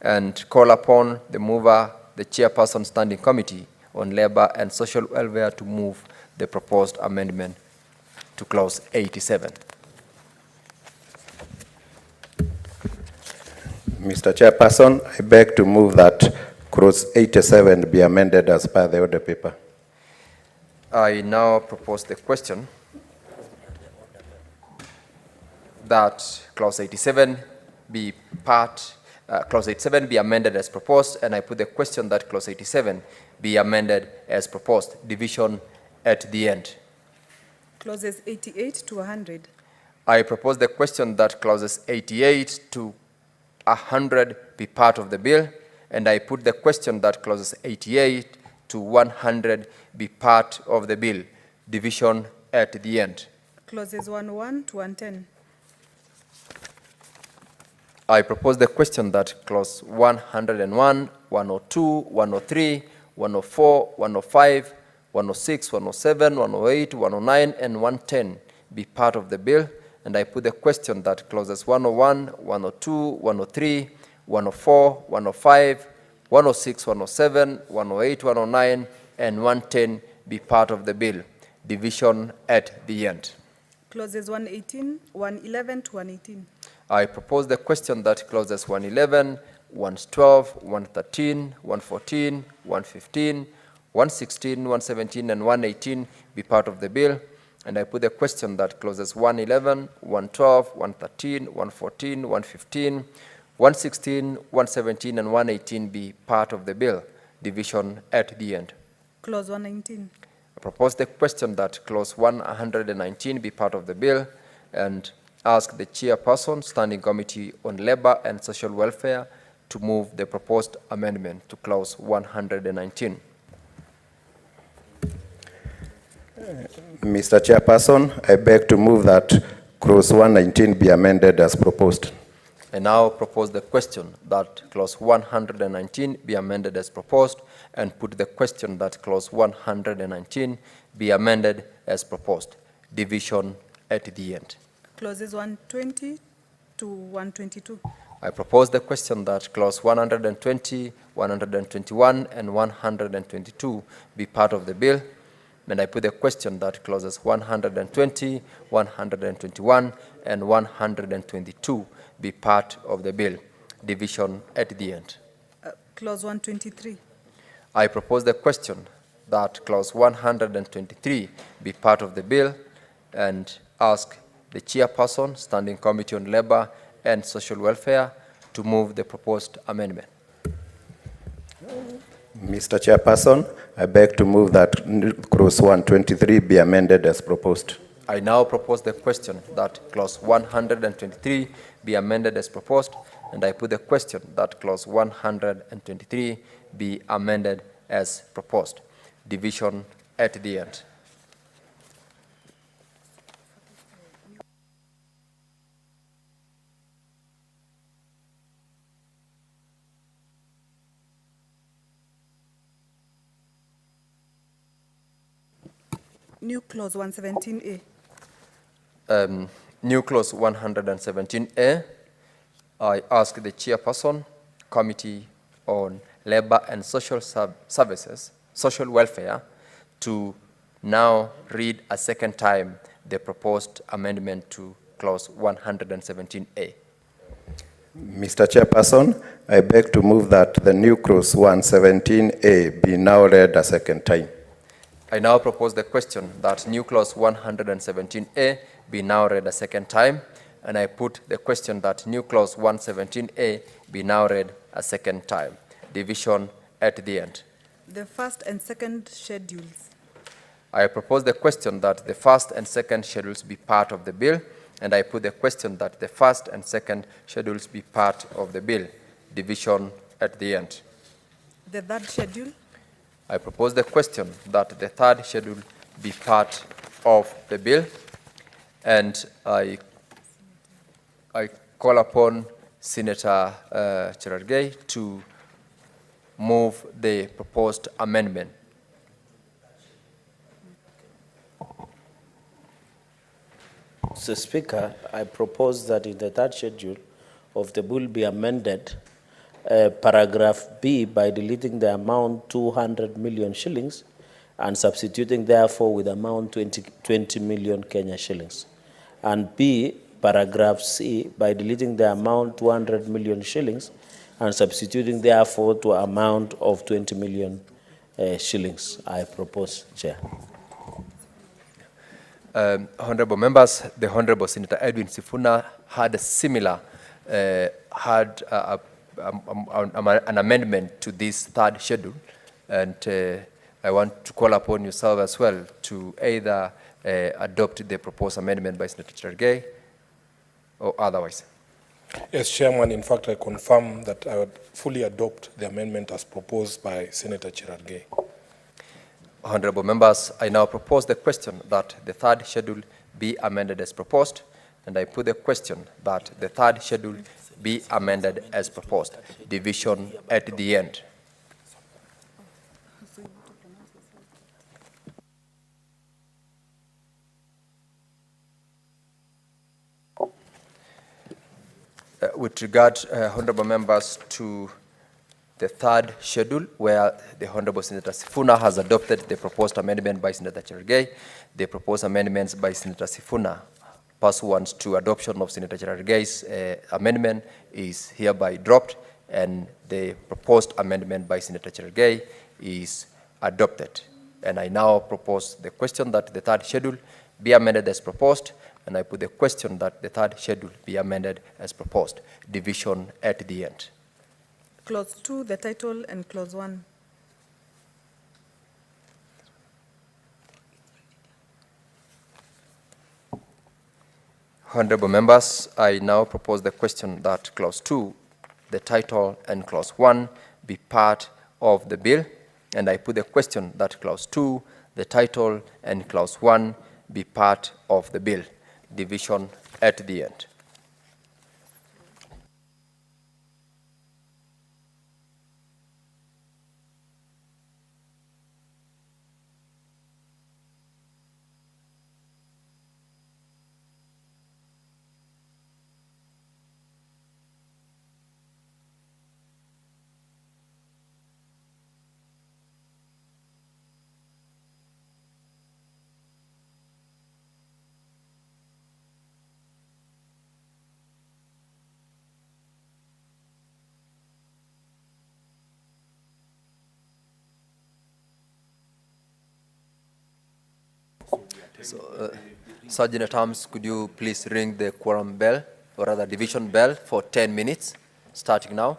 and call upon the mover, the chairperson standing committee on labor and social welfare, to move the proposed amendment to clause 87. Mr. Chairperson, I beg to move that clause 87 be amended as per the order paper. I now propose the question that clause 87 be clause 87 be amended as proposed, and I put the question that clause 87 be amended as proposed. Division at the end. Clauses 88 to 100. I propose the question that clauses 88 to 100 be part of the bill, and I put the question that clauses 88 to 100 be part of the bill. Division at the end. Clauses 101 to 110. I propose the question that clause 101, 102, 103, 104, 105, 106, 107, 108, 109, and 110 be part of the bill, and I put the question that clauses 101, 102, 103, 104, 105, 106, 107, 108, 109, and 110 be part of the bill. Division at the end. Clauses 118, 111 to 118. I propose the question that clauses 111, 112, 113, 114, 115, 116, 117, and 118 be part of the bill, and I put the question that clauses 111, 112, 113, 114, 115, 116, 117, and 118 be part of the bill. Division at the end. Clause 119. I propose the question that clause 119 be part of the bill, and ask the chairperson, Standing Committee on Labor and Social Welfare, to move the proposed amendment to clause 119. Mr. Chairperson, I beg to move that clause 119 be amended as proposed. I now propose the question that clause 119 be amended as proposed, and put the question that clause 119 be amended as proposed. Division at the end. Clauses 120 to 122. I propose the question that clause 120, 121, and 122 be part of the bill, and I put the question that clauses 120, 121, and 122 be part of the bill. Division at the end. Clause 123. I propose the question that clause 123 be part of the bill, and ask the chairperson, Standing Committee on Labor and Social Welfare, to move the proposed amendment. Mr. Chairperson, I beg to move that clause 123 be amended as proposed. I now propose the question that clause 123 be amended as proposed, and I put the question that clause 123 be amended as proposed. Division at the end. New clause 117A. New clause 117A. I ask the chairperson, Committee on Labor and Social Services, Social Welfare, to now read a second time the proposed amendment to clause 117A. Mr. Chairperson, I beg to move that the new clause 117A be now read a second time. I now propose the question that new clause 117A be now read a second time, and I put the question that new clause 117A be now read a second time. Division at the end. The first and second schedules. I propose the question that the first and second schedules be part of the bill, and I put the question that the first and second schedules be part of the bill. Division at the end. The third schedule. I propose the question that the third schedule be part of the bill, and I call upon Senator Cherargei to move the proposed amendment. Mr. Speaker, I propose that in the third schedule of the bill be amended paragraph B by deleting the amount 200 million shillings and substituting therefore with amount 20 million Kenya shillings. And B, paragraph C by deleting the amount 200 million shillings and substituting therefore to amount of 20 million shillings. I propose, Chair. Honorable members, the Honorable Senator Edwin Sifuna had a similar, an amendment to this third schedule, and I want to call upon yourself as well to either adopt the proposed amendment by Senator Cherargei or otherwise. Yes, Chairman, in fact, I confirm that I would fully adopt the amendment as proposed by Senator Cherargei. Honorable members, I now propose the question that the third schedule be amended as proposed, and I put the question that the third schedule be amended as proposed. Division at the end. With regard, honorable members, to the third schedule, where the Honorable Senator Sifuna has adopted the proposed amendment by Senator Cherargei, the proposed amendments by Senator Sifuna pursuant to adoption of Senator Cherargei's amendment is hereby dropped, and the proposed amendment by Senator Cherargei is adopted. And I now propose the question that the third schedule be amended as proposed, and I put the question that the third schedule be amended as proposed. Division at the end. Clause 2, the title, and clause 1. Honorable members, I now propose the question that clause 2, the title, and clause 1 be part of the bill, and I put the question that clause 2, the title, and clause 1 be part of the bill. Division at the end. So, Sergeant at Arms, could you please ring the quorum bell, or rather division bell, for 10 minutes, starting now?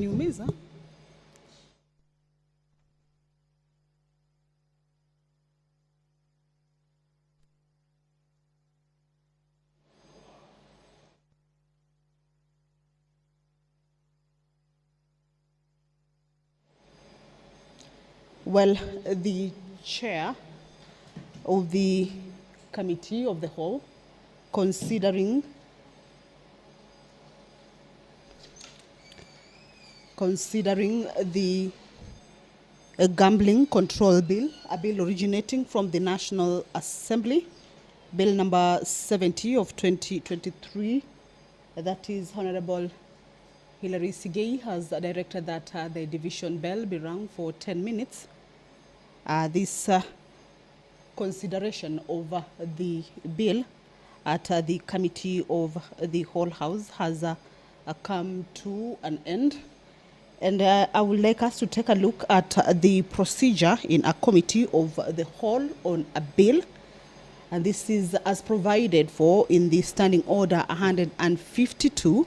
Unaniumiza. Well, the chair of the committee of the whole, considering the gambling control bill, a bill originating from the National Assembly, bill number 70 of 2023, that is Honorable Hilary Sigei has directed that the division bell be rung for 10 minutes. This consideration of the bill at the committee of the whole house has come to an end. And I would like us to take a look at the procedure in a committee of the whole on a bill. And this is as provided for in the Standing Order 152.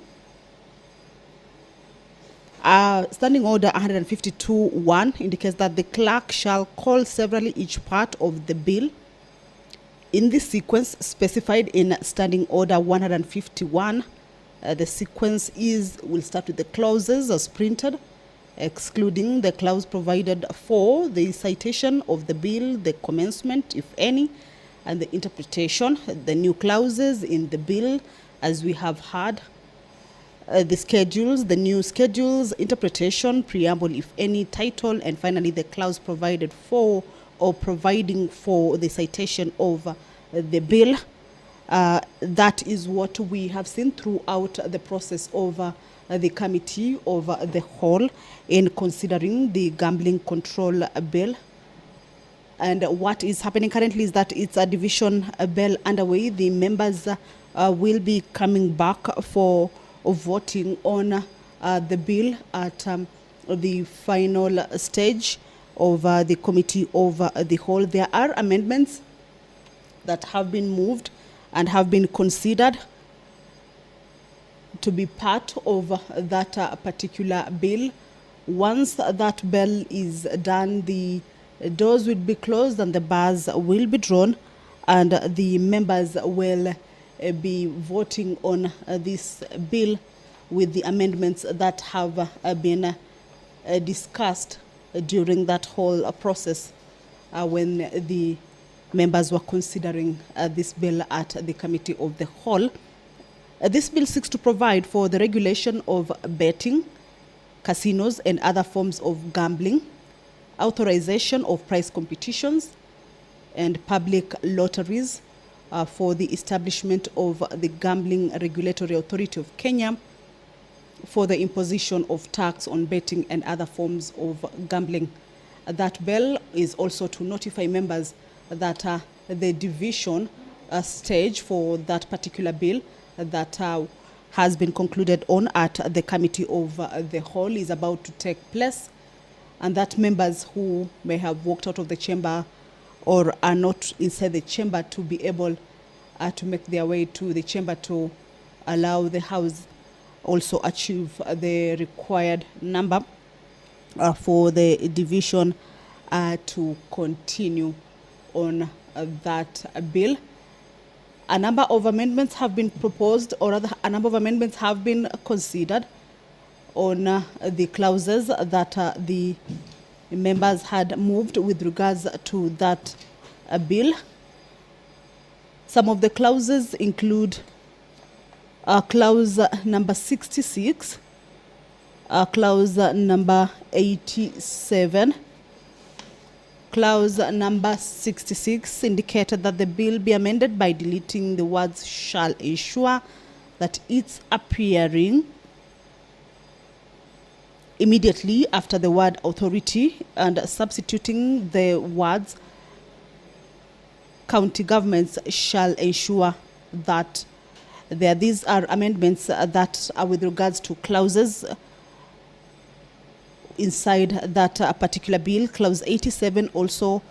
Standing Order 152.1 indicates that the clerk shall call severally each part of the bill in the sequence specified in Standing Order 151. The sequence will start with the clauses as printed, excluding the clause provided for the citation of the bill, the commencement, if any, and the interpretation, the new clauses in the bill, as we have heard, the schedules, the new schedules, interpretation, preamble, if any, title, and finally the clause provided for or providing for the citation of the bill. That is what we have seen throughout the process of the committee of the whole in considering the gambling control bill. And what is happening currently is that it's a division bill underway. The members will be coming back for voting on the bill at the final stage of the committee of the whole. There are amendments that have been moved and have been considered to be part of that particular bill. Once that bill is done, the doors will be closed and the bars will be drawn, and the members will be voting on this bill with the amendments that have been discussed during that whole process when the members were considering this bill at the committee of the whole. This bill seeks to provide for the regulation of betting, casinos, and other forms of gambling, authorization of prize competitions, and public lotteries, for the establishment of the Gambling Regulatory Authority of Kenya, for the imposition of tax on betting and other forms of gambling. That bill is also to notify members that the division stage for that particular bill that has been concluded on at the committee of the whole is about to take place, and that members who may have walked out of the chamber or are not inside the chamber to be able to make their way to the chamber to allow the House also achieve the required number for the division to continue on that bill. A number of amendments have been proposed, or rather a number of amendments have been considered on the clauses that the members had moved with regards to that bill. Some of the clauses include clause number 66, clause number 87. Clause number 66 indicated that the bill be amended by deleting the words "shall ensure" that it's appearing immediately after the word "authority" and substituting the words "county governments shall ensure that." These are amendments that are with regards to clauses inside that particular bill. Clause 87 also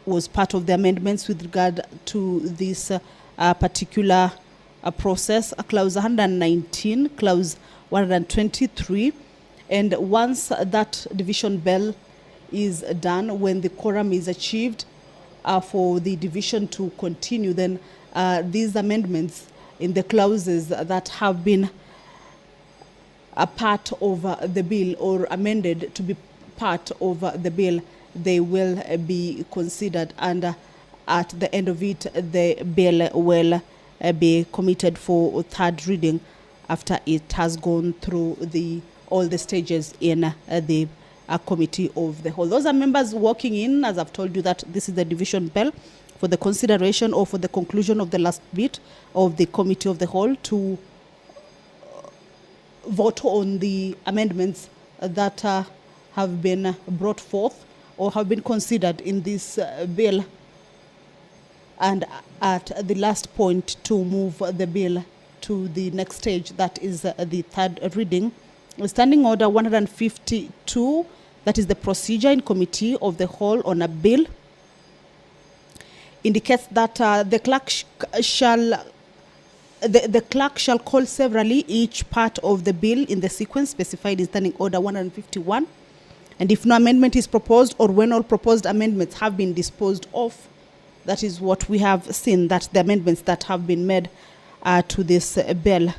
was part of the amendments with regard to this particular process. Clause 119, Clause 123, And once that division bell is done, when the quorum is achieved for the division to continue, then these amendments in the clauses that have been a part of the bill or amended to be part of the bill, they will be considered, and at the end of it, the bill will be committed for third reading after it has gone through all the stages in the committee of the whole. Those are members walking in, as I've told you, that this is the division bell for the consideration or for the conclusion of the last bit of the committee of the whole to vote on the amendments that have been brought forth or have been considered in this bill, and at the last point to move the bill to the next stage, that is the third reading. Standing Order 152, that is the procedure in committee of the whole on a bill, indicates that the clerk shall call severally each part of the bill in the sequence specified in Standing Order 151. And if no amendment is proposed, or when all proposed amendments have been disposed of, that is what we have seen, that the amendments that have been made to this bill,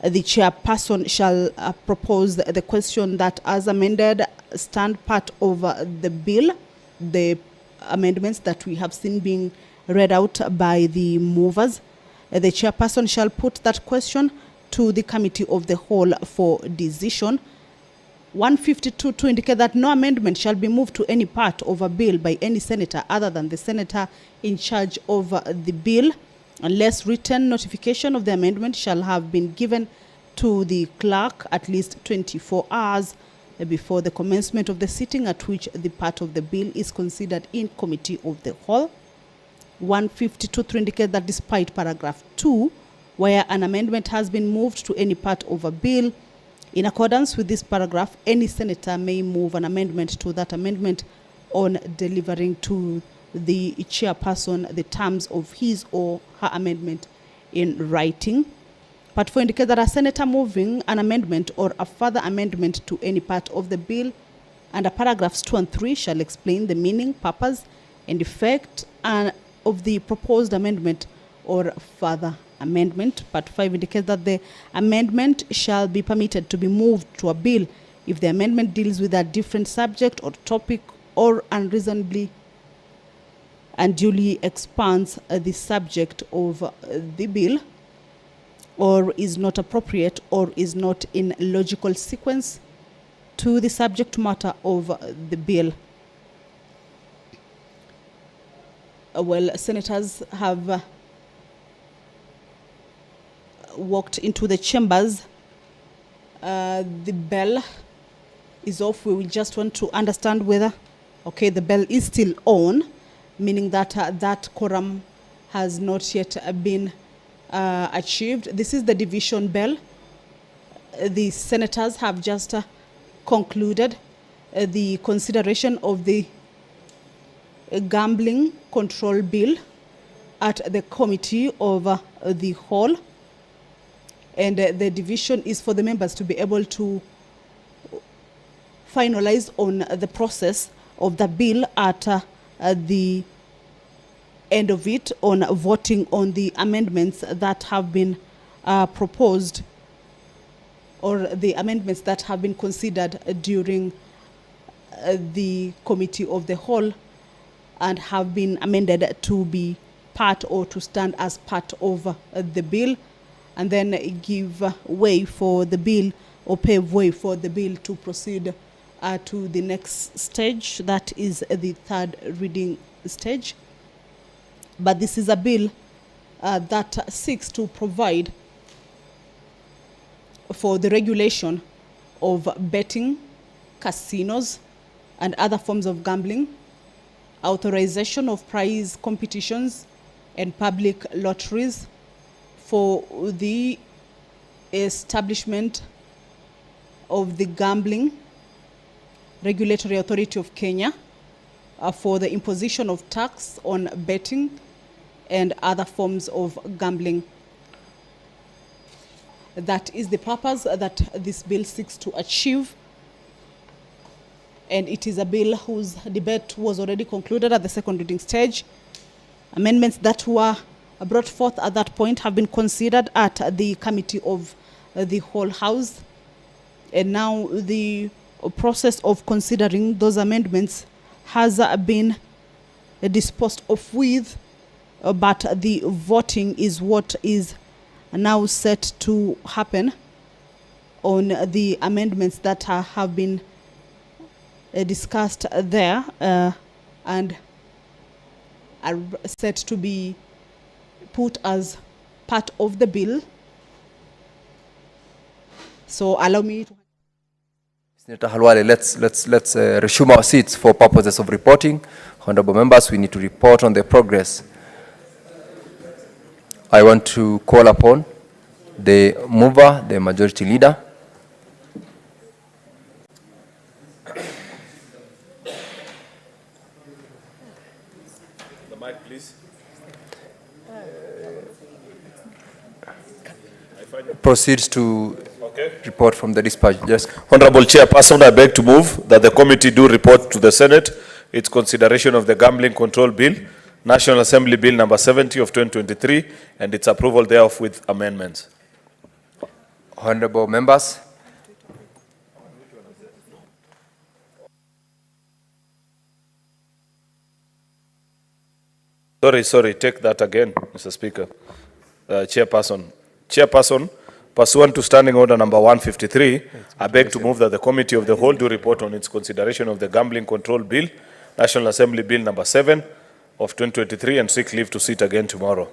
the chairperson shall propose the question that, as amended, stand part of the bill, the amendments that we have seen being read out by the movers. The chairperson shall put that question to the committee of the whole for decision. 152 to indicate that no amendment shall be moved to any part of a bill by any senator other than the senator in charge of the bill, unless written notification of the amendment shall have been given to the clerk at least 24 hours before the commencement of the sitting at which the part of the bill is considered in committee of the whole. 152 to indicate that despite paragraph 2, where an amendment has been moved to any part of a bill, in accordance with this paragraph, any senator may move an amendment to that amendment on delivering to the chairperson the terms of his or her amendment in writing. Part 4 indicates that a senator moving an amendment or a further amendment to any part of the bill under paragraphs 2 and 3 shall explain the meaning, purpose, and effect of the proposed amendment or further amendment. Part 5 indicates that the amendment shall be permitted to be moved to a bill if the amendment deals with a different subject or topic or unreasonably unduly expands the subject of the bill, or is not appropriate or is not in logical sequence to the subject matter of the bill. Well, senators have walked into the chambers. The bell is off. We will just want to understand whether, okay, the bell is still on, meaning that that quorum has not yet been achieved. This is the division bell. The senators have just concluded the consideration of the gambling control bill at the committee of the whole, and the division is for the members to be able to finalize on the process of the bill at the end of it, on voting on the amendments that have been proposed, or the amendments that have been considered during the committee of the whole and have been amended to be part or to stand as part of the bill, and then give way for the bill or pave way for the bill to proceed to the next stage, that is the third reading stage. But this is a bill that seeks to provide for the regulation of betting, casinos, and other forms of gambling, authorization of prize competitions and public lotteries, for the establishment of the Gambling Regulatory Authority of Kenya, for the imposition of tax on betting and other forms of gambling. That is the purpose that this bill seeks to achieve. And it is a bill whose debate was already concluded at the second reading stage. Amendments that were brought forth at that point have been considered at the Committee of the Whole House. And now the process of considering those amendments has been disposed of with, but the voting is what is now set to happen on the amendments that have been discussed there and are set to be put as part of the bill. So allow me to... Senator Halwale, let's resume our seats for purposes of reporting. Honorable members, we need to report on the progress. I want to call upon the mover, the majority leader. The mic, please. Proceeds to report from the dispatch. Yes. Honorable Chairperson, I beg to move that the committee do report to the Senate its consideration of the Gambling Control Bill, National Assembly Bill number 70 of 2023, and its approval thereof with amendments. Honorable members. Sorry, take that again, Mr. Speaker. Chairperson, pursuant to Standing Order number 153, I beg to move that the Committee of the Whole do report on its consideration of the Gambling Control Bill, National Assembly Bill number 7 of 2023, and seek leave to sit again tomorrow.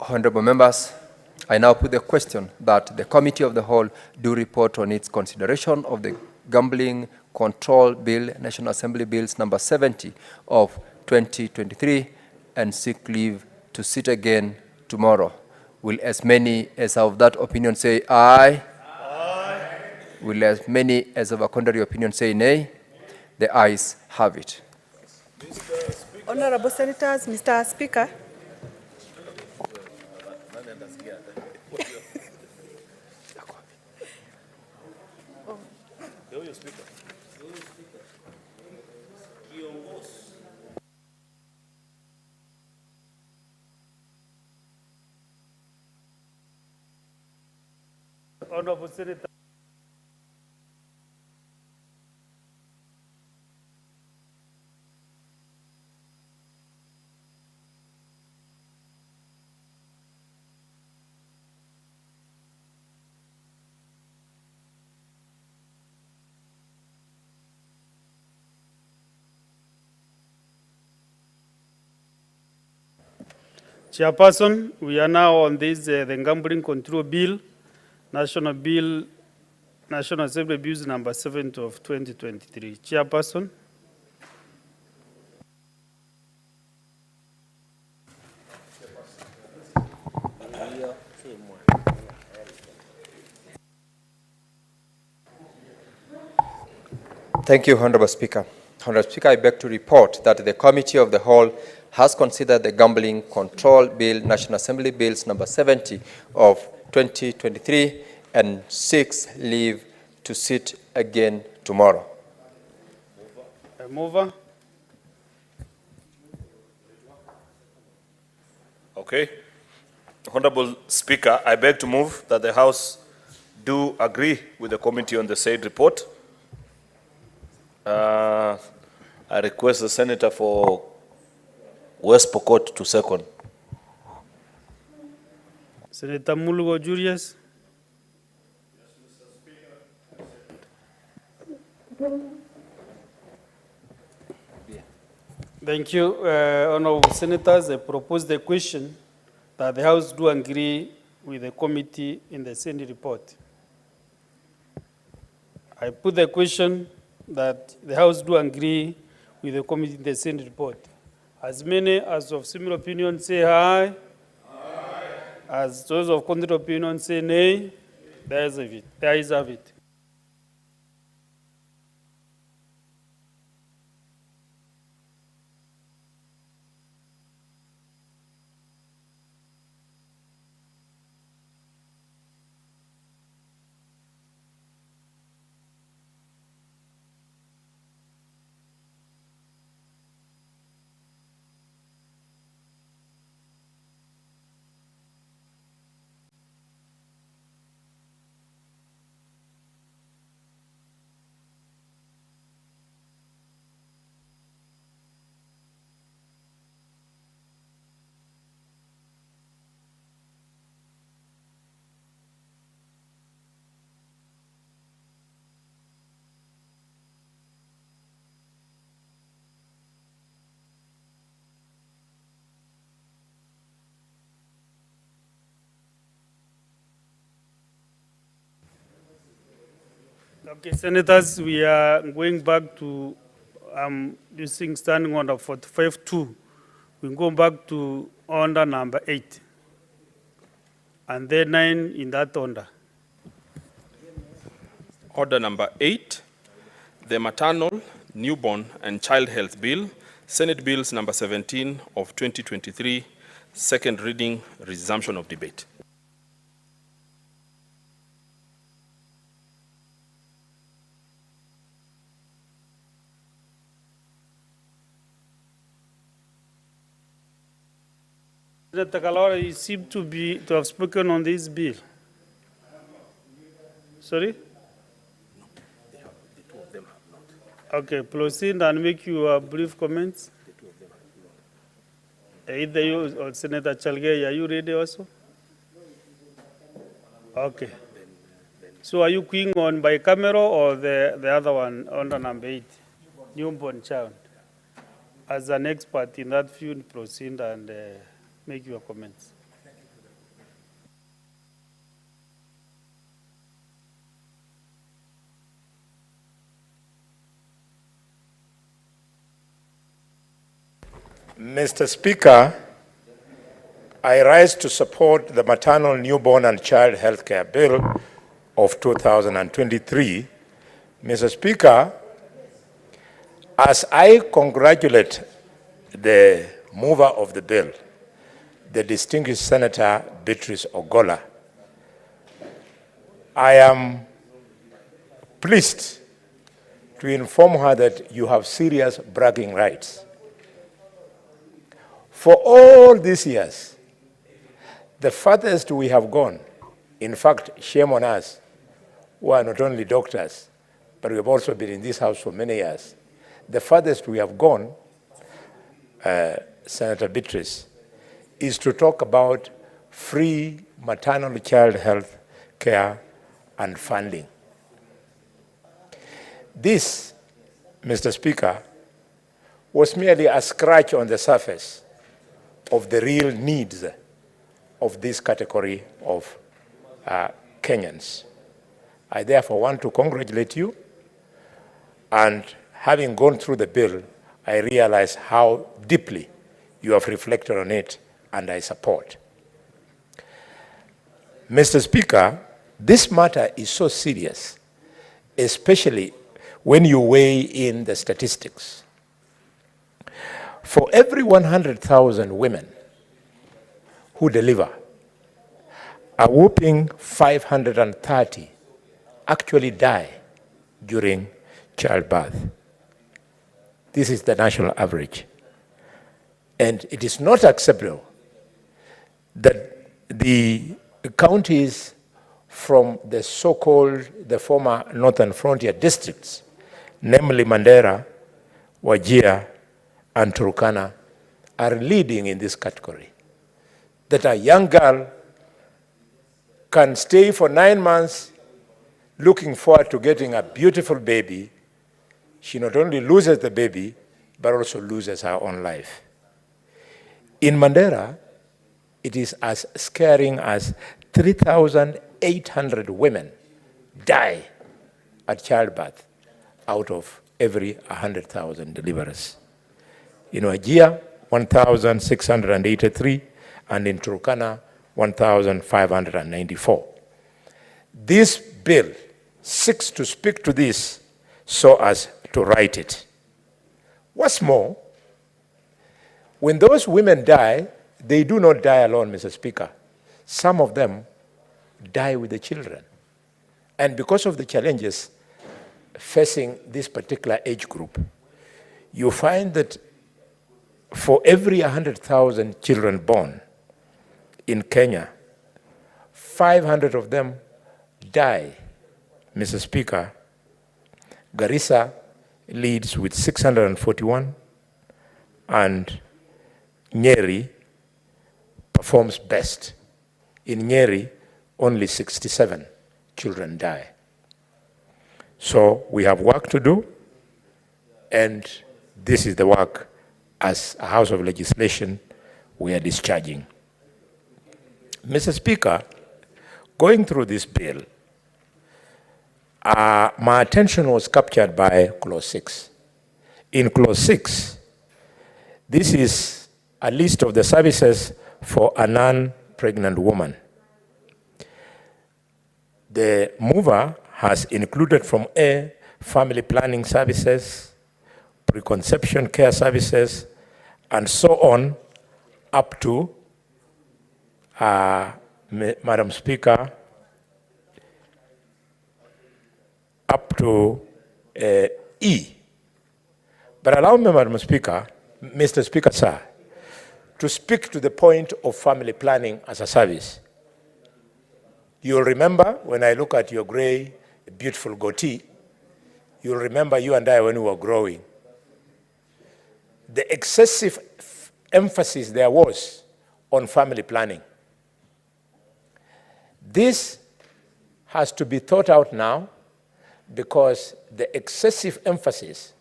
Honorable members, I now put the question that the Committee of the Whole do report on its consideration of the Gambling Control Bill, National Assembly Bills number 70 of 2023, and seek leave to sit again tomorrow. Will as many as of that opinion say aye? Aye. Will as many as of a contrary opinion say nay? The ayes have it. Honorable Senators, Mr. Speaker. Honorable Senator. Chairperson, we are now on this, the Gambling Control Bill, National Assembly Bills number 7 of 2023. Chairperson. Thank you, Honorable Speaker. Honorable Speaker, I beg to report that the Committee of the Whole has considered the Gambling Control Bill, National Assembly Bills number 70 of 2023, and seeks leave to sit again tomorrow. Mover. Okay. Honorable Speaker, I beg to move that the House do agree with the committee on the said report. I request the Senator for West Pokot to second. Senator Mulgo Julius. Thank you, Honorable Senators. I propose the question that the House do agree with the committee in the Senate report. I put the question that the House do agree with the committee in the Senate report. As many as of similar opinion say aye. Aye. As those of contrary opinion say nay. There is it. There is of it. Okay, Senators, we are going back to using standing order 45-2. We go back to order number 8. And then 9 in that order. Order number 8, the Maternal, Newborn and Child Health Bill, Senate Bills number 17 of 2023, second reading, resumption of debate. Senator Kalora, you seem to have spoken on this bill. Sorry? Okay, proceed and make your brief comments. Either you or Senator Chalgay, are you ready also? Okay. So are you quizzing on bicameral or the other one, under number 8, newborn child? As an expert in that field, proceed and make your comments. Mr. Speaker, I rise to support the Maternal, Newborn and Child Healthcare Bill of 2023. Mr. Speaker, as I congratulate the mover of the bill, the distinguished Senator Beatrice Ogola, I am pleased to inform her that you have serious bragging rights. For all these years, the farthest we have gone, in fact, shame on us, who are not only doctors, but we have also been in this house for many years. The farthest we have gone, Senator Beatrice, is to talk about free maternal child health care and funding. This, Mr. Speaker, was merely a scratch on the surface of the real needs of this category of Kenyans. I therefore want to congratulate you, and having gone through the bill, I realize how deeply you have reflected on it, and I support. Mr. Speaker, this matter is so serious, especially when you weigh in the statistics. For every 100,000 women who deliver, a whopping 530 actually die during childbirth. This is the national average. And it is not acceptable that the counties from the so-called, the former Northern Frontier districts, namely Mandera, Wajir, and Turkana, are leading in this category. That a young girl can stay for 9 months looking forward to getting a beautiful baby. She not only loses the baby, but also loses her own life. In Mandera, it is as scaring as 3,800 women die at childbirth out of every 100,000 deliverers. In Wajir, 1,683, and in Turkana, 1,594. This bill seeks to speak to this so as to right it. What's more, when those women die, they do not die alone, Mr. Speaker. Some of them die with the children. And because of the challenges facing this particular age group, you find that for every 100,000 children born in Kenya, 500 of them die, Mr. Speaker. Garissa leads with 641, and Nyeri performs best. In Nyeri, only 67 children die. So we have work to do, and this is the work as a House of Legislation we are discharging. Mr. Speaker, going through this bill, my attention was captured by Clause 6. In Clause 6, this is a list of the services for a non-pregnant woman. The mover has included from A, family planning services, preconception care services, and so on, up to, Madam Speaker, up to E. But allow me, Madam Speaker, Mr. Speaker, sir, to speak to the point of family planning as a service. You'll remember when I look at your gray, beautiful goatee, you'll remember you and I when we were growing. The excessive emphasis there was on family planning. This has to be thought out now because the excessive emphasis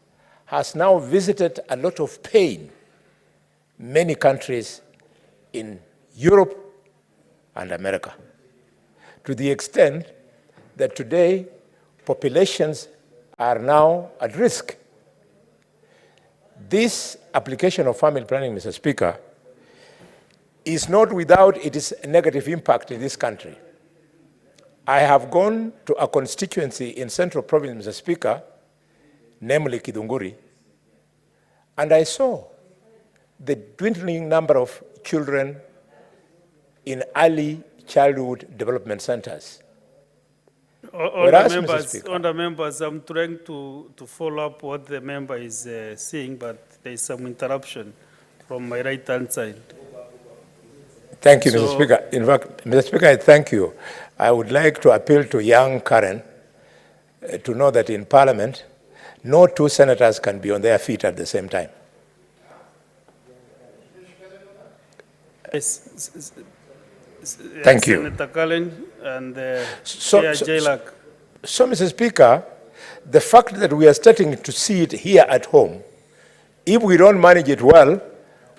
has now visited a lot of pain many countries in Europe and America, to the extent that today populations are now at risk. This application of family planning, Mr. Speaker, is not without its negative impact in this country. I have gone to a constituency in Central Province, Mr. Speaker, namely Kidunguri, and I saw the dwindling number of children in early childhood development centers. Honourable members, I'm trying to follow up what the member is saying, but there is some interruption from my right-hand side. Thank you, Mr. Speaker. In fact, Mr. Speaker, I thank you. I would like to appeal to young Karen to know that in Parliament, no two senators can be on their feet at the same time. Yes. Thank you. Senator Cullen and So, Mr. Speaker, the fact that we are starting to see it here at home, if we don't manage it well,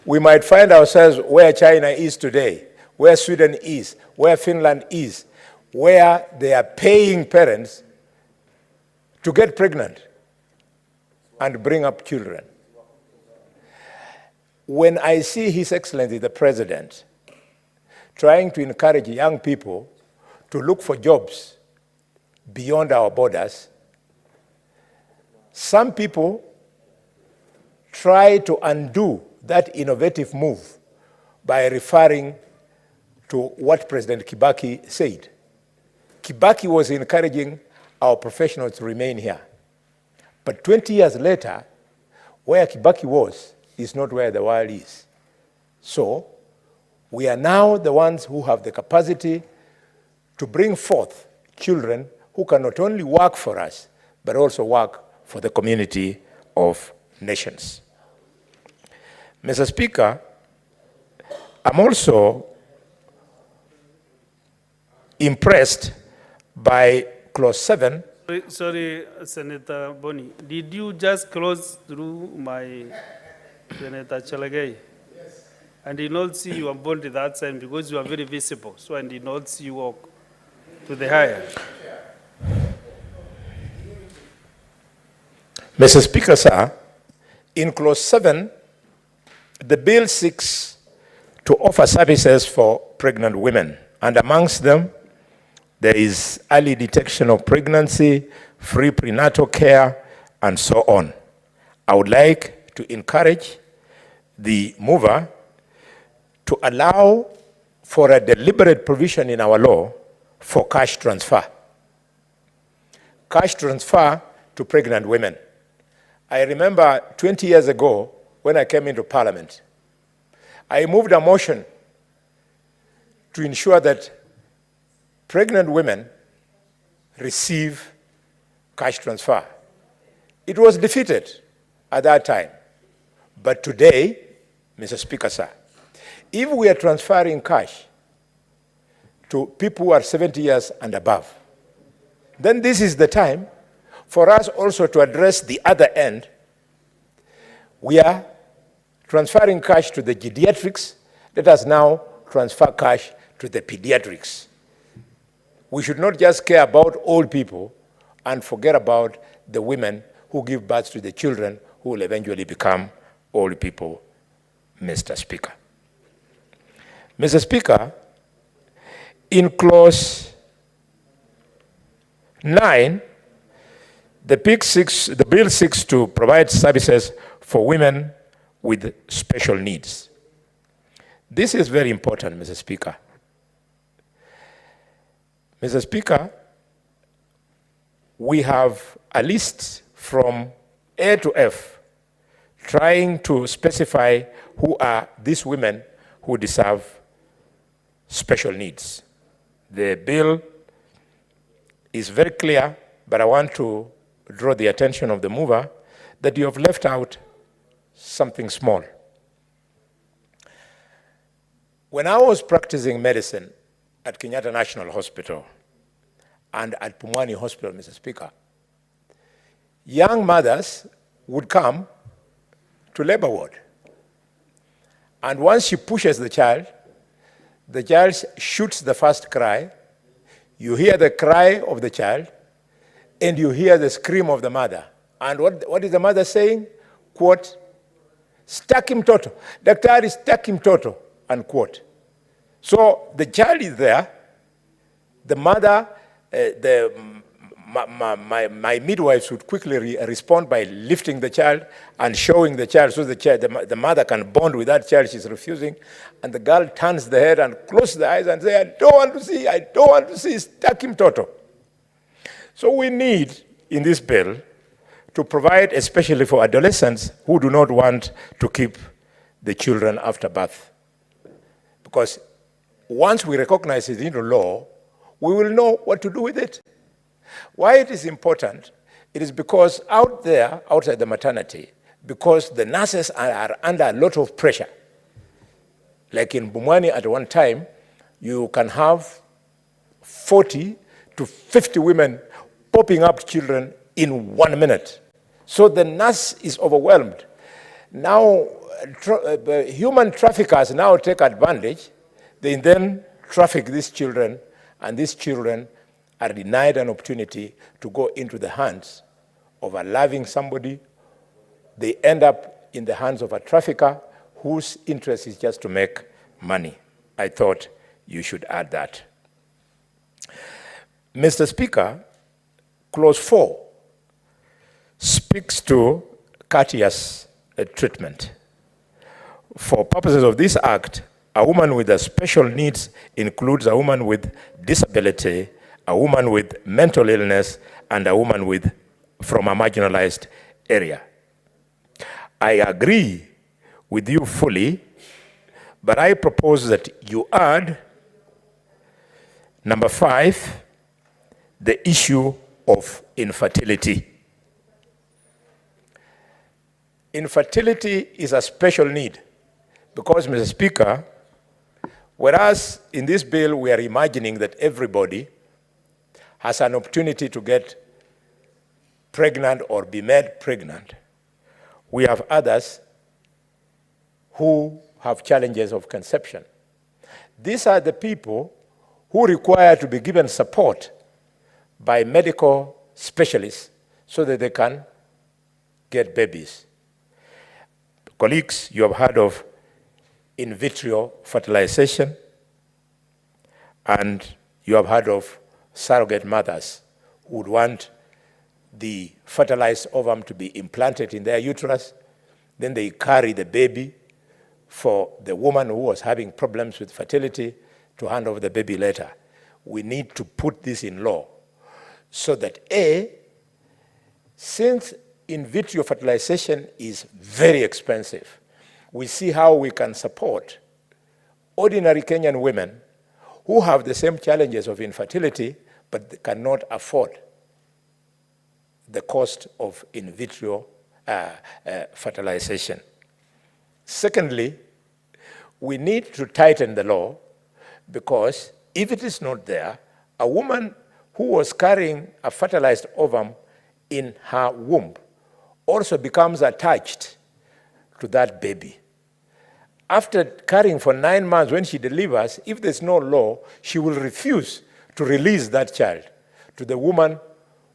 we might find ourselves where China is today, where Sweden is, where Finland is, where they are paying parents to get pregnant and bring up children. When I see His Excellency the President trying to encourage young people to look for jobs beyond our borders, some people try to undo that innovative move by referring to what President Kibaki said. Kibaki was encouraging our professionals to remain here. But 20 years later, where Kibaki was is not where the world is. So, we are now the ones who have the capacity to bring forth children who can not only work for us, but also work for the community of nations. Mr. Speaker, I'm also impressed by Clause 7. Sorry, Senator Boni, did you just close through my Senator Chalagay? Yes. I did not see you on board that time because you are very visible, so I did not see you walk to the higher. Mr. Speaker, sir, in Clause 7, the bill seeks to offer services for pregnant women, and amongst them, there is early detection of pregnancy, free prenatal care, and so on. I would like to encourage the mover to allow for a deliberate provision in our law for cash transfer. Cash transfer to pregnant women. I remember 20 years ago when I came into Parliament, I moved a motion to ensure that pregnant women receive cash transfer. It was defeated at that time. But today, Mr. Speaker, sir, if we are transferring cash to people who are 70 years and above, then this is the time for us also to address the other end. We are transferring cash to the geriatrics. Let us now transfer cash to the pediatrics. We should not just care about old people and forget about the women who give birth to the children who will eventually become old people, Mr. Speaker. Mr. Speaker, in clause 9, the bill seeks to provide services for women with special needs. This is very important, Mr. Speaker. Mr. Speaker, we have a list from A to F trying to specify who are these women who deserve special needs. The bill is very clear, but I want to draw the attention of the mover that you have left out something small. When I was practicing medicine at Kenyatta National Hospital and at Pumwani Hospital, Mr. Speaker, young mothers would come to labor ward. And once she pushes the child shoots the first cry, you hear the cry of the child, and you hear the scream of the mother. And what is the mother saying? Quote, "Stuck him toto. Daktari, stuck him toto," unquote. So the child is there, the mother, my midwives would quickly respond by lifting the child and showing the child so the mother can bond with that child she's refusing. And the girl turns the head and closes the eyes and says, I don't want to see, stuck him toto. So we need, in this bill, to provide, especially for adolescents who do not want to keep the children after birth. Because once we recognize it into law, we will know what to do with it. Why it is important? It is because out there, outside the maternity, because the nurses are under a lot of pressure. Like in Bumwani at one time, you can have 40 to 50 women popping up children in 1 minute. So the nurse is overwhelmed. Now, human traffickers now take advantage. They then traffic these children, and these children are denied an opportunity to go into the hands of a loving somebody. They end up in the hands of a trafficker whose interest is just to make money. I thought you should add that. Mr. Speaker, clause 4 speaks to courteous treatment. For purposes of this act, a woman with a special needs includes a woman with disability, a woman with mental illness, and a woman from a marginalized area. I agree with you fully, but I propose that you add, number 5, the issue of infertility. Infertility is a special need because, Mr. Speaker, whereas in this bill we are imagining that everybody has an opportunity to get pregnant or be made pregnant, we have others who have challenges of conception. These are the people who require to be given support by medical specialists so that they can get babies. Colleagues, you have heard of in vitro fertilization, and you have heard of surrogate mothers who would want the fertilized ovum to be implanted in their uterus. Then they carry the baby for the woman who was having problems with fertility to hand over the baby later. We need to put this in law so that since in vitro fertilization is very expensive, we see how we can support ordinary Kenyan women who have the same challenges of infertility but cannot afford the cost of in vitro fertilization. Secondly, we need to tighten the law because if it is not there, a woman who was carrying a fertilized ovum in her womb also becomes attached to that baby. After carrying for 9 months, when she delivers, if there's no law, she will refuse to release that child to the woman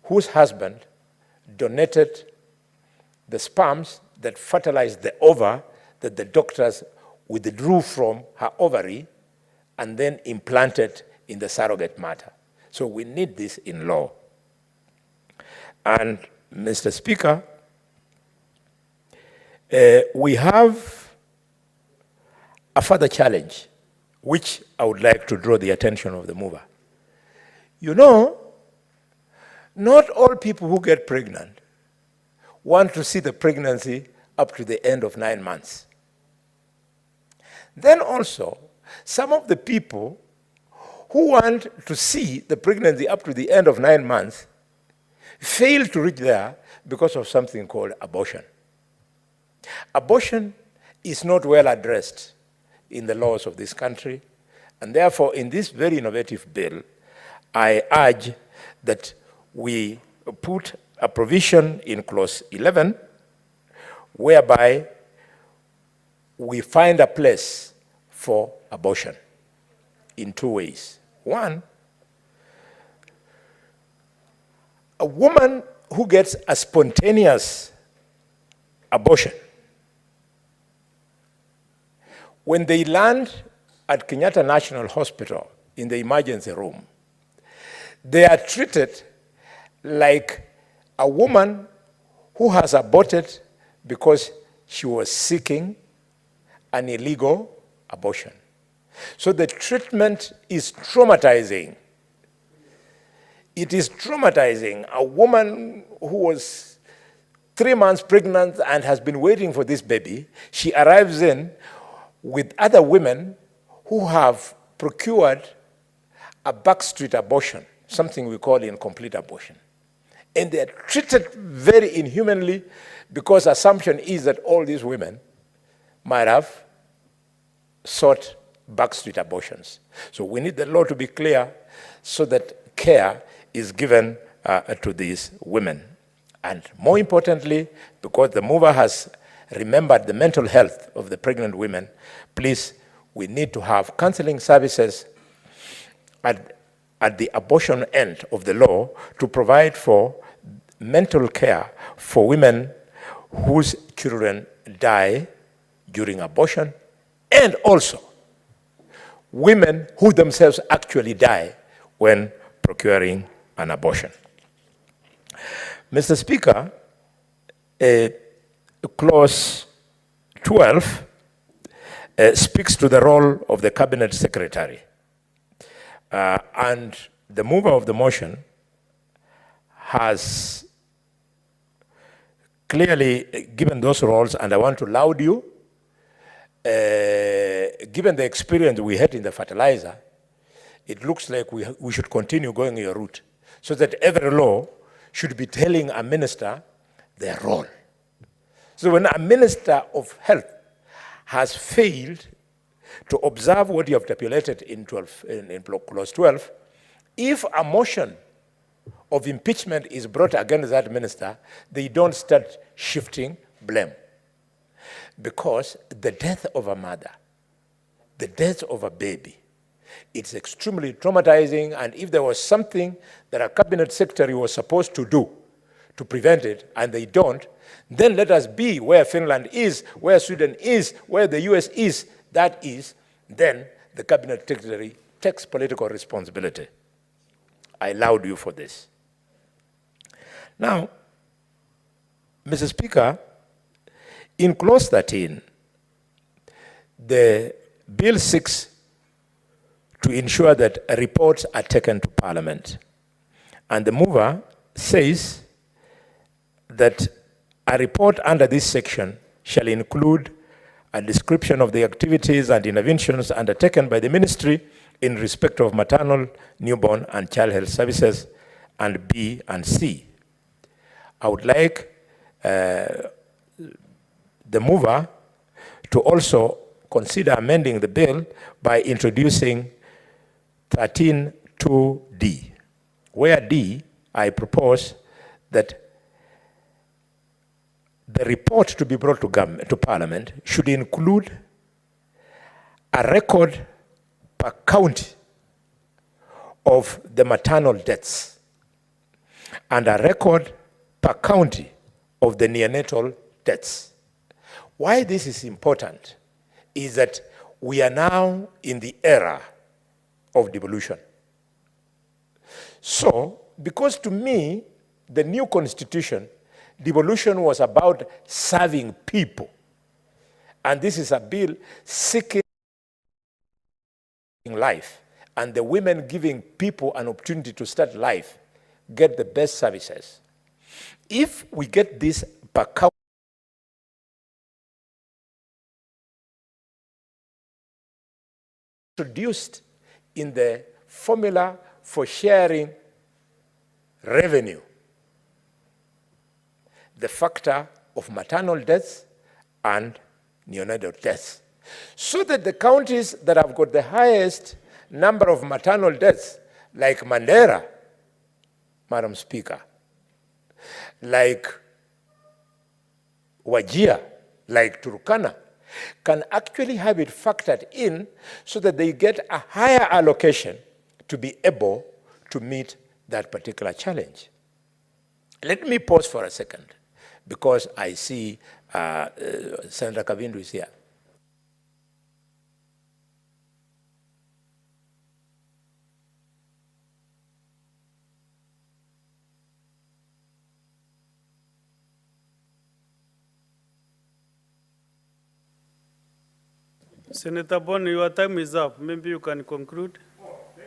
whose husband donated the sperms that fertilized the ova that the doctors withdrew from her ovary and then implanted in the surrogate mother. So we need this in law. And Mr. Speaker, we have a further challenge, which I would like to draw the attention of the mover. You know, not all people who get pregnant want to see the pregnancy up to the end of 9 months. Then also, some of the people who want to see the pregnancy up to the end of 9 months fail to reach there because of something called abortion. Abortion is not well addressed in the laws of this country, and therefore in this very innovative bill, I urge that we put a provision in clause 11 whereby we find a place for abortion in 2 ways. One, a woman who gets a spontaneous abortion, when they land at Kenyatta National Hospital in the emergency room, they are treated like a woman who has aborted because she was seeking an illegal abortion. So the treatment is traumatizing. It is traumatizing. A woman who was 3 months pregnant and has been waiting for this baby, she arrives in with other women who have procured a backstreet abortion, something we call incomplete abortion. And they're treated very inhumanly because assumption is that all these women might have sought backstreet abortions. So we need the law to be clear so that care is given to these women. And more importantly, because the mover has remembered the mental health of the pregnant women, please, we need to have counseling services at the abortion end of the law to provide for mental care for women whose children die during abortion, and also women who themselves actually die when procuring an abortion. Mr. Speaker, clause 12 speaks to the role of the cabinet secretary. And the mover of the motion has clearly given those roles, and I want to laud you. Given the experience we had in the fertilizer, it looks like we should continue going your route, so that every law should be telling a minister their role. So when a minister of health has failed to observe what you have stipulated in clause 12, if a motion of impeachment is brought against that minister, they don't start shifting blame. Because the death of a mother, the death of a baby, it's extremely traumatizing, and if there was something that a cabinet secretary was supposed to do to prevent it, and they don't, then let us be where Finland is, where Sweden is, where the US is. That is, then the cabinet secretary takes political responsibility. I laud you for this. Now, Mr. Speaker, in clause 13, the bill seeks to ensure that reports are taken to Parliament. And the mover says that a report under this section shall include a description of the activities and interventions undertaken by the ministry in respect of maternal, newborn, and child health services, and B and C. I would like the mover to also consider amending the bill by introducing 13(2)D, where D, I propose that the report to be brought to Parliament should include a record per county of the maternal deaths. and a record per county of the neonatal deaths. Why this is important is that we are now in the era of devolution. So, because to me, the new constitution, devolution was about serving people. And this is a bill seeking life, and the women giving people an opportunity to start life, get the best services. If we get this per county introduced in the formula for sharing revenue, the factor of maternal deaths and neonatal deaths, so that the counties that have got the highest number of maternal deaths, like Mandera, Madam Speaker, like Wajir, like Turkana, can actually have it factored in so that they get a higher allocation to be able to meet that particular challenge. Let me pause for a second, because I see Senator Kavindu is here. Senator Boni, your time is up. Maybe you can conclude.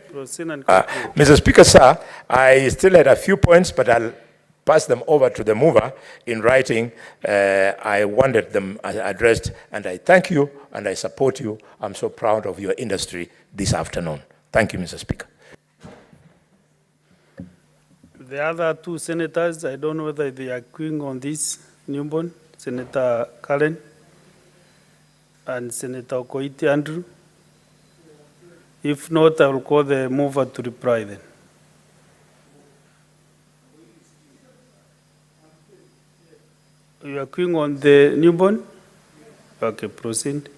Proceed and conclude. Mr. Speaker, sir, I still had a few points, but I'll pass them over to the mover in writing. I wanted them addressed, and I thank you and I support you. I'm so proud of your industry this afternoon. Thank you, Mr. Speaker. The other two senators, I don't know whether they are agreeing on this newborn, Senator Karen and Senator Koiti Andrew. If not, I will call the mover to reply then. You are agreeing on the newborn? Okay, proceed.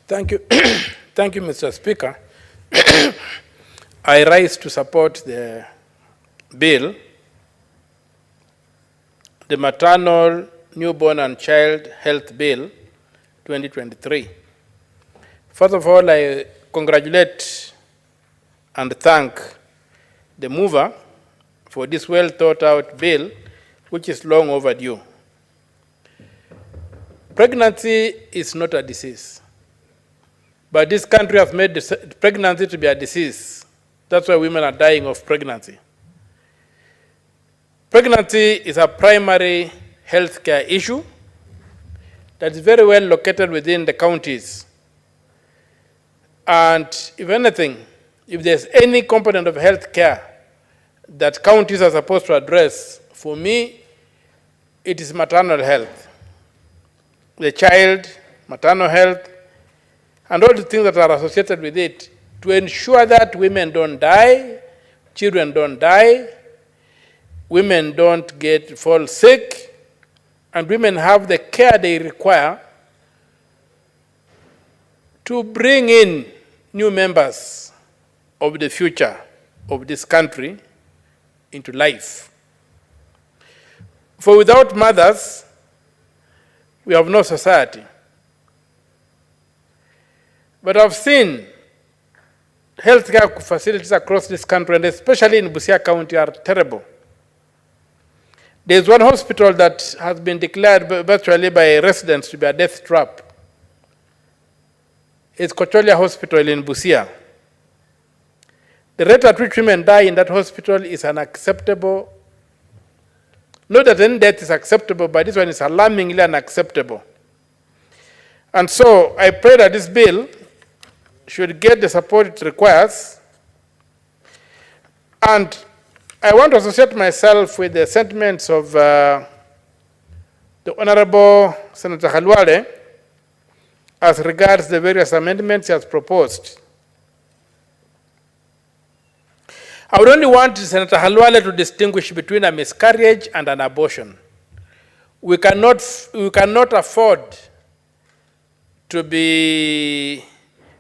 Thank you. Thank you, Mr. Speaker. I rise to support the bill, the Maternal, Newborn and Child Health Bill 2023. First of all, I congratulate and thank the mover for this well thought out bill, which is long overdue. Pregnancy is not a disease, but this country has made pregnancy to be a disease. That's why women are dying of pregnancy. Pregnancy is a primary healthcare issue that is very well located within the counties. And if anything, if there's any component of healthcare that counties are supposed to address, for me, it is maternal health. The child, maternal health, and all the things that are associated with it, to ensure that women don't die, children don't die, women don't fall sick, and women have the care they require to bring in new members of the future of this country into life. For without mothers, we have no society. But I've seen healthcare facilities across this country, and especially in Busia County, are terrible. There's one hospital that has been declared virtually by residents to be a death trap. It's Kocholia Hospital in Busia. The rate at which women die in that hospital is unacceptable. Not that any death is acceptable, but this one is alarmingly unacceptable. And so I pray that this bill should get the support it requires. And I want to associate myself with the sentiments of the Honorable Senator Khalwale as regards the various amendments he has proposed. I would only want Senator Khalwale to distinguish between a miscarriage and an abortion. We cannot afford to be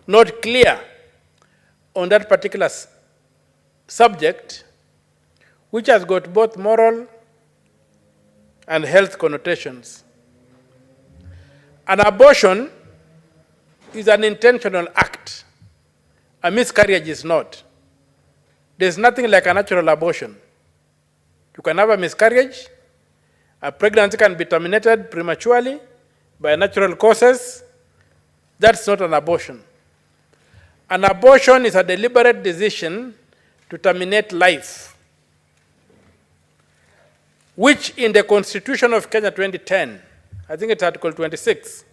not clear on that particular subject which has got both moral and health connotations. An abortion is an intentional act. A miscarriage is not. There's nothing like a natural abortion. You can have a miscarriage, a pregnancy can be terminated prematurely by natural causes. That's not an abortion. An abortion is a deliberate decision to terminate life, which in the Constitution of Kenya 2010, I think it's Article 26,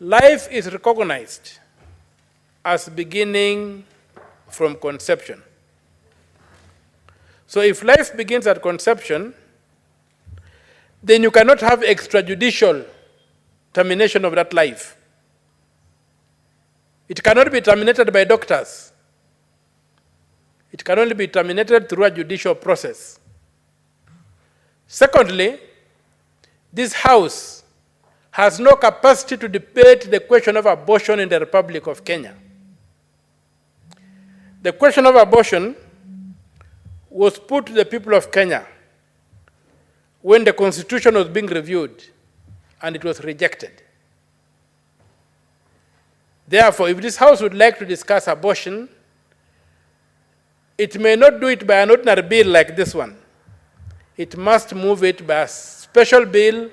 life is recognized as beginning from conception. So if life begins at conception, then you cannot have extrajudicial termination of that life. It cannot be terminated by doctors. It can only be terminated through a judicial process. Secondly, this House has no capacity to debate the question of abortion in the Republic of Kenya. The question of abortion was put to the people of Kenya when the Constitution was being reviewed, and it was rejected. Therefore, if this House would like to discuss abortion, it may not do it by an ordinary bill like this one. It must move it by a special bill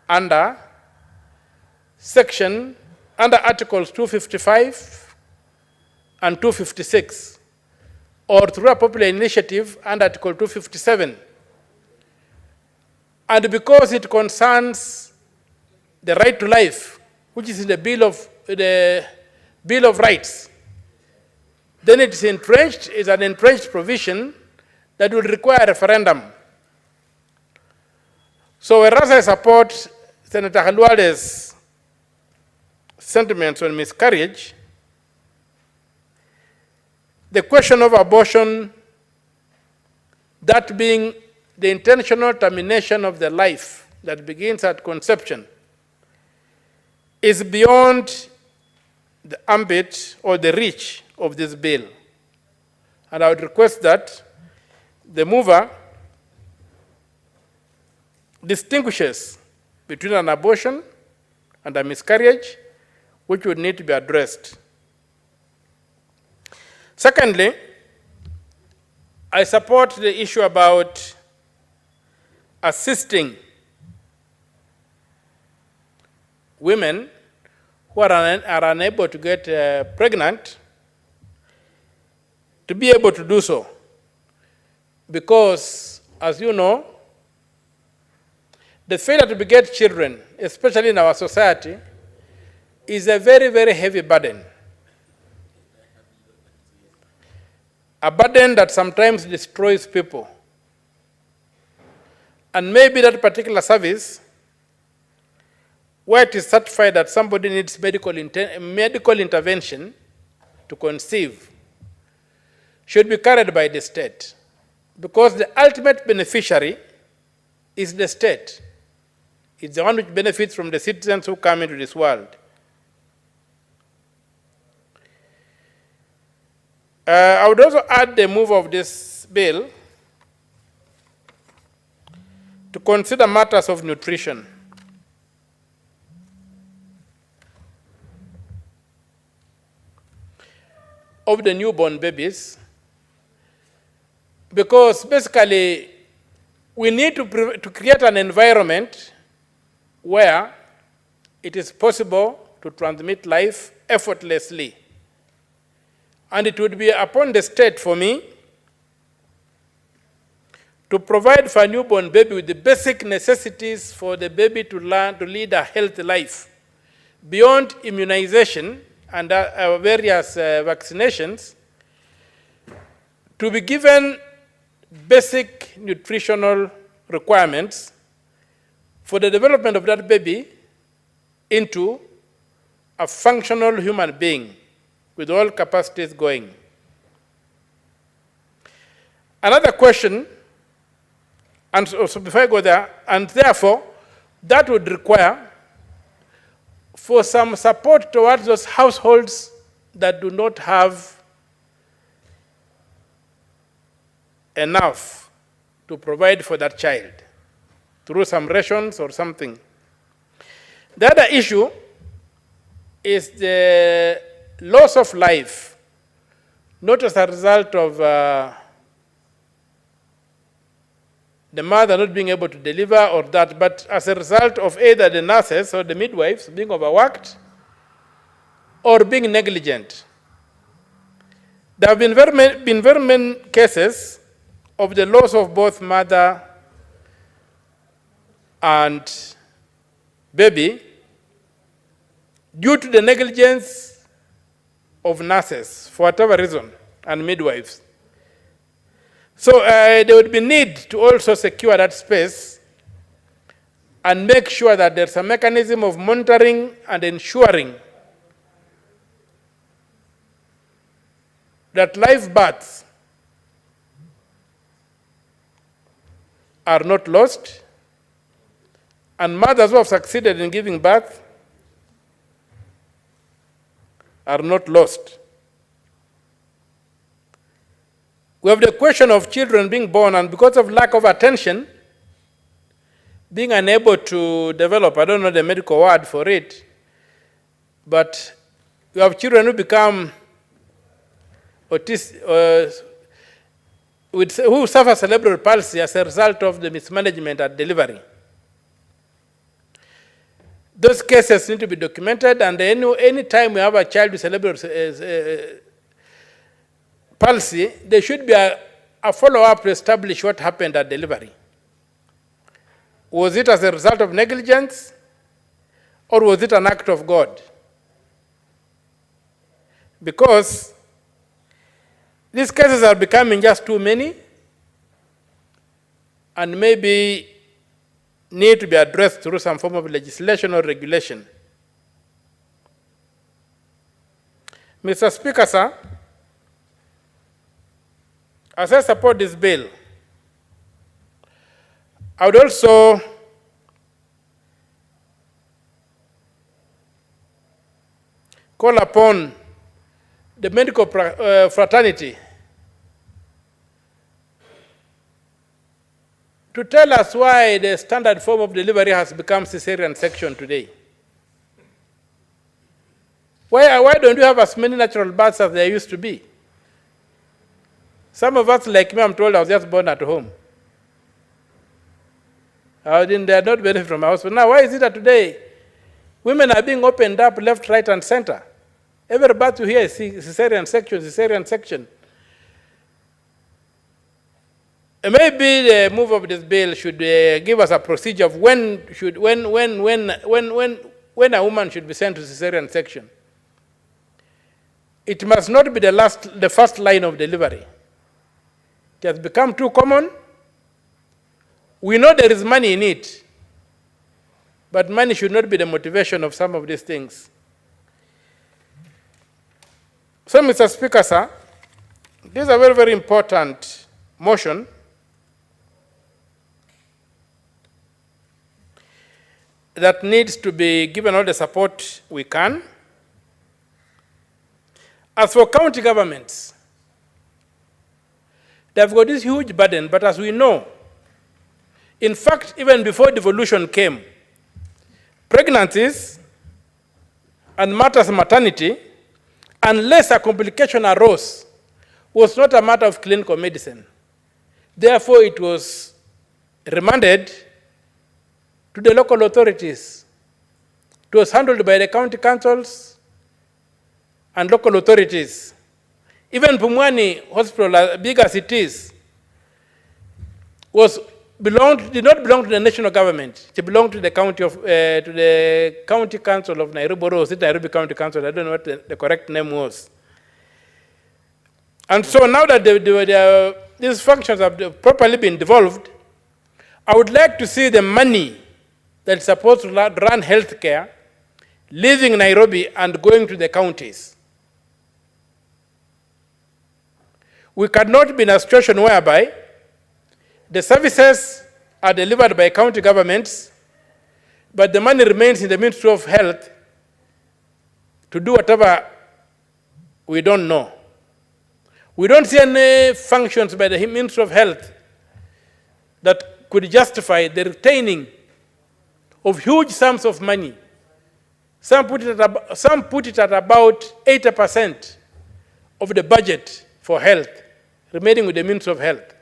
under Articles 255 and 256, or through a popular initiative under Article 257. And because it concerns the right to life, which is in the Bill of Rights, then it is entrenched, is an entrenched provision that will require a referendum. So whereas I support Senator Halwale's sentiments on miscarriage, the question of abortion, that being the intentional termination of the life that begins at conception, is beyond the ambit or the reach of this bill. And I would request that the mover distinguishes between an abortion and a miscarriage, which would need to be addressed. Secondly, I support the issue about assisting women who are unable to get pregnant to be able to do so. Because, as you know, the failure to beget children, especially in our society, is a very, very heavy burden. A burden that sometimes destroys people. And maybe that particular service, where it is certified that somebody needs medical intervention to conceive, should be carried by the state. Because the ultimate beneficiary is the state. It's the one which benefits from the citizens who come into this world. I would also add the move of this bill to consider matters of nutrition. Of the newborn babies, because basically we need to create an environment where it is possible to transmit life effortlessly. And it would be upon the state, for me, to provide for a newborn baby with the basic necessities for the baby to learn to lead a healthy life, beyond immunization and various vaccinations, to be given basic nutritional requirements for the development of that baby into a functional human being with all capacities going. Another question, and so before I go there, and therefore, that would require for some support towards those households that do not have enough to provide for that child through some rations or something. The other issue is the loss of life, not as a result of the mother not being able to deliver or that, but as a result of either the nurses or the midwives being overworked or being negligent. There have been very many cases of the loss of both mother and baby due to the negligence of nurses for whatever reason and midwives. So there would be need to also secure that space and make sure that there's a mechanism of monitoring and ensuring that live births are not lost, and mothers who have succeeded in giving birth are not lost. We have the question of children being born and because of lack of attention, being unable to develop, I don't know the medical word for it, but we have children who become autistic, who suffer cerebral palsy as a result of the mismanagement at delivery. Those cases need to be documented, and any time we have a child with cerebral palsy, there should be a follow-up to establish what happened at delivery. Was it as a result of negligence, or was it an act of God? Because these cases are becoming just too many and maybe need to be addressed through some form of legislation or regulation. Mr. Speaker, sir, as I support this bill, I would also call upon the medical fraternity to tell us why the standard form of delivery has become cesarean section today. Why don't we have as many natural births as there used to be? Some of us, like me, I'm told I was just born at home. They are not benefit from my hospital. Now, why is it that today women are being opened up left, right, and center? Every birth you hear is cesarean section, cesarean section. Maybe the move of this bill should give us a procedure of when a woman should be sent to cesarean section. It must not be the first line of delivery. It has become too common. We know there is money in it, but money should not be the motivation of some of these things. So, Mr. Speaker, sir, this is a very, very important motion. That needs to be given all the support we can. As for county governments, they've got this huge burden, but as we know, in fact, even before devolution came, pregnancies and matters of maternity, unless a complication arose, was not a matter of clinical medicine. Therefore, it was remanded to the local authorities. It was handled by the county councils and local authorities. Even Pumwani Hospital, big as it is, did not belong to the national government. It belonged to the county council of Nairobi, or was it Nairobi County Council? I don't know what the correct name was. And so now that these functions have properly been devolved, I would like to see the money that's supposed to run healthcare leaving Nairobi and going to the counties. We cannot be in a situation whereby the services are delivered by county governments, but the money remains in the Ministry of Health to do whatever we don't know. We don't see any functions by the Ministry of Health that could justify the retaining of huge sums of money. Some put it at about 80% of the budget for health, remaining with the Ministry of Health.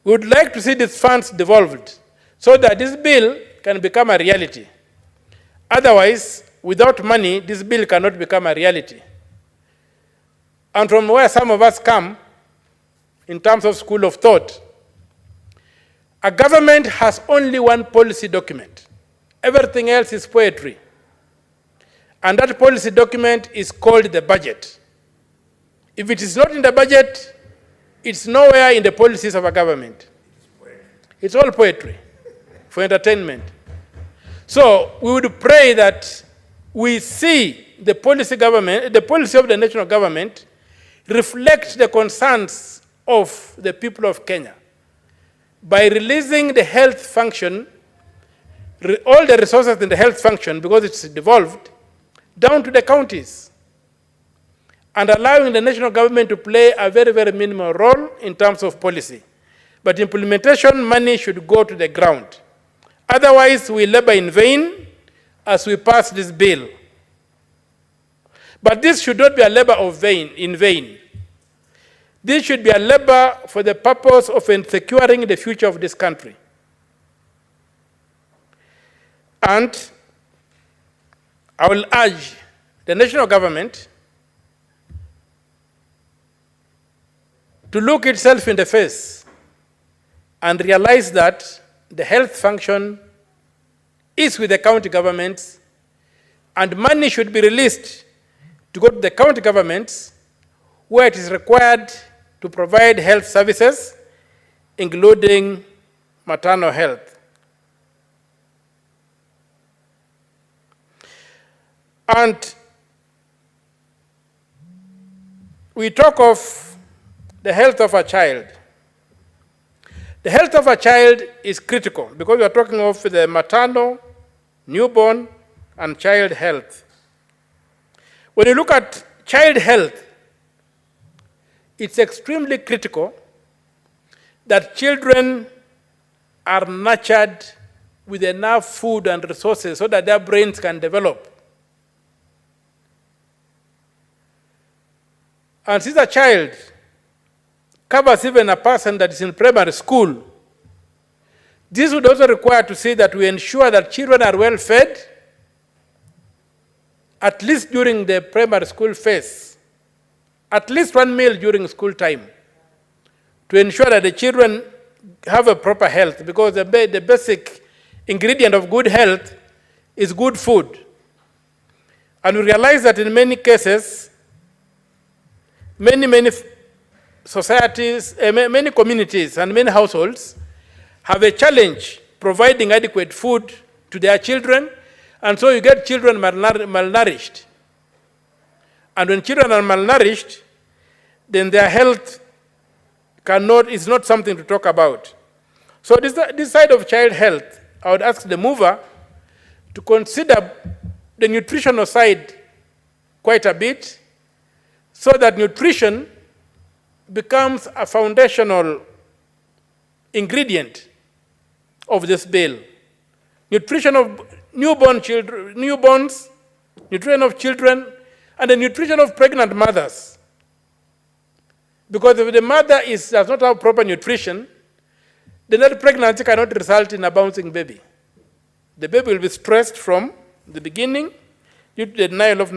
We would like to see these funds devolved so that this bill can become a reality. Otherwise, without money, this bill cannot become a reality. And from where some of us come, in terms of school of thought, a government has only one policy document. Everything else is poetry. And that policy document is called the budget. If it is not in the budget, it's nowhere in the policies of a government. It's all poetry for entertainment. So we would pray that we see the policy of the national government reflect the concerns of the people of Kenya by releasing the health function, all the resources in the health function, because it's devolved, down to the counties, and allowing the national government to play a very, very minimal role in terms of policy. But implementation money should go to the ground. Otherwise, we labor in vain as we pass this bill. But this should not be a labor in vain. This should be a labor for the purpose of securing the future of this country. And I will urge the national government to look itself in the face and realize that the health function is with the county governments, and money should be released to go to the county governments where it is required to provide health services, including maternal health. And we talk of the health of a child. The health of a child is critical because we are talking of the maternal, newborn, and child health. When you look at child health, it's extremely critical that children are nurtured with enough food and resources so that their brains can develop. And since a child covers even a person that is in primary school, this would also require to see that we ensure that children are well fed, at least during the primary school phase, at least one meal during school time, to ensure that the children have a proper health, because the basic ingredient of good health is good food. And we realize that in many cases, many societies, many communities and many households have a challenge providing adequate food to their children, and so you get children malnourished. And when children are malnourished, then their health is not something to talk about. So this side of child health, I would ask the mover to consider the nutritional side quite a bit, so that nutrition becomes a foundational ingredient of this bill. Nutrition of newborns, nutrition of children, and the nutrition of pregnant mothers. Because if the mother does not have proper nutrition, then that pregnancy cannot result in a bouncing baby. The baby will be stressed from the beginning due to the denial of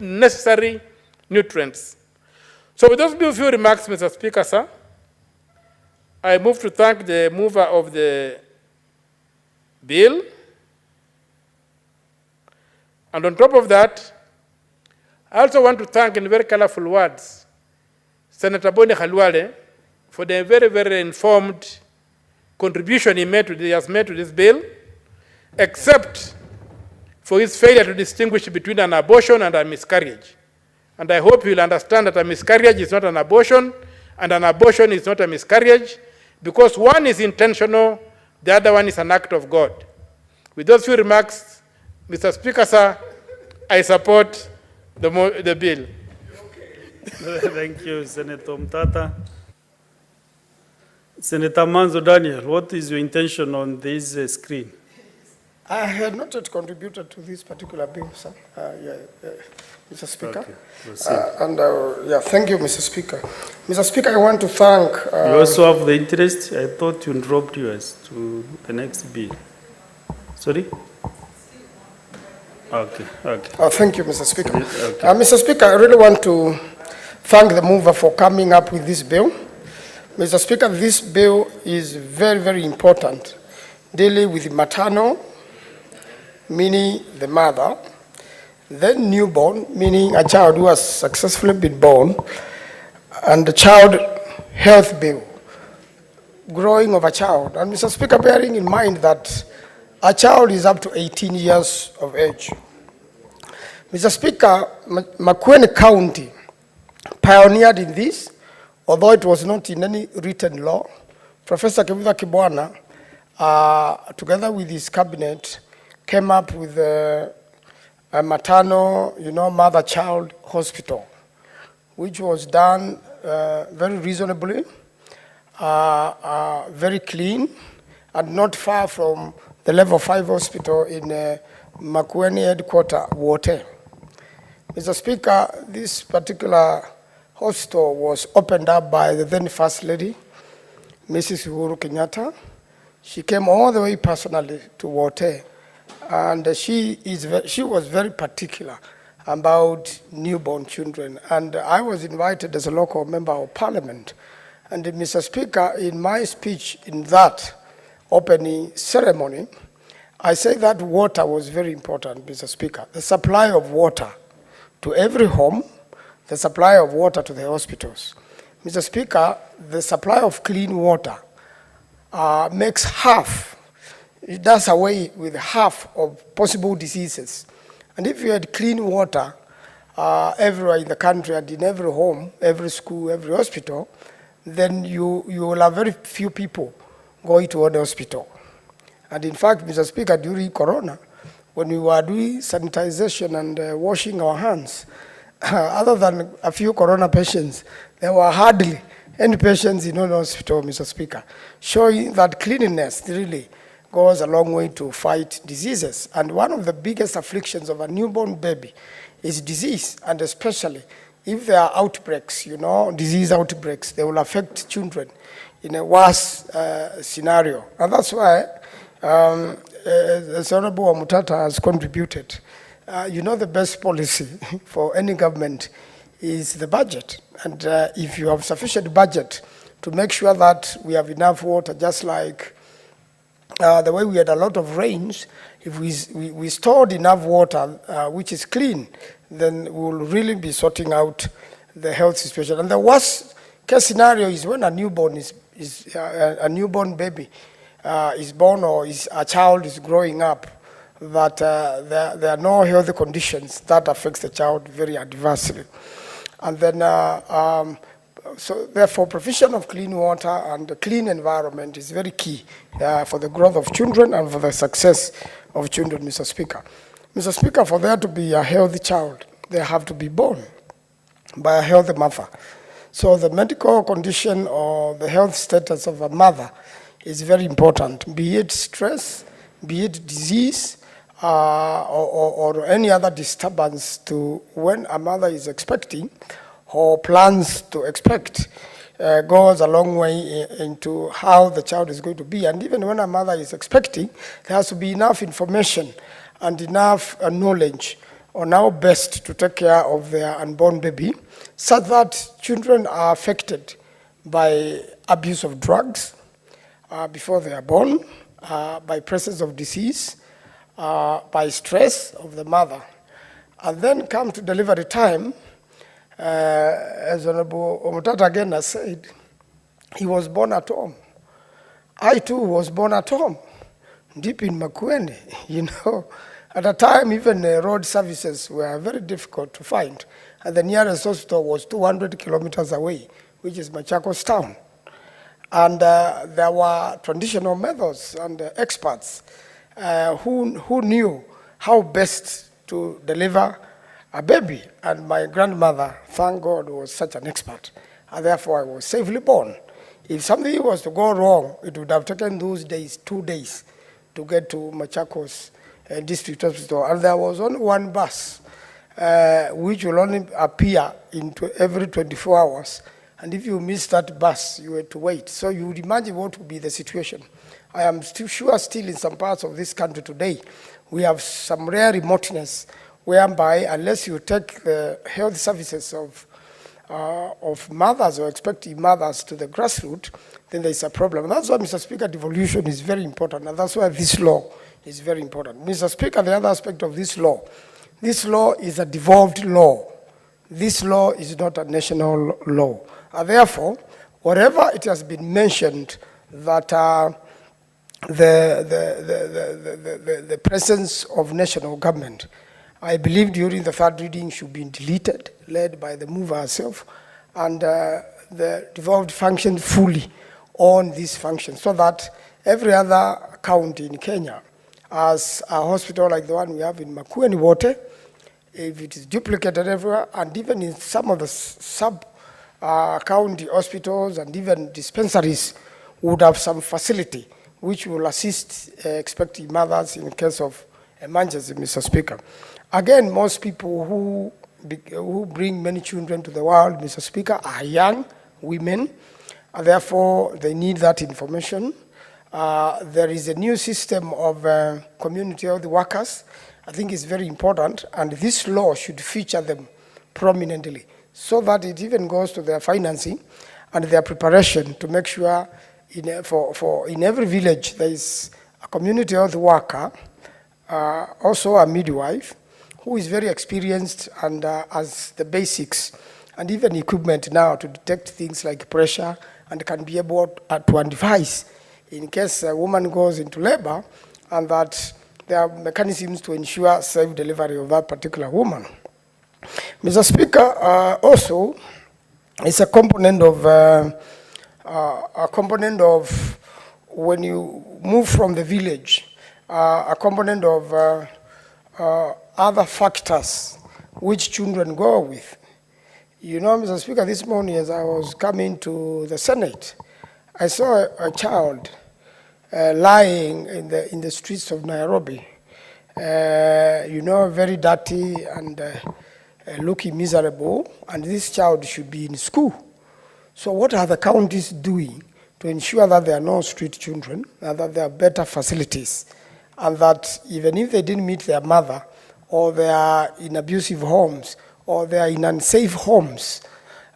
necessary nutrients. So with those few remarks, Mr. Speaker, sir, I move to thank the mover of the bill. And on top of that, I also want to thank, in very colorful words, Senator Boni Khalwale for the very, very informed contribution he has made to this bill, except for his failure to distinguish between an abortion and a miscarriage. And I hope you'll understand that a miscarriage is not an abortion, and an abortion is not a miscarriage, because one is intentional, the other one is an act of God. With those few remarks, Mr. Speaker, sir, I support the bill. Thank you, Senator Mtata. Senator Manzo Daniel, what is your intention on this screen? I had not yet contributed to this particular bill, sir. Mr. Speaker. Okay, proceed. Thank you, Mr. Speaker. Mr. Speaker, I want to thank... you also have the interest? I thought you dropped yours to the next bill. Sorry? Okay. Thank you, Mr. Speaker. Okay. Mr. Speaker, I really want to thank the mover for coming up with this bill. Mr. Speaker, this bill is very, very important, dealing with maternal, meaning the mother, then newborn, meaning a child who has successfully been born, and the child health bill, growing of a child. And Mr. Speaker, bearing in mind that a child is up to 18 years of age. Mr. Speaker, Makueni County pioneered in this, although it was not in any written law. Professor Kivutha Kibwana, together with his cabinet, came up with a maternal, mother-child hospital, which was done very reasonably, very clean, and not far from the level 5 hospital in Makueni headquarter, Wote. Mr. Speaker, this particular hospital was opened up by the then First Lady, Mrs. Uhuru Kenyatta. She came all the way personally to Wote, and she was very particular about newborn children. And I was invited as a local member of parliament. And Mr. Speaker, in my speech in that opening ceremony, I say that water was very important, Mr. Speaker. The supply of water to every home, the supply of water to the hospitals. Mr. Speaker, the supply of clean water makes half, it does away with half of possible diseases. And if you had clean water everywhere in the country and in every home, every school, every hospital, then you will have very few people going to the hospital. And in fact, Mr. Speaker, during Corona, when we were doing sanitization and washing our hands, other than a few Corona patients, there were hardly any patients in the hospital, Mr. Speaker, showing that cleanliness really goes a long way to fight diseases. And one of the biggest afflictions of a newborn baby is disease, and especially if there are outbreaks, disease outbreaks, they will affect children in a worse scenario. And that's why as Honorable Mutata has contributed, the best policy for any government is the budget. And if you have sufficient budget to make sure that we have enough water, just like the way we had a lot of rains, if we stored enough water, which is clean, then we'll really be sorting out the health situation. And the worst case scenario is when a newborn a newborn baby is born, or a child is growing up, that there are no health conditions that affects the child very adversely. And then, so therefore, provision of clean water and a clean environment is very key for the growth of children and for the success of children, Mr. Speaker. Mr. Speaker, for there to be a healthy child, they have to be born by a healthy mother. So the medical condition or the health status of a mother is very important, be it stress, be it disease, or any other disturbance to when a mother is expecting or plans to expect, goes a long way into how the child is going to be. And even when a mother is expecting, there has to be enough information and enough knowledge on how best to take care of their unborn baby, so that children are affected by abuse of drugs before they are born, by presence of disease, by stress of the mother. And then come to delivery time, as Honorable Omutata again has said, he was born at home. I too was born at home, deep in Makueni, At a time, even road services were very difficult to find. And the nearest hospital was 200 kilometers away, which is Machakos town. And there were traditional methods and experts who knew how best to deliver a baby. And my grandmother, thank God, was such an expert. And therefore, I was safely born. If something was to go wrong, it would have taken those days, 2 days, to get to Machakos District Hospital. And there was only one bus, which will only appear every 24 hours. And if you miss that bus, you had to wait. So you would imagine what would be the situation. I am still sure still in some parts of this country today, we have some rare remoteness whereby unless you take the health services of mothers or expecting mothers to the grassroots, then there's a problem. And that's why, Mr. Speaker, devolution is very important, and that's why this law is very important. Mr. Speaker, the other aspect of this law is a devolved law. This law is not a national law. And therefore, whatever it has been mentioned that the presence of national government, I believe during the third reading should be deleted, led by the mover herself, and the devolved function fully on this function, so that every other county in Kenya, as a hospital like the one we have in Makueni Wote, if it is duplicated everywhere, and even in some of the sub-county hospitals and even dispensaries would have some facility which will assist expecting mothers in case of emergency, Mr. Speaker. Again, most people who bring many children to the world, Mr. Speaker, are young women, and therefore they need that information. There is a new system of community health workers. I think it's very important, and this law should feature them prominently so that it even goes to their financing and their preparation to make sure in every village there is a community health worker, also a midwife, who is very experienced and has the basics and even equipment now to detect things like pressure and can be able to advise in case a woman goes into labor, and that there are mechanisms to ensure safe delivery of that particular woman. Mr. Speaker, also, it's a component of when you move from the village, a component of other factors which children go with. You know, Mr. Speaker, this morning as I was coming to the Senate, I saw a child lying in the streets of Nairobi, you know, very dirty and looking miserable, and this child should be in school. So what are the counties doing to ensure that there are no street children, and that there are better facilities, and that even if they didn't meet their mother, or they are in abusive homes, or they are in unsafe homes,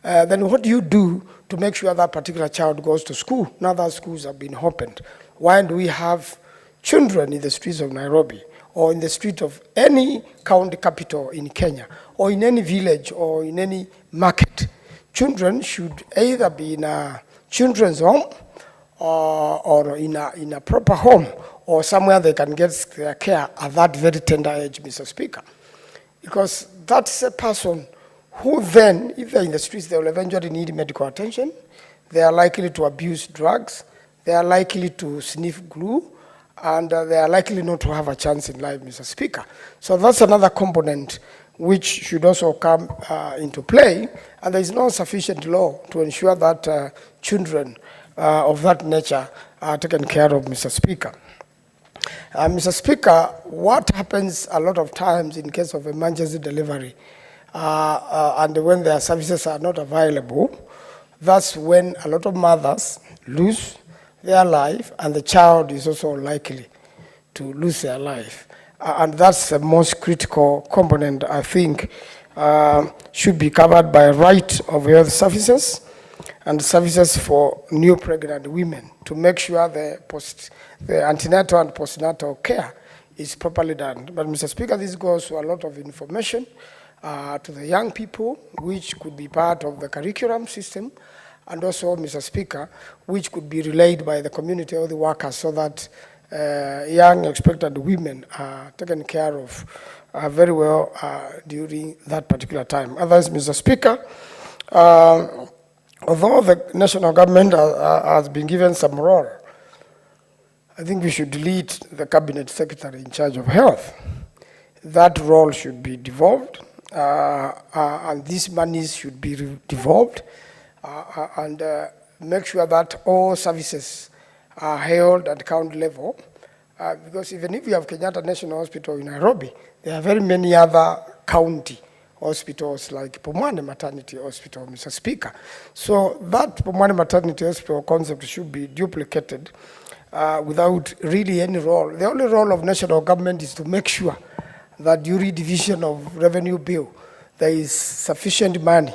then what do you do to make sure that particular child goes to school now that schools have been opened? Why do we have children in the streets of Nairobi, or in the street of any county capital in Kenya, or in any village, or in any market? Children should either be in a children's home, or in a proper home, or somewhere they can get their care at that very tender age, Mr. Speaker. Because that's a person who then, if they're in the streets, they will eventually need medical attention. They are likely to abuse drugs. They are likely to sniff glue. And they are likely not to have a chance in life, Mr. Speaker. So that's another component which should also come into play. And there is no sufficient law to ensure that children of that nature are taken care of, Mr. Speaker. Mr. Speaker, what happens a lot of times in case of emergency delivery and when their services are not available, that's when a lot of mothers lose their life, and the child is also likely to lose their life. And that's the most critical component, I think, should be covered by right of health services and services for new pregnant women to make sure the antenatal and postnatal care is properly done. But Mr. Speaker, this goes to a lot of information to the young people, which could be part of the curriculum system, and also, Mr. Speaker, which could be relayed by the community health workers so that young expectant women are taken care of very well during that particular time. Otherwise, Mr. Speaker, although the national government has been given some role, I think we should delete the cabinet secretary in charge of health. That role should be devolved, and these monies should be devolved and make sure that all services are held at county level. Because even if you have Kenyatta National Hospital in Nairobi, there are very many other county hospitals like Pumwani Maternity Hospital, Mr. Speaker. So that Pumwani Maternity Hospital concept should be duplicated without really any role. The only role of national government is to make sure that during division of revenue bill, there is sufficient money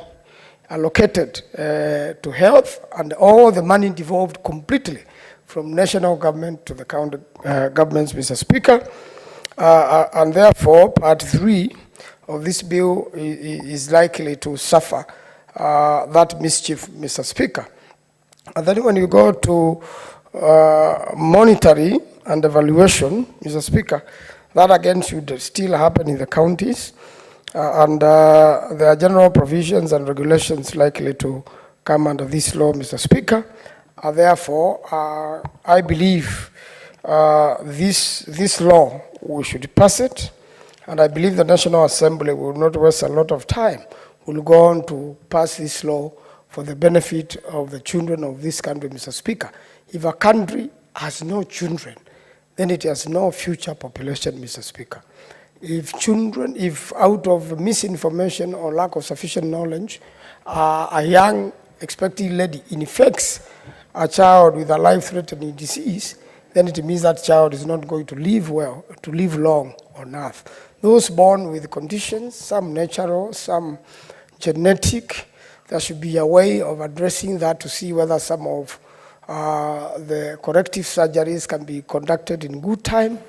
allocated to health, and all the money devolved completely from national government to the county governments, Mr. Speaker. And therefore, part 3 of this bill is likely to suffer that mischief, Mr. Speaker. And then when you go to monetary and evaluation, Mr. Speaker, that again should still happen in the counties. And there are general provisions and regulations likely to come under this law, Mr. Speaker. Therefore, I believe this law, we should pass it. And I believe the National Assembly will not waste a lot of time. We'll go on to pass this law for the benefit of the children of this country, Mr. Speaker. If a country has no children, then it has no future population, Mr. Speaker. If out of misinformation or lack of sufficient knowledge, a young expecting lady infects a child with a life-threatening disease, then it means that child is not going to live well, to live long on earth. Those born with conditions, some natural, some genetic, there should be a way of addressing that to see whether some of the corrective surgeries can be conducted in good time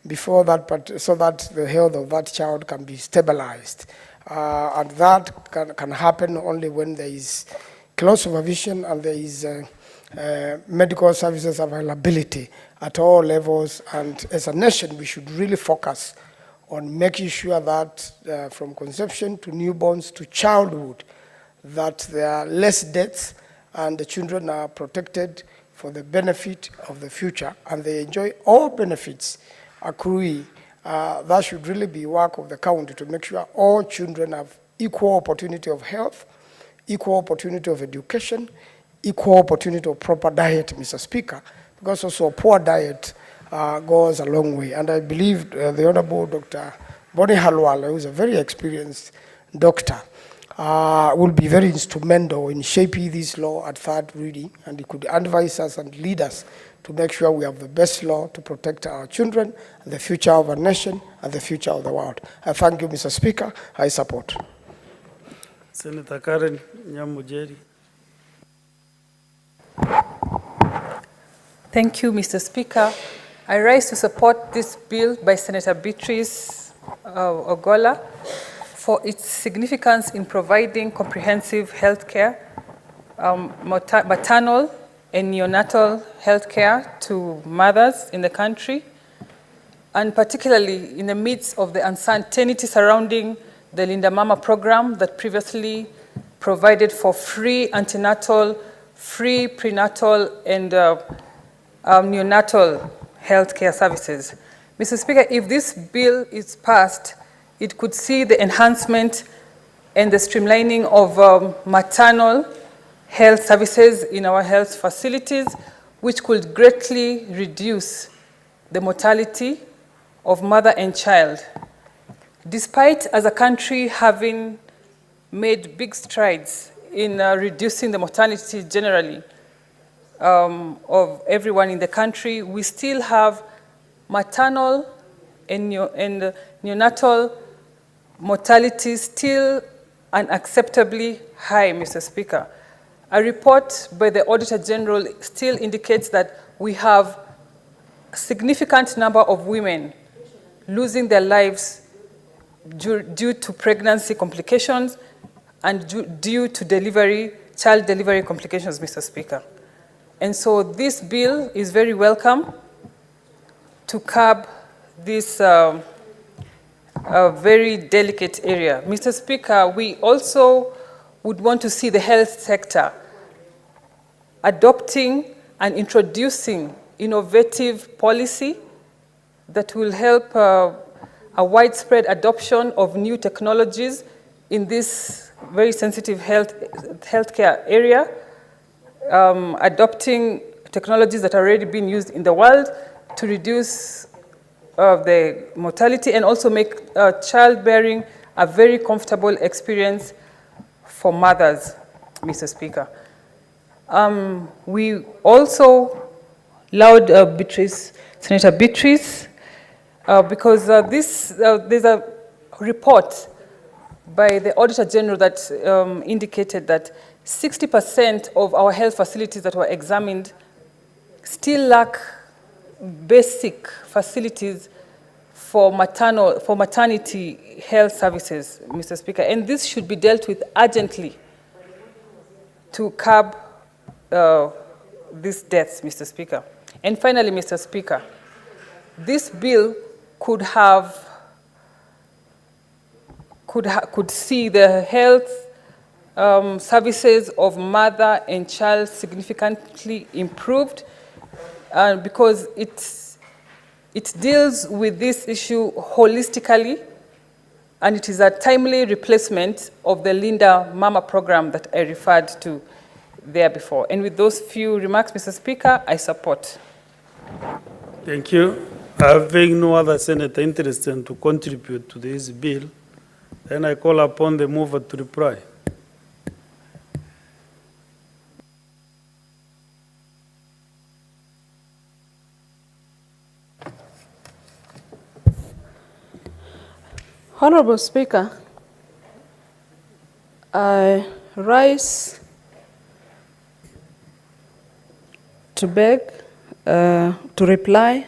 before that, so that the health of that child can be stabilized. And that can happen only when there is close supervision and there is medical services availability at all levels. And as a nation, we should really focus on making sure that from conception to newborns to childhood, that there are less deaths and the children are protected for the benefit of the future and they enjoy all benefits accruing. That should really be work of the county to make sure all children have equal opportunity of health, equal opportunity of education, equal opportunity of proper diet, Mr. Speaker, because also a poor diet goes a long way. And I believe the Honorable Dr. Boni Halwala, who is a very experienced doctor, will be very instrumental in shaping this law at third reading, and he could advise us and lead us to make sure we have the best law to protect our children, and the future of our nation, and the future of the world. I thank you, Mr. Speaker. I support. Senator Karen Nyamujeri. Thank you, Mr. Speaker. I rise to support this bill by Senator Beatrice Ogola for its significance in providing comprehensive health care, maternal and neonatal health care to mothers in the country, and particularly in the midst of the uncertainty surrounding the Linda Mama program that previously provided for free antenatal, free prenatal, and neonatal health care services. Mr. Speaker, if this bill is passed, it could see the enhancement and the streamlining of maternal health services in our health facilities, which could greatly reduce the mortality of mother and child. Despite, as a country, having made big strides in reducing the mortality generally of everyone in the country, we still have maternal and neonatal mortality still unacceptably high, Mr. Speaker. A report by the Auditor General still indicates that we have a significant number of women losing their lives due to pregnancy complications and due to child delivery complications, Mr. Speaker. And so this bill is very welcome to curb this very delicate area. Mr. Speaker, we also would want to see the health sector adopting and introducing innovative policy that will help a widespread adoption of new technologies in this very sensitive healthcare area, adopting technologies that are already being used in the world to reduce the mortality and also make childbearing a very comfortable experience for mothers, Mr. Speaker. We also allowed Senator Beatrice, because there's a report by the Auditor General that indicated that 60% of our health facilities that were examined still lack basic facilities for maternity health services, Mr. Speaker. And this should be dealt with urgently to curb these deaths, Mr. Speaker. And finally, Mr. Speaker, this bill could see the health services of mother and child significantly improved, because it deals with this issue holistically, and it is a timely replacement of the Linda Mama program that I referred to there before. And with those few remarks, Mr. Speaker, I support. Thank you. Having no other senator interested to contribute to this bill, then I call upon the mover to reply. Honorable Speaker, I rise to beg to reply.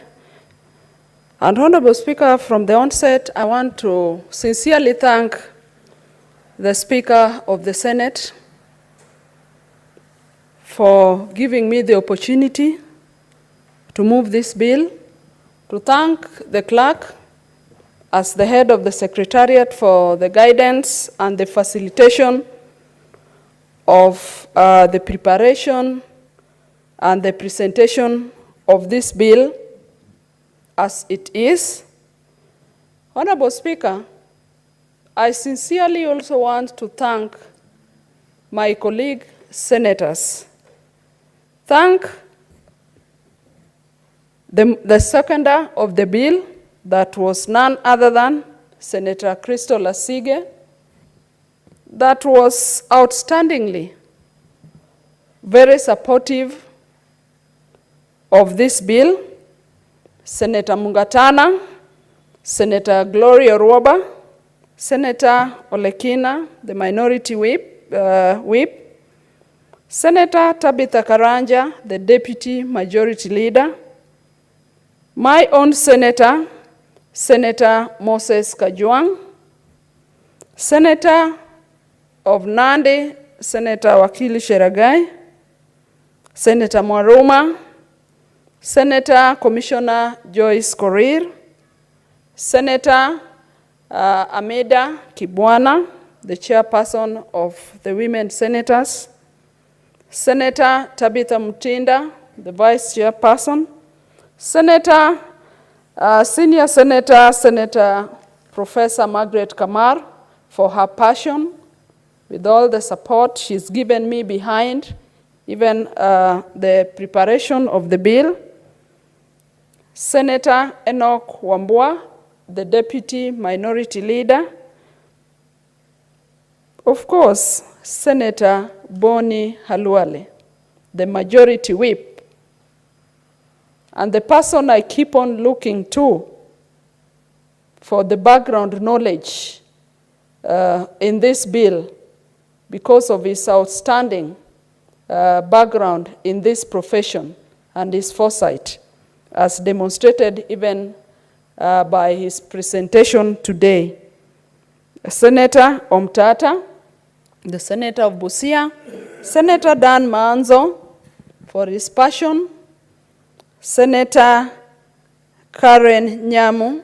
And Honorable Speaker, from the onset, I want to sincerely thank the Speaker of the Senate for giving me the opportunity to move this bill, to thank the clerk as the head of the Secretariat for the guidance and the facilitation of the preparation and the presentation of this bill as it is. Honorable Speaker, I sincerely also want to thank my colleague senators. Thank the seconder of the bill, that was none other than Senator Crystal Asige, that was outstandingly very supportive of this bill. Senator Mungatana, Senator Gloria Ruoba, Senator Olekina, the minority whip, Senator Tabitha Karanja, the deputy majority leader, my own senator, Senator Moses Kajwang, Senator of Nandi, Senator Wakili Sheragai, Senator Mwaruma, Senator Commissioner Joyce Korir, Senator Ameda Kibwana, the chairperson of the Women Senators, Senator Tabitha Mutinda, the vice chairperson, Senator, Senior Senator, Senator Professor Margaret Kamar, for her passion, with all the support she's given me behind even the preparation of the bill. Senator Enoch Wambua, the deputy minority leader. Of course, Senator Boni Halwale, the majority whip. And the person I keep on looking to for the background knowledge in this bill, because of his outstanding background in this profession and his foresight, as demonstrated even by his presentation today. Senator Omtata, the Senator of Busia, Senator Dan Maanzo, for his passion, Senator Karen Nyamu,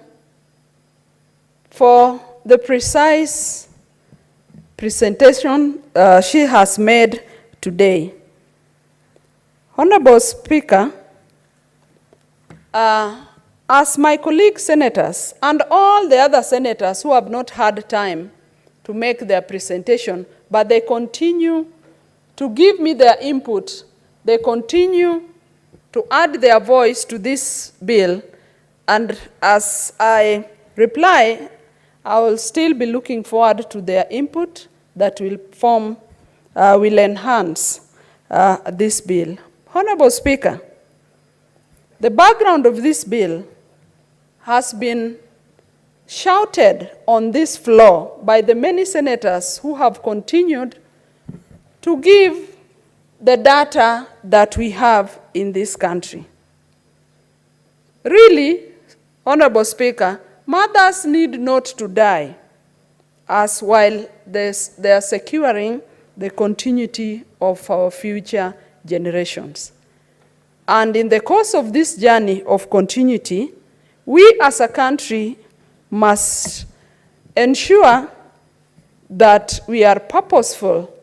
for the precise presentation she has made today. Honorable Speaker, as my colleague senators and all the other senators who have not had time to make their presentation, but they continue to give me their input. They continue to add their voice to this bill, and as I reply, I will still be looking forward to their input that will enhance this bill. Honorable Speaker, the background of this bill has been shouted on this floor by the many senators who have continued to give the data that we have in this country. Really, Honorable Speaker, mothers need not to die as while they are securing the continuity of our future generations. And in the course of this journey of continuity, we as a country must ensure that we are purposeful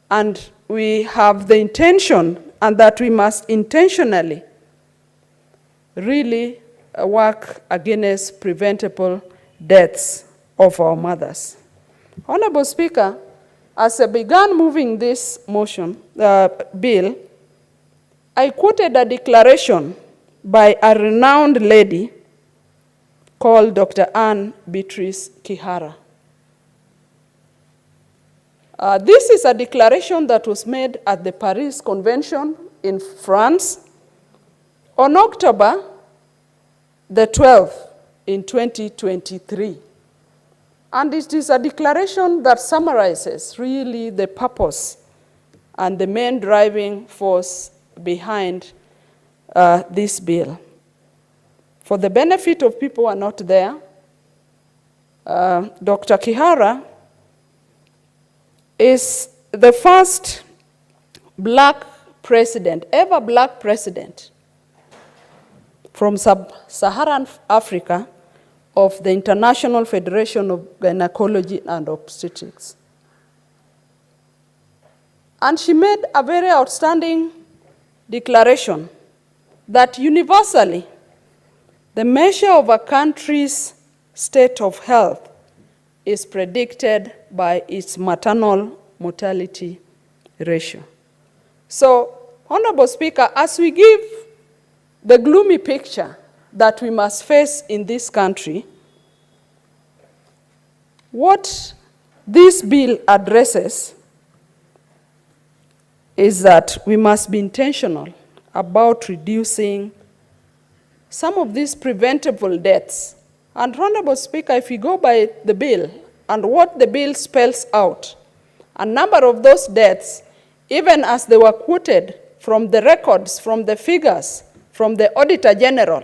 and we have the intention, and that we must intentionally really work against preventable deaths of our mothers. Honorable Speaker, as I began moving this bill, I quoted a declaration by a renowned lady called Dr. Anne Beatrice Kihara. This is a declaration that was made at the Paris Convention in France on October the 12th in 2023. And it is a declaration that summarizes really the purpose and the main driving force behind this bill. For the benefit of people who are not there, Dr. Kihara is the first black president, ever black president from sub-Saharan Africa of the International Federation of Gynecology and Obstetrics. And she made a very outstanding declaration that universally, the measure of a country's state of health is predicted by its maternal mortality ratio. So, Honorable Speaker, as we give the gloomy picture that we must face in this country, what this bill addresses is that we must be intentional about reducing some of these preventable deaths. And Honorable Speaker, if you go by the bill and what the bill spells out, a number of those deaths, even as they were quoted from the records, from the figures, from the Auditor General,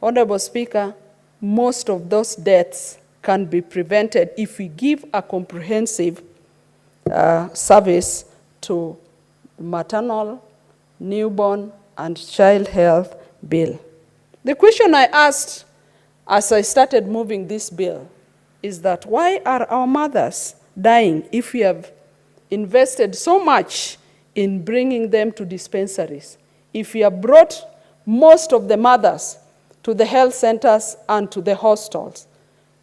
Honorable Speaker, most of those deaths can be prevented if we give a comprehensive service to maternal, newborn, and child health bill. The question I asked as I started moving this bill is that why are our mothers dying if we have invested so much in bringing them to dispensaries? If we have brought most of the mothers to the health centers and to the hospitals,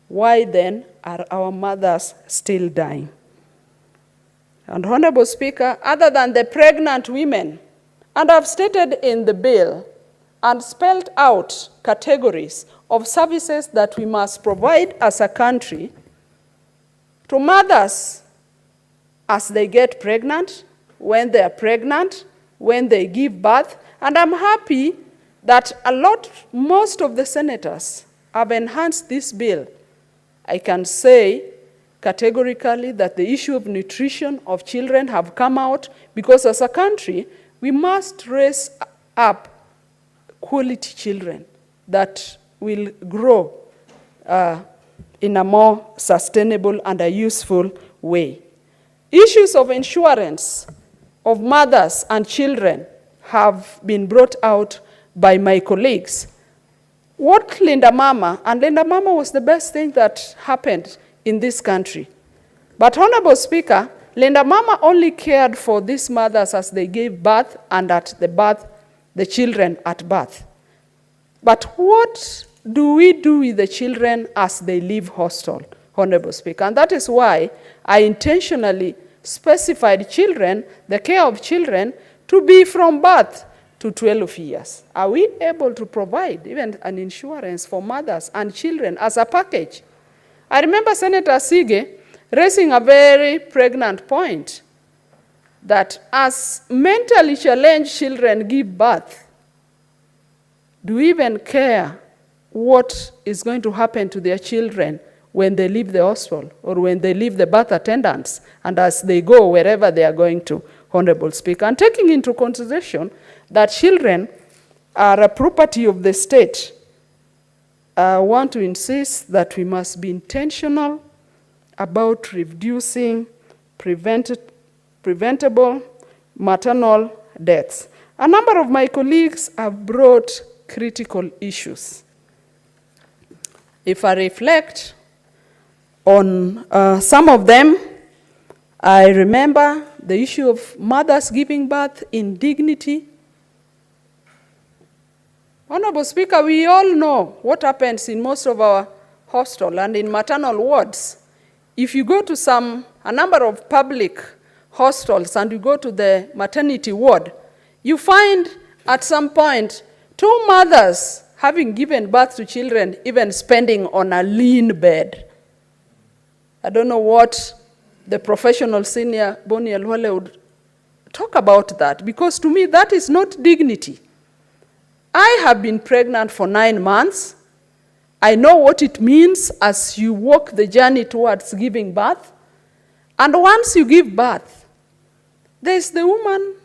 why then are our mothers still dying? And Honorable Speaker, other than the pregnant women, and I've stated in the bill and spelled out categories of services that we must provide as a country to mothers as they get pregnant, when they are pregnant, when they give birth. And I'm happy that most of the senators have enhanced this bill. I can say categorically that the issue of nutrition of children have come out, because as a country, we must raise up quality children that will grow in a more sustainable and a useful way. Issues of insurance of mothers and children have been brought out by my colleagues. What Linda Mama, and Linda Mama was the best thing that happened in this country. But Honorable Speaker, Linda Mama only cared for these mothers as they gave birth and at the birth, the children at birth. But what do we do with the children as they leave hospital? Honorable Speaker. And that is why I intentionally specified children, the care of children, to be from birth to 12 years. Are we able to provide even an insurance for mothers and children as a package? I remember Senator Sige raising a very pregnant point that as mentally challenged children give birth, do we even care what is going to happen to their children when they leave the hospital or when they leave the birth attendants and as they go wherever they are going to, Honorable Speaker? And taking into consideration that children are a property of the state, I want to insist that we must be intentional about reducing preventable maternal deaths. A number of my colleagues have brought critical issues. If I reflect on some of them, I remember the issue of mothers giving birth in dignity. Honorable Speaker, we all know what happens in most of our hospitals and in maternal wards. If you go to a number of public hospitals and you go to the maternity ward, you find at some point 2 mothers having given birth to children even spending on a lean bed. I don't know what the professional senior Bonnie Alwale would talk about that, because to me that is not dignity. I have been pregnant for 9 months. I know what it means as you walk the journey towards giving birth. And once you give birth, there's the woman.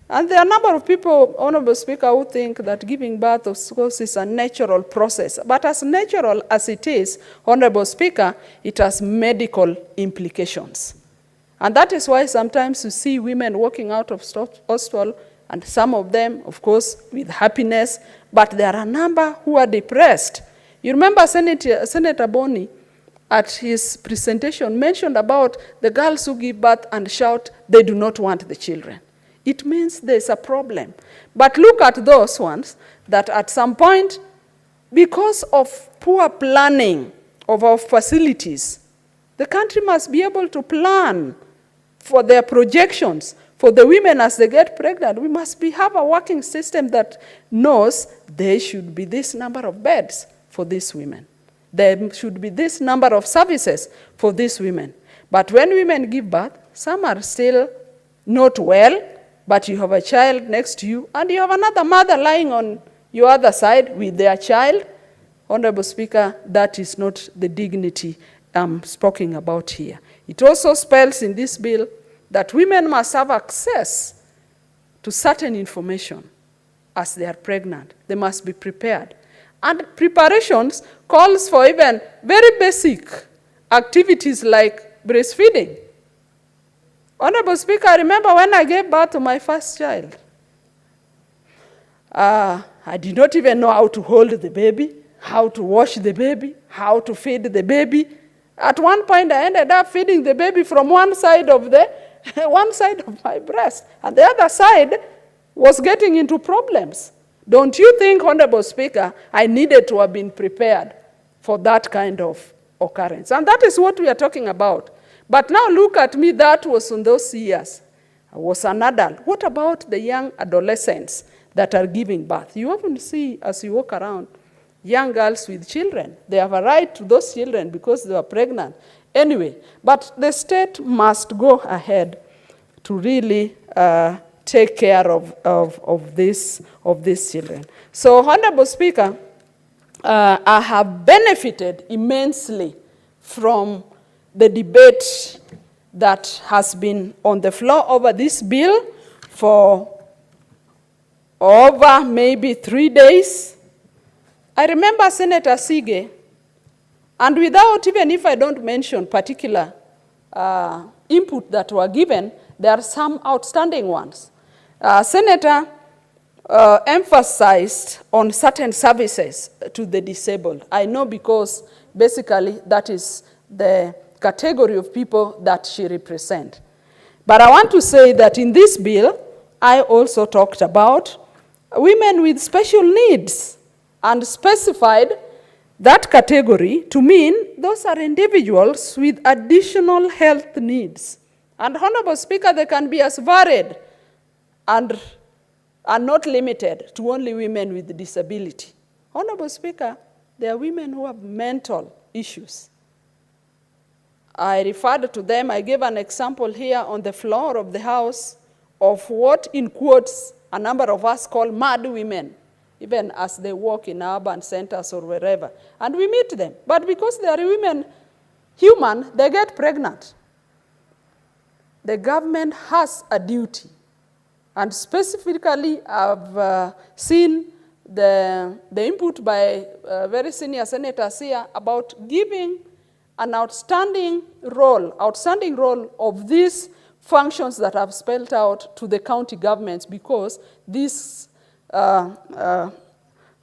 And there are a number of people, Honorable Speaker, who think that giving birth, of course, is a natural process. But as natural as it is, Honorable Speaker, it has medical implications. And that is why sometimes you see women walking out of hospital, and some of them, of course, with happiness, but there are a number who are depressed. You remember Senator Bonnie, at his presentation, mentioned about the girls who give birth and shout they do not want the children. It means there's a problem. But look at those ones that at some point, because of poor planning of our facilities, the country must be able to plan for their projections. For the women as they get pregnant, we must have a working system that knows there should be this number of beds for these women. There should be this number of services for these women. But when women give birth, some are still not well, but you have a child next to you, and you have another mother lying on your other side with their child. Honorable Speaker, that is not the dignity I'm speaking about here. It also spells in this bill that women must have access to certain information as they are pregnant. They must be prepared. And preparations calls for even very basic activities like breastfeeding. Honorable Speaker, I remember when I gave birth to my first child. I did not even know how to hold the baby, how to wash the baby, how to feed the baby. At one point, I ended up feeding the baby from one side of my breast, and the other side was getting into problems. Don't you think, Honorable Speaker, I needed to have been prepared for that kind of occurrence? And that is what we are talking about. But now look at me, that was in those years. I was an adult. What about the young adolescents that are giving birth? You often see, as you walk around, young girls with children. They have a right to those children because they are pregnant. Anyway, but the state must go ahead to really take care of these children. So, Honorable Speaker, I have benefited immensely from the debate that has been on the floor over this bill for over maybe 3 days. I remember Senator Sige, and without, even if I don't mention particular input that were given, there are some outstanding ones. Senator emphasized on certain services to the disabled. I know because basically that is the category of people that she represents. But I want to say that in this bill, I also talked about women with special needs and specified that category to mean those are individuals with additional health needs. And Honorable Speaker, they can be as varied and are not limited to only women with disability. Honorable Speaker, there are women who have mental issues. I referred to them, I gave an example here on the floor of the House of what, in quotes, a number of us call mad women, even as they walk in urban centers or wherever. And we meet them. But because they are women, human, they get pregnant. The government has a duty. And specifically, I've seen the input by very senior senators here about giving an outstanding role of these functions that I've spelled out to the county governments, because this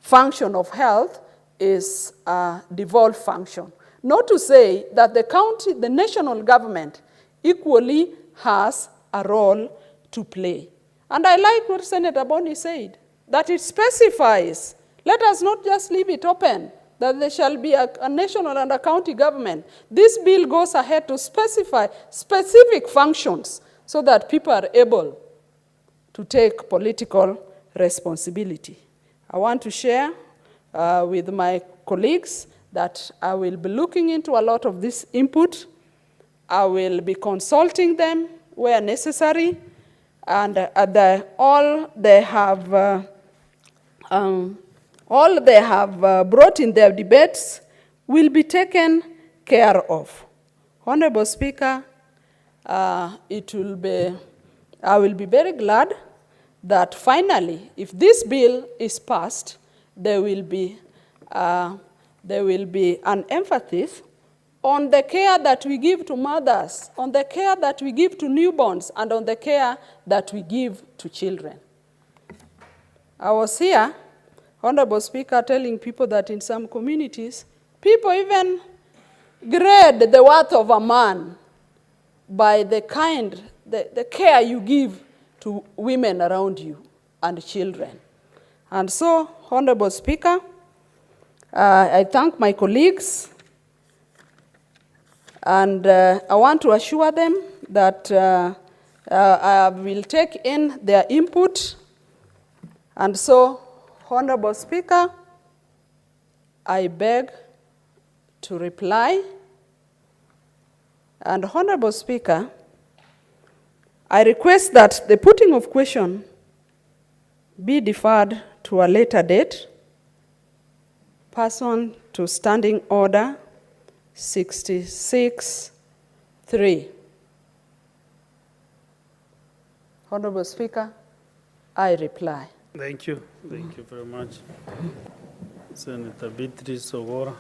function of health is a devolved function. Not to say that the national government equally has a role to play. And I like what Senator Boni said, that it specifies, let us not just leave it open, that there shall be a national and a county government. This bill goes ahead to specify specific functions so that people are able to take political responsibility. I want to share with my colleagues that I will be looking into a lot of this input. I will be consulting them where necessary, and all they have brought in their debates will be taken care of. Honorable Speaker, I will be very glad that finally, if this bill is passed, there will be an emphasis on the care that we give to mothers, on the care that we give to newborns, and on the care that we give to children. I was here, Honorable Speaker, telling people that in some communities, people even grade the worth of a man by the care you give to women around you and children. And so, Honorable Speaker, I thank my colleagues, and I want to assure them that I will take in their input. And so, Honorable Speaker, I beg to reply. And Honorable Speaker, I request that the putting of question be deferred to a later date, pursuant to Standing Order 66-3. Honorable Speaker, I reply. Thank you. Thank you very much. Senator Beatrice Ogora.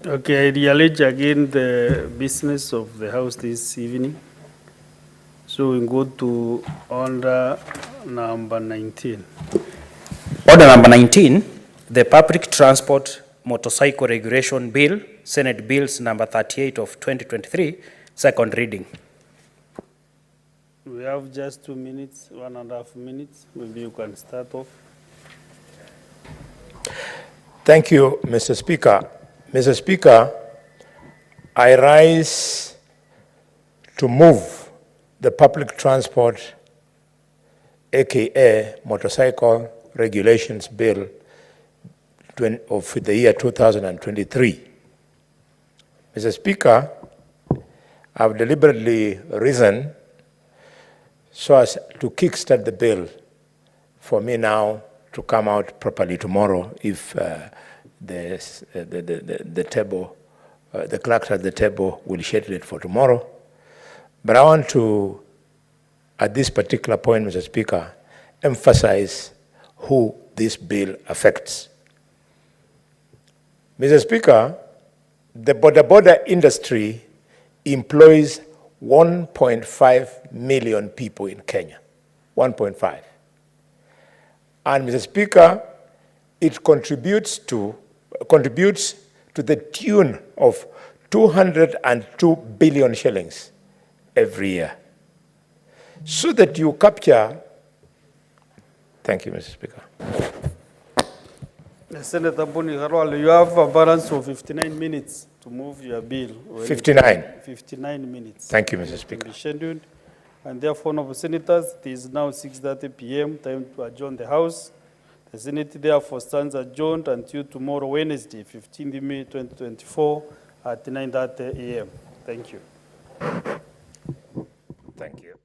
Okay, I rearrange again the business of the House this evening. So we go to order number 19. Order number 19, the Public Transport Motorcycle Regulation Bill, Senate Bills number 38 of 2023, second reading. We have just 2 minutes, 1.5 minutes. Maybe you can start off. Thank you, Mr. Speaker. Mr. Speaker, I rise to move the Public Transport, aka Motorcycle Regulations Bill of the year 2023. Mr. Speaker, I've deliberately risen so as to kickstart the bill for me now to come out properly tomorrow if the clerks at the table will schedule it for tomorrow. But I want to, at this particular point, Mr. Speaker, emphasize who this bill affects. Mr. Speaker, the border industry employs 1.5 million people in Kenya. 1.5. And Mr. Speaker, it contributes to the tune of 202 billion shillings every year. So that you capture, thank you, Mr. Speaker. Senator Boni Garwal, you have a balance of 59 minutes to move your bill. 59. 59 minutes. Thank you, Mr. Speaker. Scheduled. And therefore, honorable senators, it is now 6:30 p.m., time to adjourn the House. The Senate therefore stands adjourned until tomorrow, Wednesday, 15th May 2024 at 9:30 a.m. Thank you. Thank you.